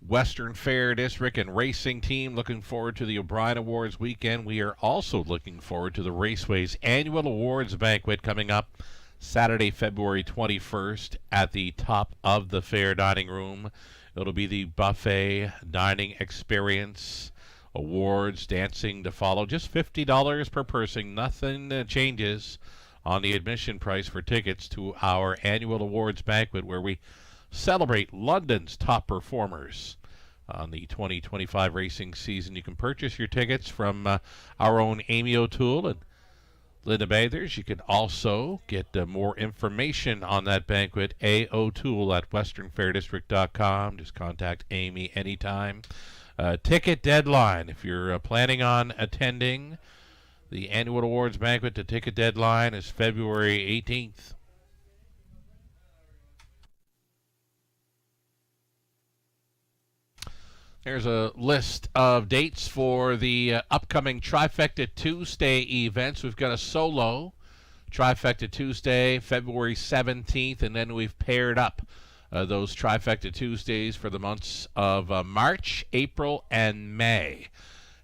Western Fair District and racing team looking forward to the O'Brien Awards weekend, we are also looking forward to the Raceway's annual awards banquet coming up Saturday, February 21st at the top of the fair dining room. It'll be the buffet dining experience, awards, dancing to follow. Just $50 per person. Nothing changes on the admission price for tickets to our annual awards banquet, where we celebrate London's top performers on the 2025 racing season. You can purchase your tickets from our own Amy O'Toole and Linda Bathers. You can also get more information on that banquet, O'Toole at westernfairdistrict.com. Just contact Amy anytime. Ticket deadline, if you're planning on attending the annual awards banquet, the ticket deadline is February 18th. There's a list of dates for the upcoming Trifecta Tuesday events. We've got a solo Trifecta Tuesday, February 17th, and then we've paired up those Trifecta Tuesdays for the months of March, April, and May.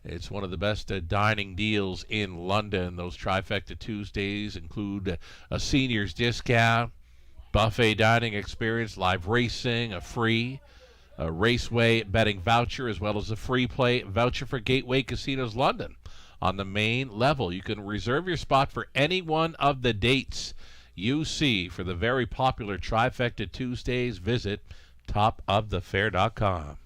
It's one of the best dining deals in London. Those Trifecta Tuesdays include a seniors discount, buffet dining experience, live racing, a free Raceway betting voucher, as well as a free play voucher for Gateway Casinos London. on the main level. You can reserve your spot for any one of the dates you see for the very popular Trifecta Tuesdays. Visit topofthefair.com.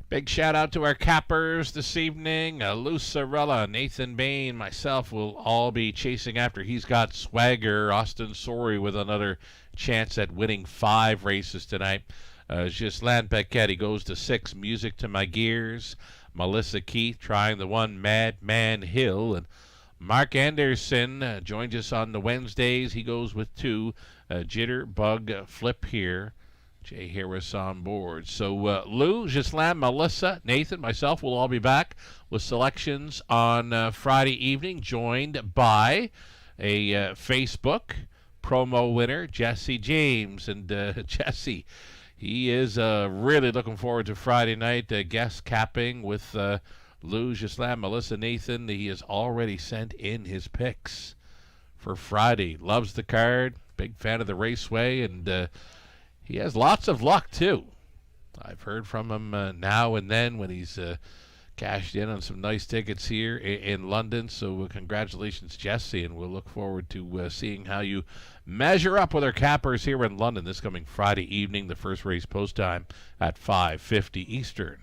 Big shout out to our cappers this evening. Lou Sorella, Nathan Bain, myself will all be chasing after He's Got Swagger. Austin Sorey with another chance at winning 5 races tonight. Ghislaine Paquette, he goes to 6. Music to My Gears. Melissa Keith trying the 1 Madman Hill. And Mark Anderson joins us on the Wednesdays. He goes with 2 Jitterbug Flip here. Jay Harris on board. So Lou, Ghislaine, Melissa, Nathan, myself will all be back with selections on Friday evening, joined by a Facebook promo winner, Jesse James. And Jesse, he is really looking forward to Friday night guest capping with Lou, Ghislaine, Melissa, Nathan. He has already sent in his picks for Friday. Loves the card, big fan of the raceway, and he has lots of luck, too. I've heard from him now and then when he's cashed in on some nice tickets here in London. So congratulations, Jesse, and we'll look forward to seeing how you measure up with our cappers here in London this coming Friday evening, the first race post time at 5:50 Eastern.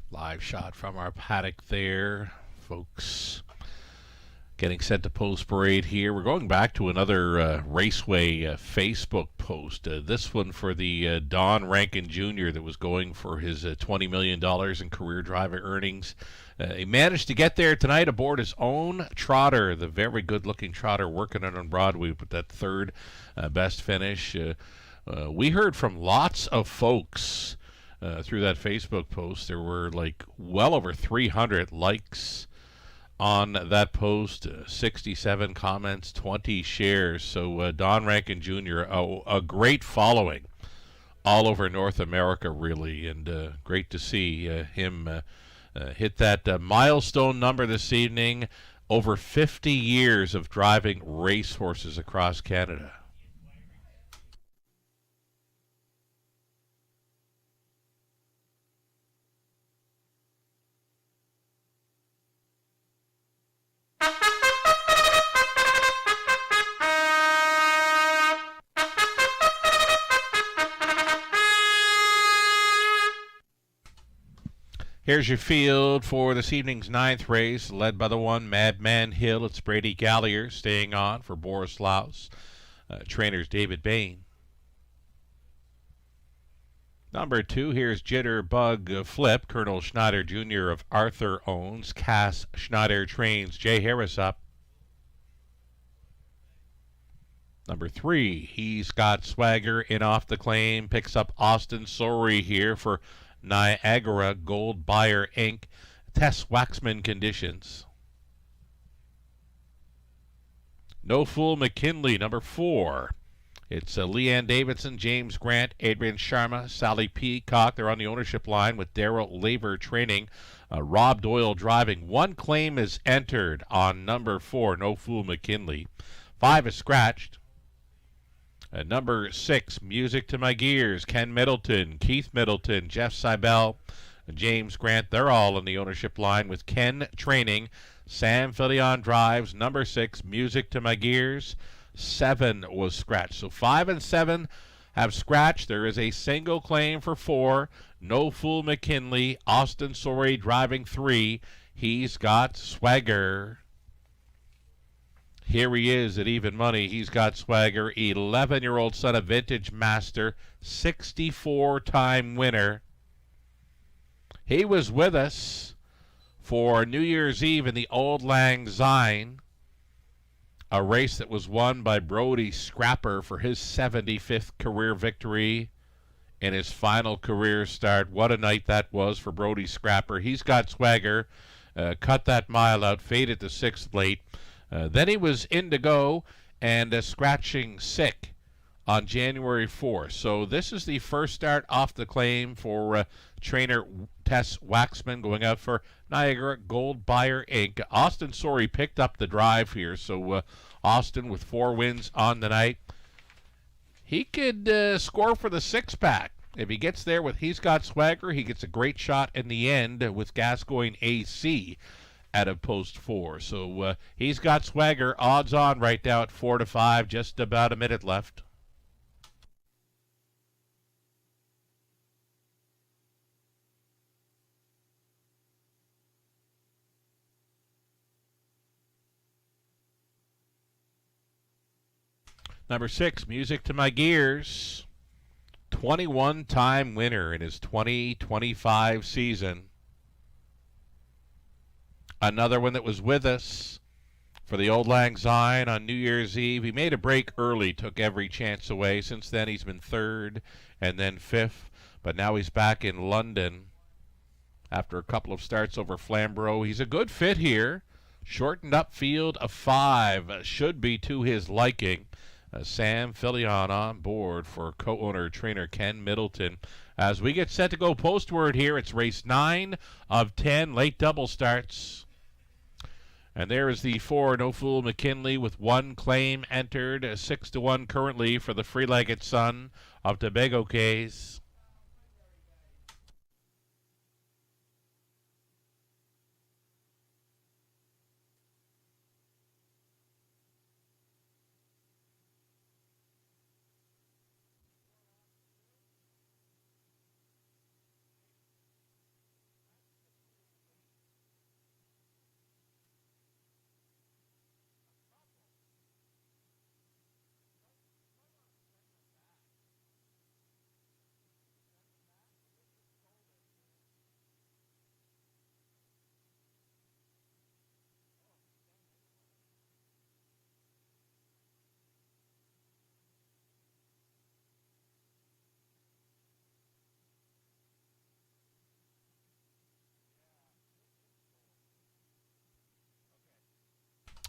Live shot from our paddock there, folks. Getting set to post parade here. We're going back to another Raceway Facebook post. This one for the Don Rankin Jr. that was going for his $20 million in career driver earnings. He managed to get there tonight aboard his own trotter, the very good-looking trotter working it on Broadway with that third best finish. We heard from lots of folks through that Facebook post. There were like well over 300 likes on that post, 67 comments, 20 shares. So Don Rankin Jr., a great following all over North America, really, and great to see him hit that milestone number this evening. Over 50 years of driving racehorses across Canada. Here's your field for this evening's 9th race, led by the 1 Madman Hill. It's Brady Gallier staying on for Boris Laus. Trainers David Bain. Number 2, here's Jitterbug Flip. Colonel Schneider Jr. of Arthur owns. Cass Schneider trains. Jay Harris up. Number 3, He's Got Swagger in off the claim. Picks up Austin Sorey here for Niagara Gold Buyer Inc. Tess Waxman conditions. No Fool McKinley, number 4. It's Leanne Davidson, James Grant, Adrian Sharma, Sally Peacock. They're on the ownership line with Daryl Laver training. Rob Doyle driving. 1 claim is entered on number 4, No Fool McKinley. 5 is scratched. Number 6, Music to My Gears, Ken Middleton, Keith Middleton, Jeff Seibel, James Grant. They're all on the ownership line with Ken training. Sam Filion drives. Number 6, Music to My Gears. 7 was scratched. So 5 and 7 have scratched. There is a single claim for 4. No Fool McKinley. Austin Sorey driving 3. He's got swagger. Here he is at even money. He's got swagger. 11-year-old son of Vintage Master. 64-time winner. He was with us for New Year's Eve in the Old Lang Syne, a race that was won by Brody Scrapper for his 75th career victory in his final career start. What a night that was for Brody Scrapper. He's got swagger, cut that mile out, faded to 6th late. Then he was in to go and scratching sick on January 4th. So this is the first start off the claim for trainer Tess Waxman going out for Niagara Gold Buyer Inc. Austin Sorey picked up the drive here. So Austin with 4 wins on the night. He could score for the 6-pack. If he gets there with He's Got Swagger, he gets a great shot in the end with Gascoigne AC out of post 4. So He's Got Swagger, odds on right now at 4 to 5, just about a minute left. Number 6, Music to My Gears. 21-time winner in his 2025 season. Another one that was with us for the Old Lang Syne on New Year's Eve. He made a break early, took every chance away. Since then, he's been 3rd and then 5th. But now he's back in London after a couple of starts over Flamborough. He's a good fit here. Shortened up field of 5 should be to his liking. Sam Filion on board for co-owner trainer Ken Middleton. As we get set to go postward here, it's race 9 of 10 late double starts. And there is the 4, No Fool McKinley with 1 claim entered, 6 to 1 currently for the free-legged son of Tobago Cays.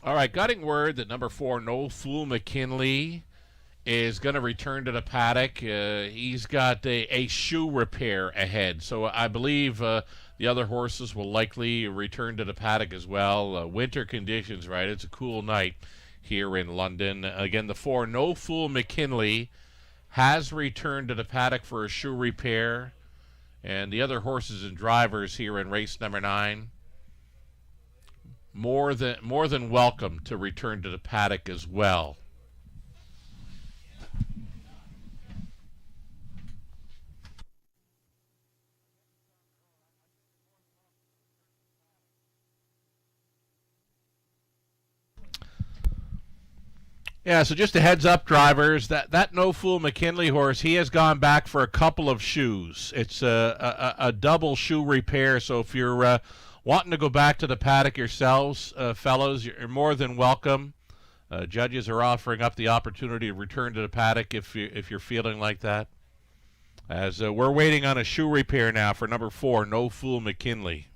All right, getting word that number 4, No Fool McKinley, is going to return to the paddock. He's got a shoe repair ahead, so I believe the other horses will likely return to the paddock as well. Winter conditions, right? It's a cool night here in London. Again, the 4, No Fool McKinley, has returned to the paddock for a shoe repair, and the other horses and drivers here in race number 9 more than welcome to return to the paddock as well. Yeah, so just a heads up, drivers, that No Fool McKinley horse, he has gone back for a couple of shoes. It's a double shoe repair, so if you're wanting to go back to the paddock yourselves, fellows, you're more than welcome. Judges are offering up the opportunity to return to the paddock if you're feeling like that. As we're waiting on a shoe repair now for number 4, No Fool McKinley.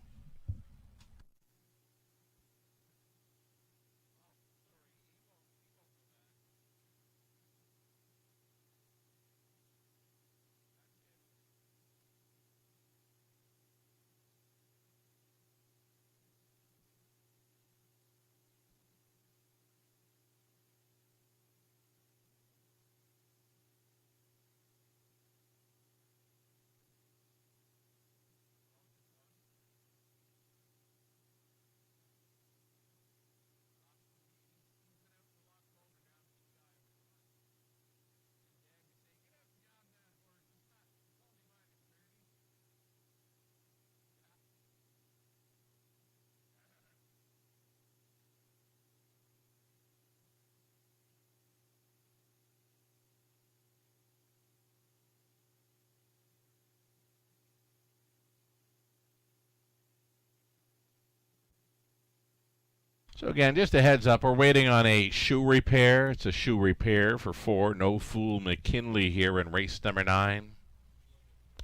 So again, just a heads up, we're waiting on a shoe repair. It's a shoe repair for 4. No Fool McKinley here in race number 9.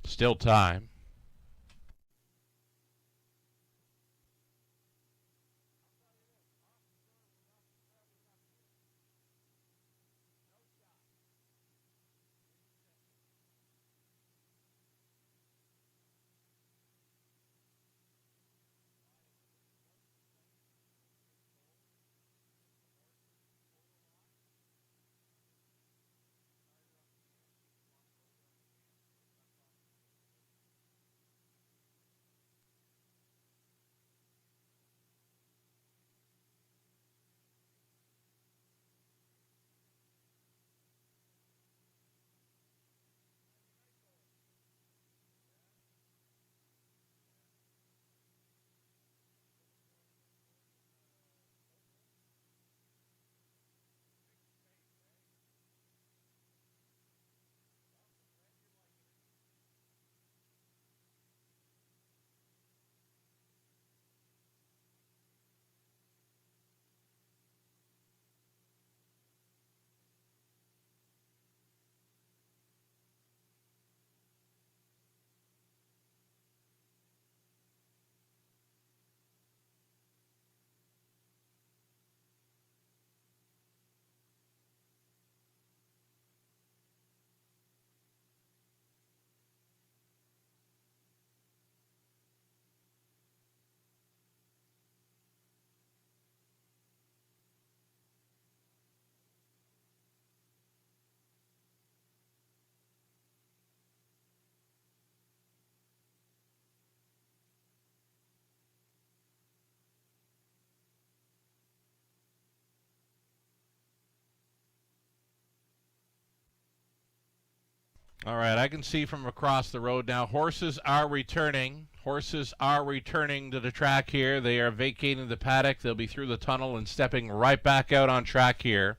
Still time. All right, I can see from across the road now. Horses are returning. Horses are returning to the track here. They are vacating the paddock. They'll be through the tunnel and stepping right back out on track here.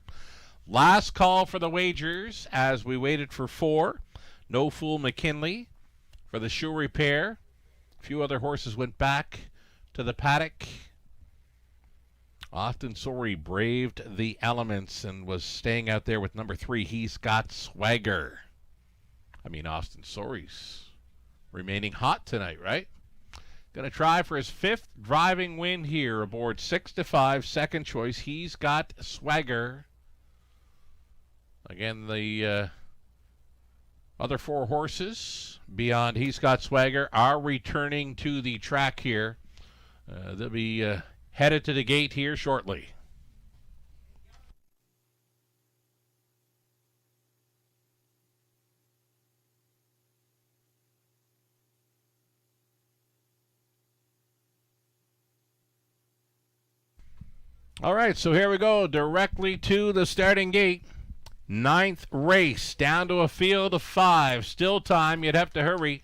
Last call for the wagers as we waited for 4. No Fool McKinley for the shoe repair. A few other horses went back to the paddock. Austin Sorey braved the elements and was staying out there with number 3. He's Got Swagger. I mean, Austin Sorey's remaining hot tonight, right? Going to try for his 5th driving win here aboard 6-5, second choice. He's Got Swagger. Again, the other 4 horses beyond He's Got Swagger are returning to the track here. They'll be headed to the gate here shortly. All right, so here we go, directly to the starting gate. 9th race, down to a field of 5. Still time, you'd have to hurry.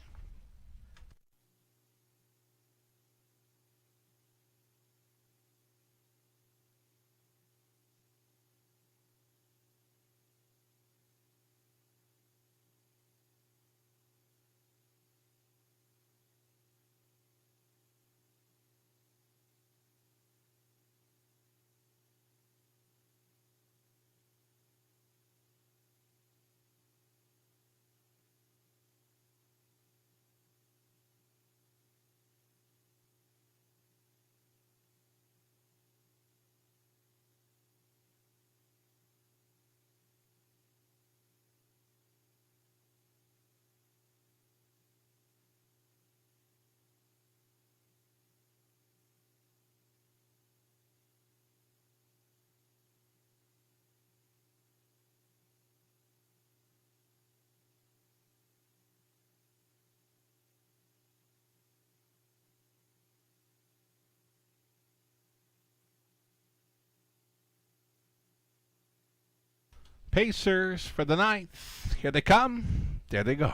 Pacers for the 9th. Here they come. There they go.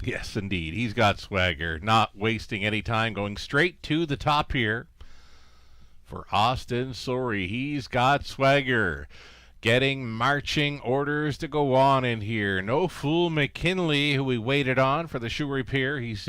Yes, indeed. He's Got Swagger. Not wasting any time. Going straight to the top here for Austin Sorey. He's Got Swagger. Getting marching orders to go on in here. No Fool McKinley, who we waited on for the shoe repair. He's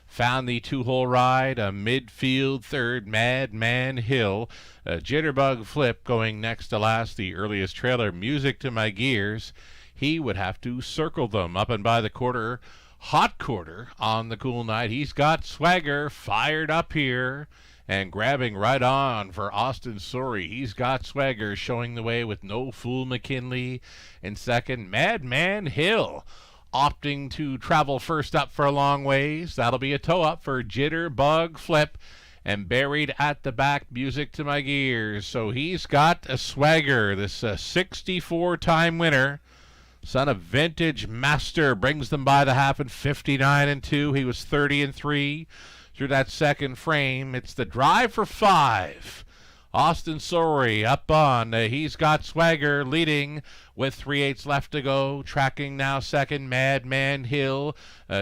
found the two-hole ride, a midfield third, Madman Hill. A Jitterbug Flip going next to last, the earliest trailer, Music to My Gears. He would have to circle them up and by the quarter. Hot quarter on the cool night. He's got swagger fired up here and grabbing right on for Austin Sorey. He's got swagger showing the way with No Fool McKinley in second. Madman Hill opting to travel first up for a long ways. That'll be a toe up for Jitterbug Flip. And buried at the back, Music to My Gears. So he's got a swagger. This 64-time winner, son of Vintage Master, brings them by the half in 59-2. He was 30-3 through that second frame. It's the drive for 5. Austin Sorey up on. He's got swagger leading with 3/8 left to go. Tracking now second, Madman Hill.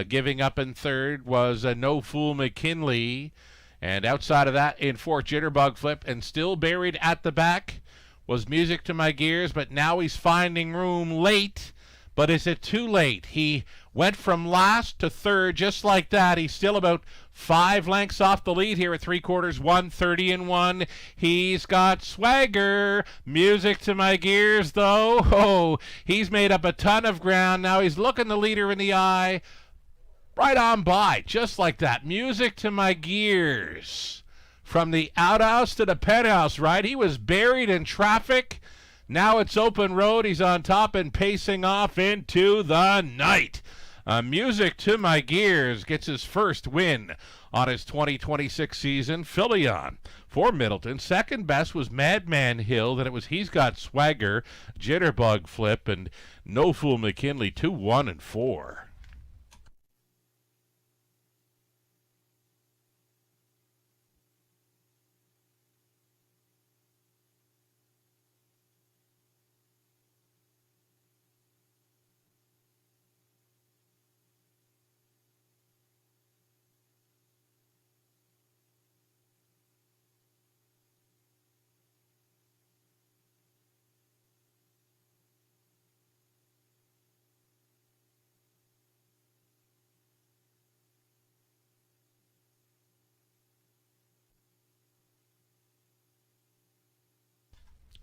Giving up in third was No Fool McKinley. And outside of that in fourth, Jitterbug Flip. And still buried at the back was Music to My Gears. But now he's finding room late. But is it too late? He went from last to third just like that. He's still about 5 lengths off the lead here at 3/4, 1:30-1. He's got swagger. Music to My Gears, though. Oh, he's made up a ton of ground. Now he's looking the leader in the eye. Right on by, just like that. Music to My Gears. From the outhouse to the penthouse, right? He was buried in traffic. Now it's open road. He's on top and pacing off into the night. Music to My Gears gets his first win on his 2026 season. Filion for Middleton. Second best was Madman Hill. Then it was He's Got Swagger, Jitterbug Flip, and No Fool McKinley, 2, 1, and 4.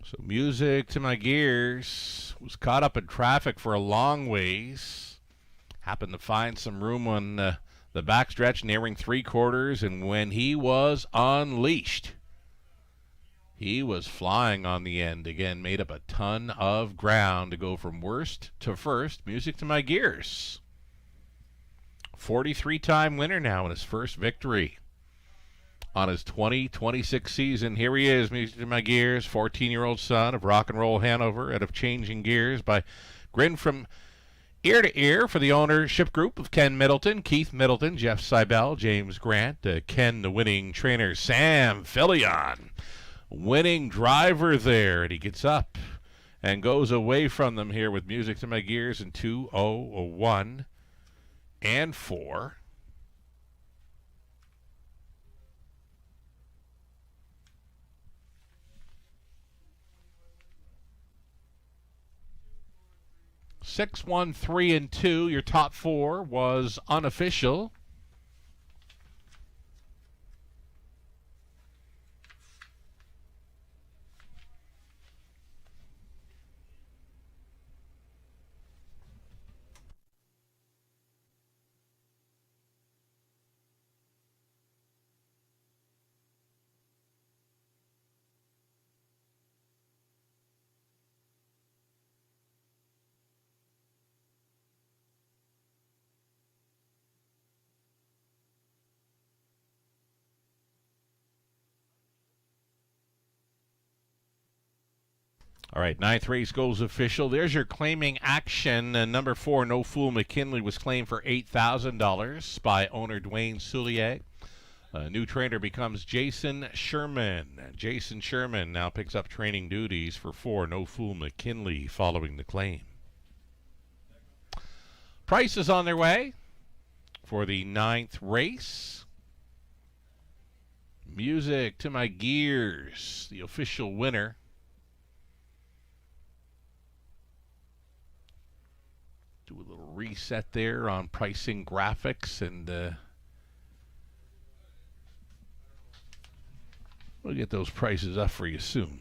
So Music to My Gears was caught up in traffic for a long ways. Happened to find some room on the backstretch nearing 3/4, and when he was unleashed, he was flying on the end. Again, made up a ton of ground to go from worst to first. Music to My Gears. 43-time winner now in his first victory on his 2026 season. Here he is, Music to My Gears, 14-year-old son of rock and roll Hanover, out of Changing Gears by Grin from Ear to Ear for the ownership group of Ken Middleton, Keith Middleton, Jeff Seibel, James Grant, Ken the winning trainer, Sam Filion, winning driver there, and he gets up and goes away from them here with Music to My Gears in 2, 0, 1, and 4. Six, 1, 3, and 2. Your top 4 was unofficial. All right, 9th race goes official. There's your claiming action. Number 4, No Fool McKinley, was claimed for $8,000 by owner Dwayne Soulier. New trainer becomes Jason Sherman. Jason Sherman now picks up training duties for 4, No Fool McKinley, following the claim. Prices on their way for the 9th race. Music to My Gears, the official winner. Do a little reset there on pricing graphics, and We'll get those prices up for you soon.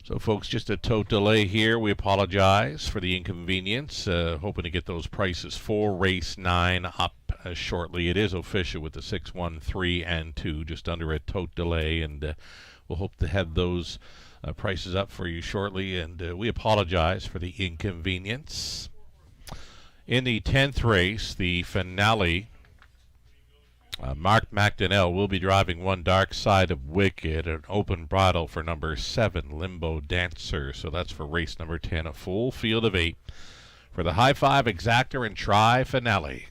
So, folks, just a tote delay here. We apologize for the inconvenience. Hoping to get those prices for race 9 up shortly. It is official with the 6, 1, 3, and 2, just under a tote delay, and we'll hope to have those prices up for you shortly, and we apologize for the inconvenience. In the 10th race, the finale, Mark McDonnell will be driving one Dark Side of Wicked, an open bridle for number 7, Limbo Dancer. So that's for race number 10, a full field of 8 for the High Five Exactor and Tri finale.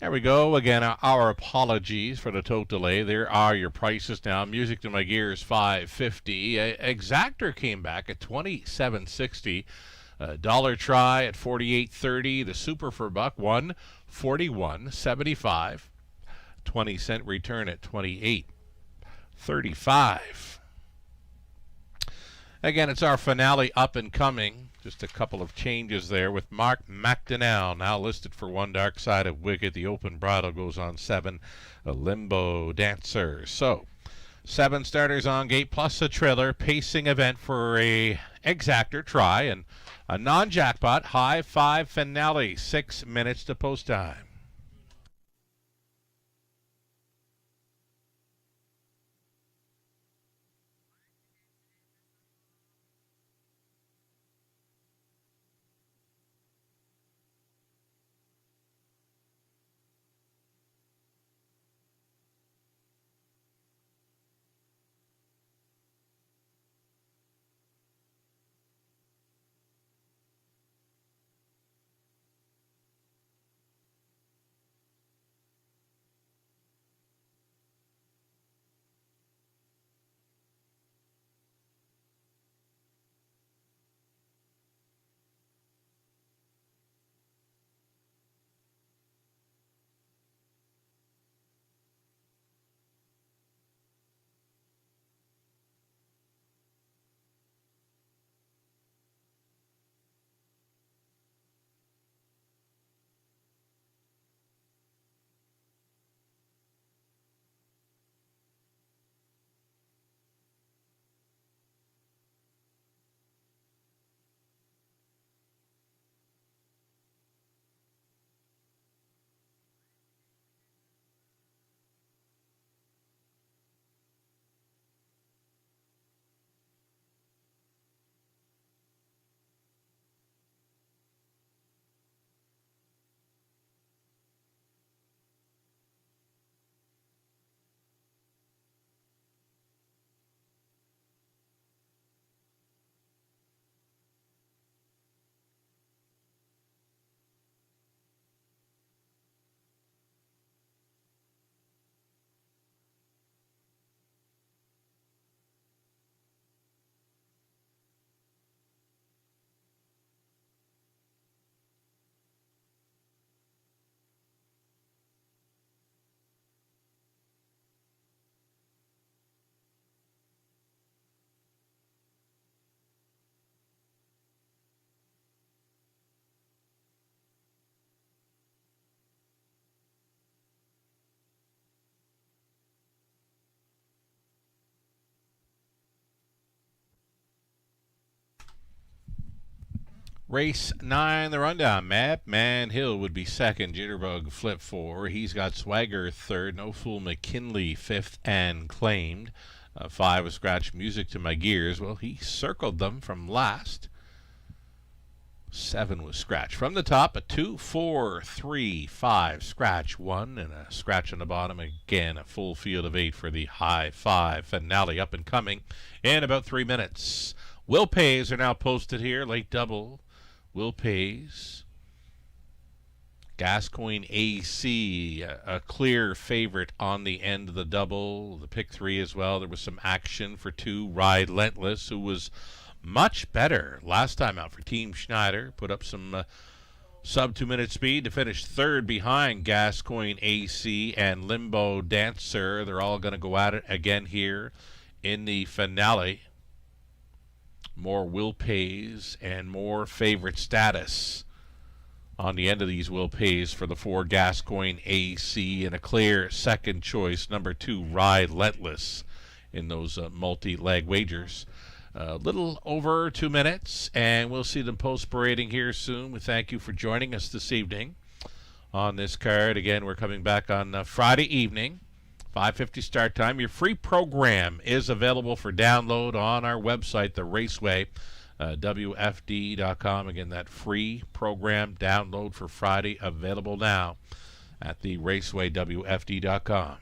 There we go. Again, our apologies for the total delay. There are your prices now. Music to My Gears, $5.50. Exactor came back at $27.60. Dollar Try at $48.30. The Super for Buck, $141.75. 20-cent return at $28.35. Again, it's our finale up and coming. Just a couple of changes there with Mark McDonnell now listed for one Dark Side of Wicked. The open bridle goes on 7, a Limbo Dancer. So 7 starters on gate plus a trailer. Pacing event for a Exactor Try and a non-jackpot High Five finale. 6 minutes to post time. Race 9, the rundown. Madman Hill would be second. Jitterbug Flip 4. He's got Swagger third. No Fool McKinley fifth and claimed. 5 was scratch music to my gears. Well, he circled them from last. 7 was scratch from the top. A 2, 4, 3, 5, scratch 1, and a scratch on the bottom. Again, a full field of 8 for the high 5 finale, up and coming in about 3 minutes. Will Pays are now posted here. Late double. Will Pays. Gascoigne AC, a clear favorite on the end of the double. The pick 3 as well. There was some action for 2. Ride Lentless, who was much better last time out for Team Schneider. Put up some sub 2 minute speed to finish third behind Gascoigne AC and Limbo Dancer. They're all going to go at it again here in the finale. More Will Pays and more favorite status on the end of these Will Pays for the 4 Gascoigne AC, and a clear second choice, number 2 Ride Lentless, in those multi-leg wagers. A little over 2 minutes, and we'll see them post-parading here soon. We thank you for joining us this evening on this card. Again, we're coming back on Friday evening, 5:50 start time. Your free program is available for download on our website, The Raceway. WFD.com. Again, that free program download for Friday available now at the Raceway, WFD.com.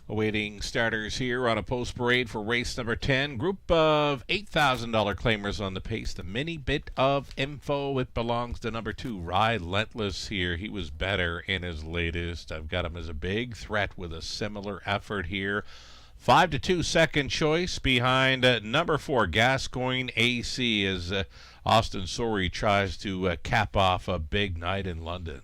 Awaiting starters here on a post parade for race number 10. Group of $8,000 claimers on the pace. The mini bit of info, it belongs to number 2, Ride Lentless here. He was better in his latest. I've got him as a big threat with a similar effort here. 5-2 second choice behind number 4, Gascoigne AC, as Austin Sorey tries to cap off a big night in London.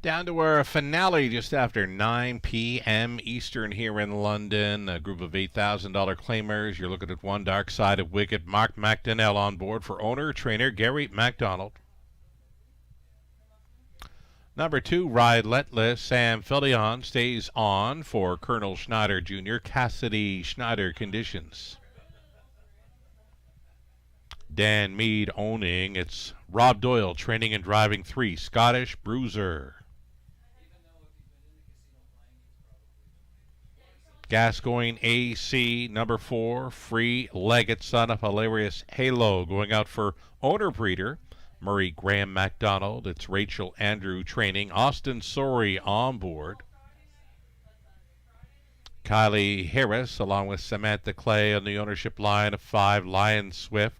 Down to our finale just after 9 p.m. Eastern here in London. A group of $8,000 claimers. You're looking at one Dark Side of Wicked. Mark McDonnell on board for owner-trainer Gary MacDonald. Number 2, Ride Lentless. Sam Fillion stays on for Colonel Schneider Jr. Cassidy Schneider conditions. Dan Mead owning. It's Rob Doyle training and driving 3, Scottish Bruiser. Gascoigne AC, number 4, Free-Legged Son of Hilarious Halo, going out for owner breeder Murray Graham MacDonald. It's Rachel Andrew training. Austin Sorey on board. Kylie Harris along with Samantha Clay on the ownership line of 5, Lion Swift.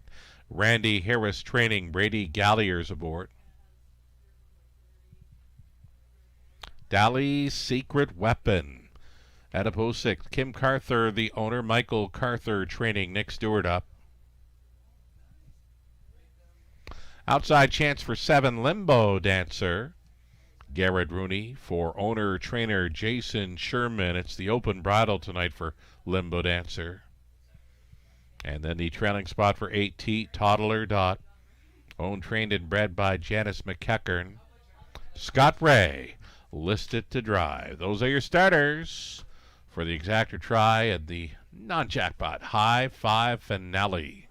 Randy Harris training. Brady Gallier's aboard. Dali's Secret Weapon. Adipose 6, Kim Carther, the owner. Michael Carther training. Nick Stewart up. Outside chance for 7, Limbo Dancer. Garrett Rooney for owner-trainer Jason Sherman. It's the open bridle tonight for Limbo Dancer. And then the trailing spot for 8, T Toddler Dot. Owned, trained, and bred by Janice McEachern. Scott Ray, listed to drive. Those are your starters for the exactor try and the non-jackpot high 5 finale.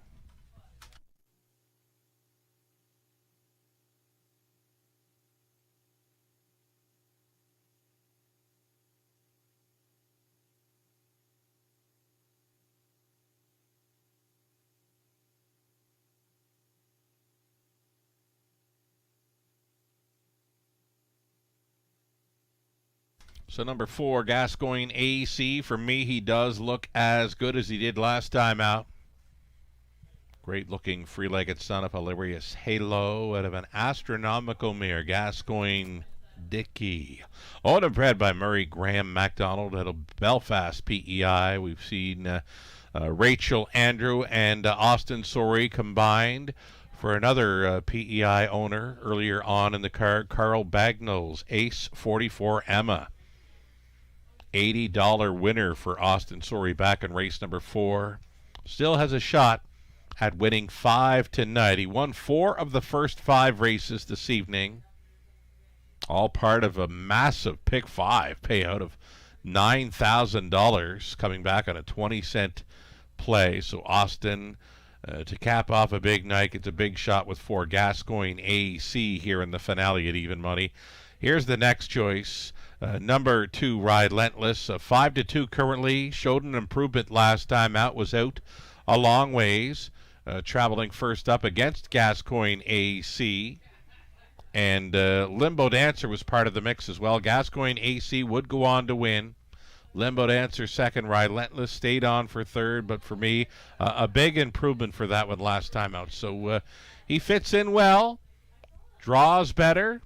So number 4, Gascoigne AC. For me, he does look as good as he did last time out. Great-looking Free-Legged Son of Hilarious Halo out of an astronomical mare, Gascoigne Dickey. Owned and bred by Murray Graham MacDonald at a Belfast PEI. We've seen Rachel Andrew and Austin Sorey combined for another PEI owner earlier on in the card, Carl Bagnall's Ace 44 Emma. $80 winner for Austin Sorey back in race number 4. Still has a shot at winning 5 tonight. He won 4 of the first 5 races this evening. All part of a massive pick 5 payout of $9,000 coming back on a 20-cent play. So Austin, to cap off a big night, gets a big shot with 4, Gascoigne AC here in the finale at even money. Here's the next choice. Number 2, Ride Lentless, 5-2 currently. Showed an improvement last time out. Was out a long ways, traveling first up against Gascoigne AC. And Limbo Dancer was part of the mix as well. Gascoigne AC would go on to win. Limbo Dancer second. Ride Lentless stayed on for third. But for me, a big improvement for that one last time out. So he fits in well, draws better.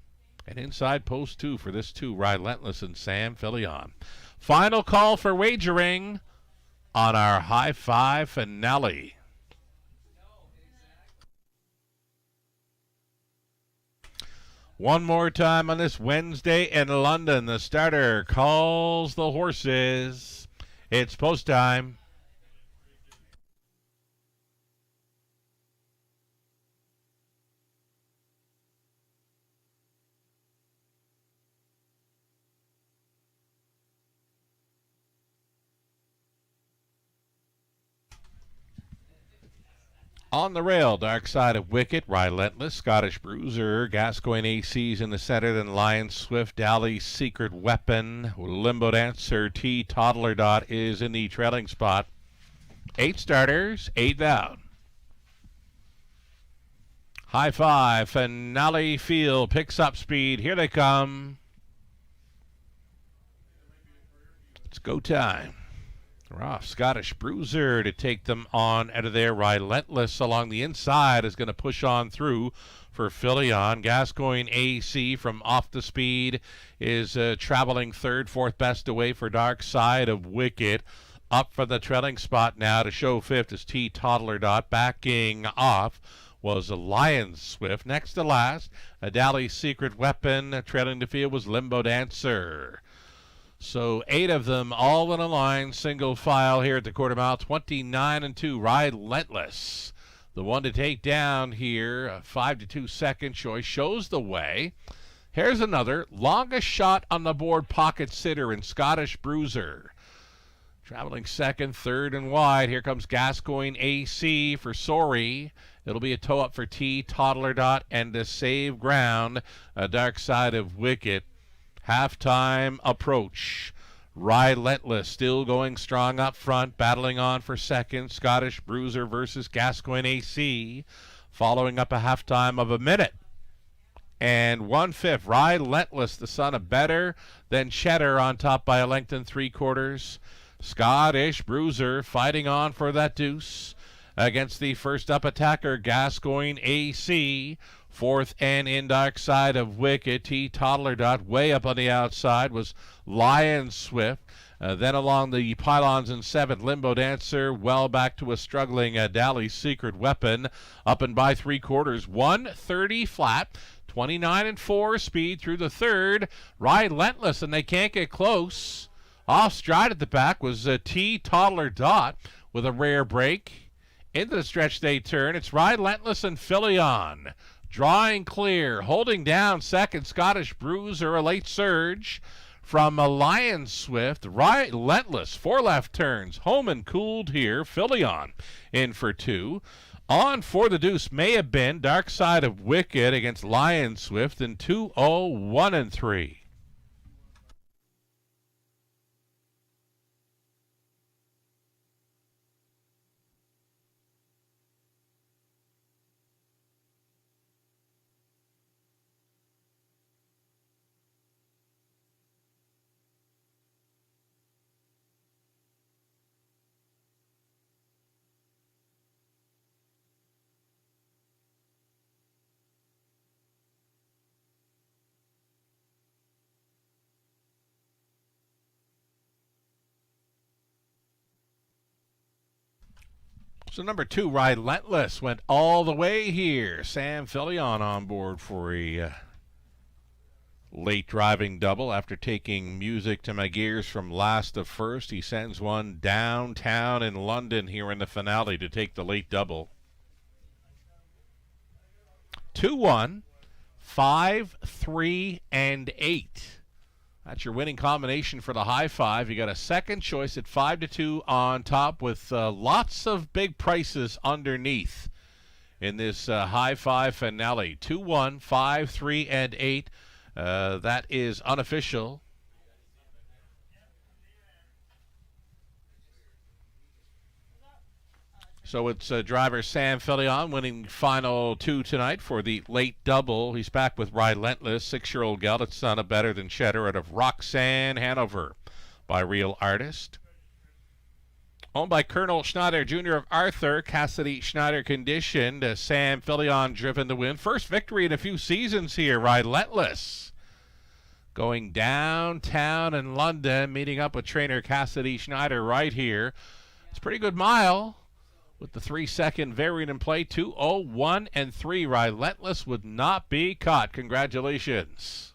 And inside post 2 for this 2, Ride Lentless and Sam Fillion. Final call for wagering on our high 5 finale. One more time on this Wednesday in London. The starter calls the horses. It's post time. On the rail, Dark Side of Wicked, Ride Lentless, Scottish Bruiser, Gascoigne AC's in the center, then Lion Swift, Dali's Secret Weapon, Limbo Dancer, T Toddler Dot is in the trailing spot. 8 starters, 8 down. High 5, finale field, picks up speed, here they come. It's go time. They're off. Scottish Bruiser to take them on out of there. Ride Lentless along the inside is going to push on through for Fillion. Gascoigne AC from off the speed is traveling third. 4th best away for Dark Side of Wicked. Up for the trailing spot now to show 5th is T Toddler Dot backing off was a Lion Swift. Next to last, Adali's Secret Weapon. Trailing the field was Limbo Dancer. So 8 of them all in a line, single file here at the quarter mile. 29-2, Relentless. The one to take down here, a 5-2 second choice, shows the way. Here's another, longest shot on the board, Pocket Sitter and Scottish Bruiser. Traveling second, third and wide. Here comes Gascoigne AC for Sorry. It'll be a toe up for T, Toddler Dot, and to save ground, a Dark Side of Wicket. Halftime approach. Relentless still going strong up front, battling on for second. Scottish Bruiser versus Gascoigne AC. Following up a halftime of a minute and 1/5. Relentless, the son of Better than Cheddar, on top by a length and 3/4. Scottish Bruiser fighting on for that deuce against the first up attacker, Gascoigne AC. Fourth and in, Dark Side of Wicket. T, Toddler Dot, way up on the outside was Lion Swift. Then along the pylons in seventh, Limbo Dancer, well back to a struggling Adali's Secret Weapon. Up and by 3/4, 1:30 flat. 29-4 speed through the third. Relentless, and they can't get close. Off stride at the back was T, Toddler Dot, with a rare break. Into the stretch they turn. It's Relentless and Philion. Drawing clear, holding down second. Scottish Bruiser, a late surge from a Lion Swift. Relentless, 4 left turns. Home and cooled here. Philion in for 2. On for the deuce may have been Dark Side of Wicket against Lion Swift in 2-0, 1-3. So number 2, Relentless, went all the way here. Sam Philion on board for a late driving double after taking music to my gears from last to first. He sends one downtown in London here in the finale to take the late double. 2-1, 5, 3, and 8. That's your winning combination for the high five. You got a second choice at 5-2 on top with lots of big prices underneath in this high five finale. 2-1, 5, 3, and 8. That is unofficial. So it's driver Sam Philion winning final 2 tonight for the late double. He's back with Relentless, 6-year-old gal that's son of Better Than Cheddar out of Roxanne, Hanover, by Real Artist. Owned by Colonel Schneider Jr. of Arthur, Cassidy Schneider conditioned. Sam Philion driven to win. First victory in a few seasons here, Relentless. Going downtown in London, meeting up with trainer Cassidy Schneider right here. It's a pretty good mile with the 3-second variant in play. 2-0, 1, and 3. Relentless would not be caught. Congratulations.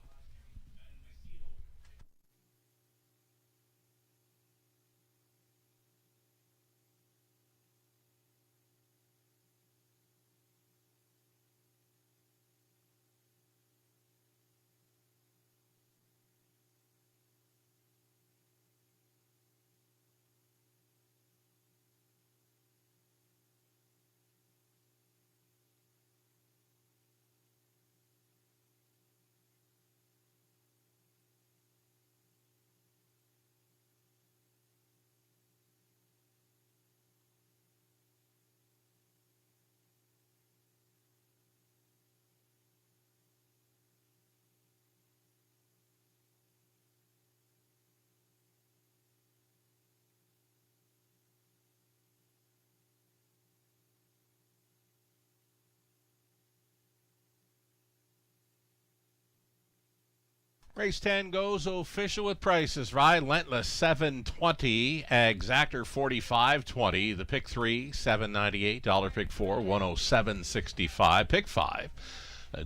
Race 10 goes official with prices. Relentless $7.20. Exactor $45.20. The pick 3 $7.98. Pick 4 $107.65. Pick 5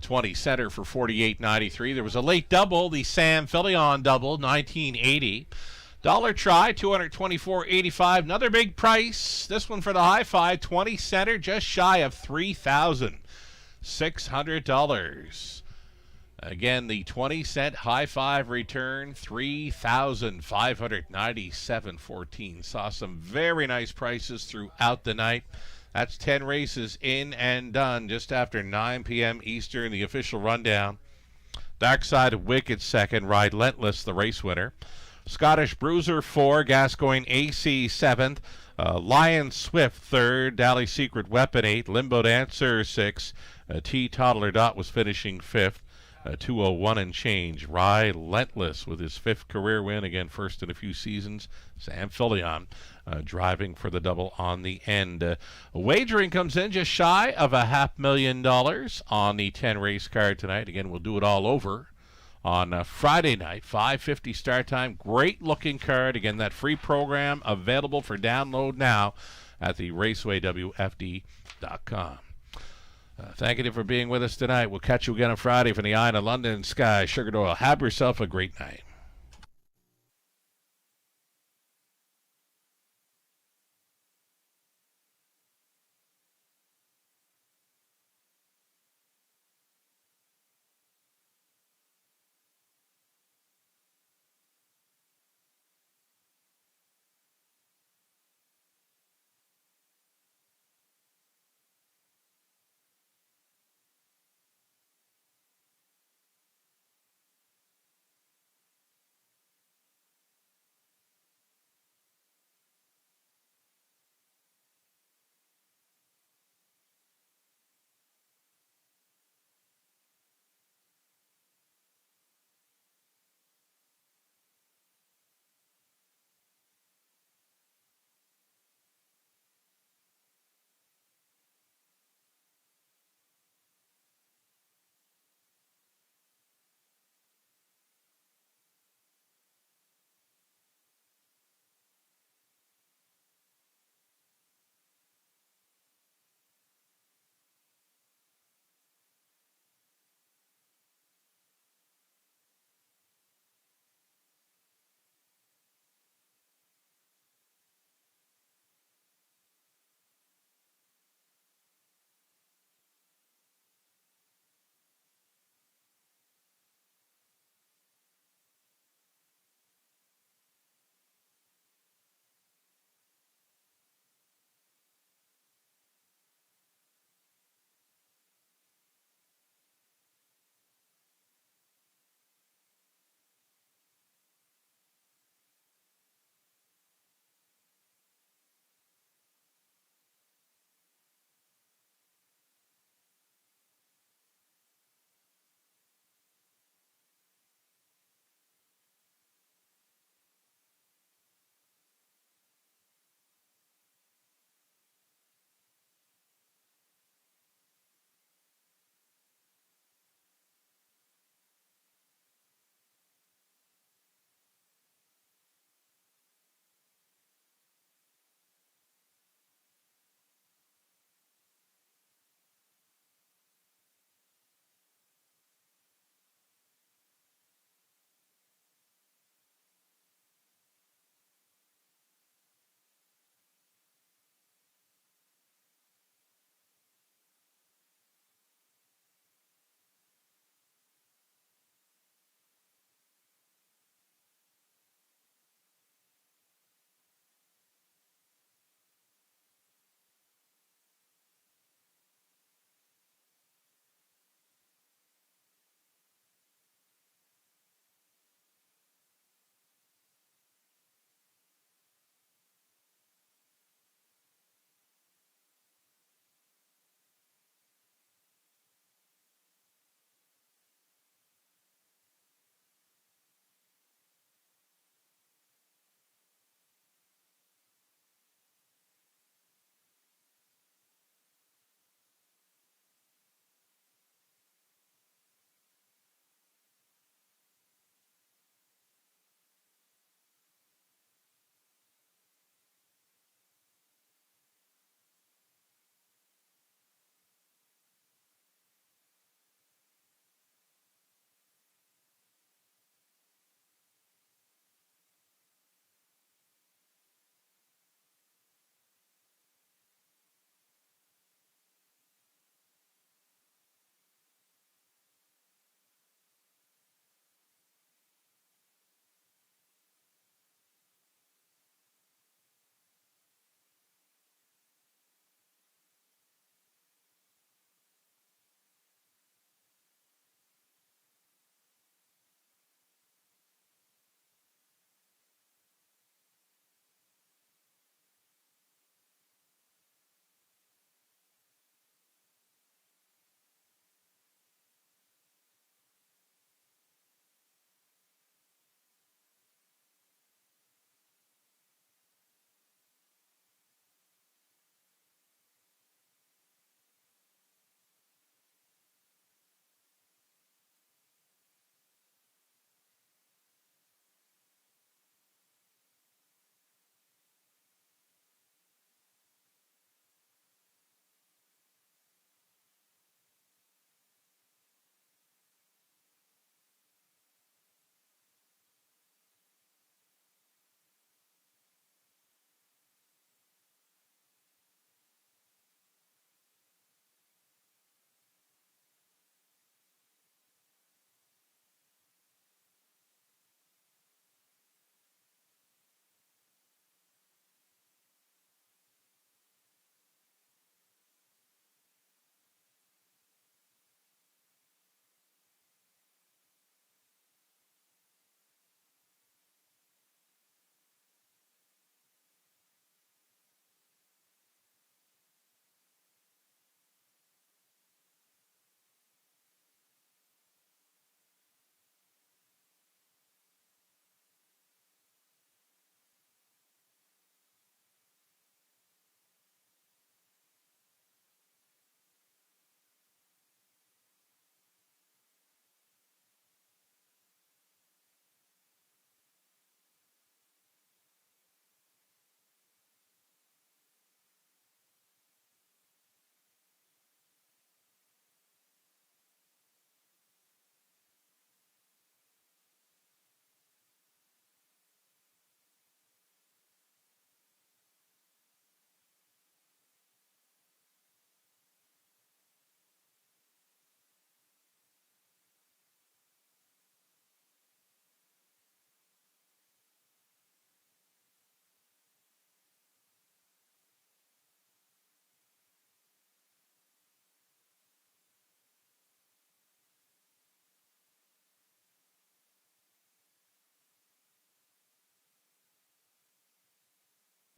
20 center for $48.93. There was a late double, the Sam Filion double, $19.80. Dollar try, $224.85. Another big price. This one for the high five, 20 center, just shy of $3,600. Again, the 20-cent high five return, $3,597.14. Saw some very nice prices throughout the night. That's 10 races in and done just after 9 p.m. Eastern. The official rundown. Dark Side of Wicked second, Relentless the race winner. Scottish Bruiser 4, Gascoigne AC 7th, Lion Swift 3rd, Dally Secret Weapon 8, Limbo Dancer 6, T Toddler Dot was finishing 5th, 201 and change. Relentless with his 5th career win, again first in a few seasons. Sam Filion driving for the double on the end. Wagering comes in just shy of $500,000 on the 10 race card tonight. Again, we'll do it all over on Friday night, 5:50 start time. Great looking card. Again, that free program available for download now at the racewaywfd.com. Thank you for being with us tonight. We'll catch you again on Friday from the Eye in the London Sky Sugar Doyle. Have yourself a great night.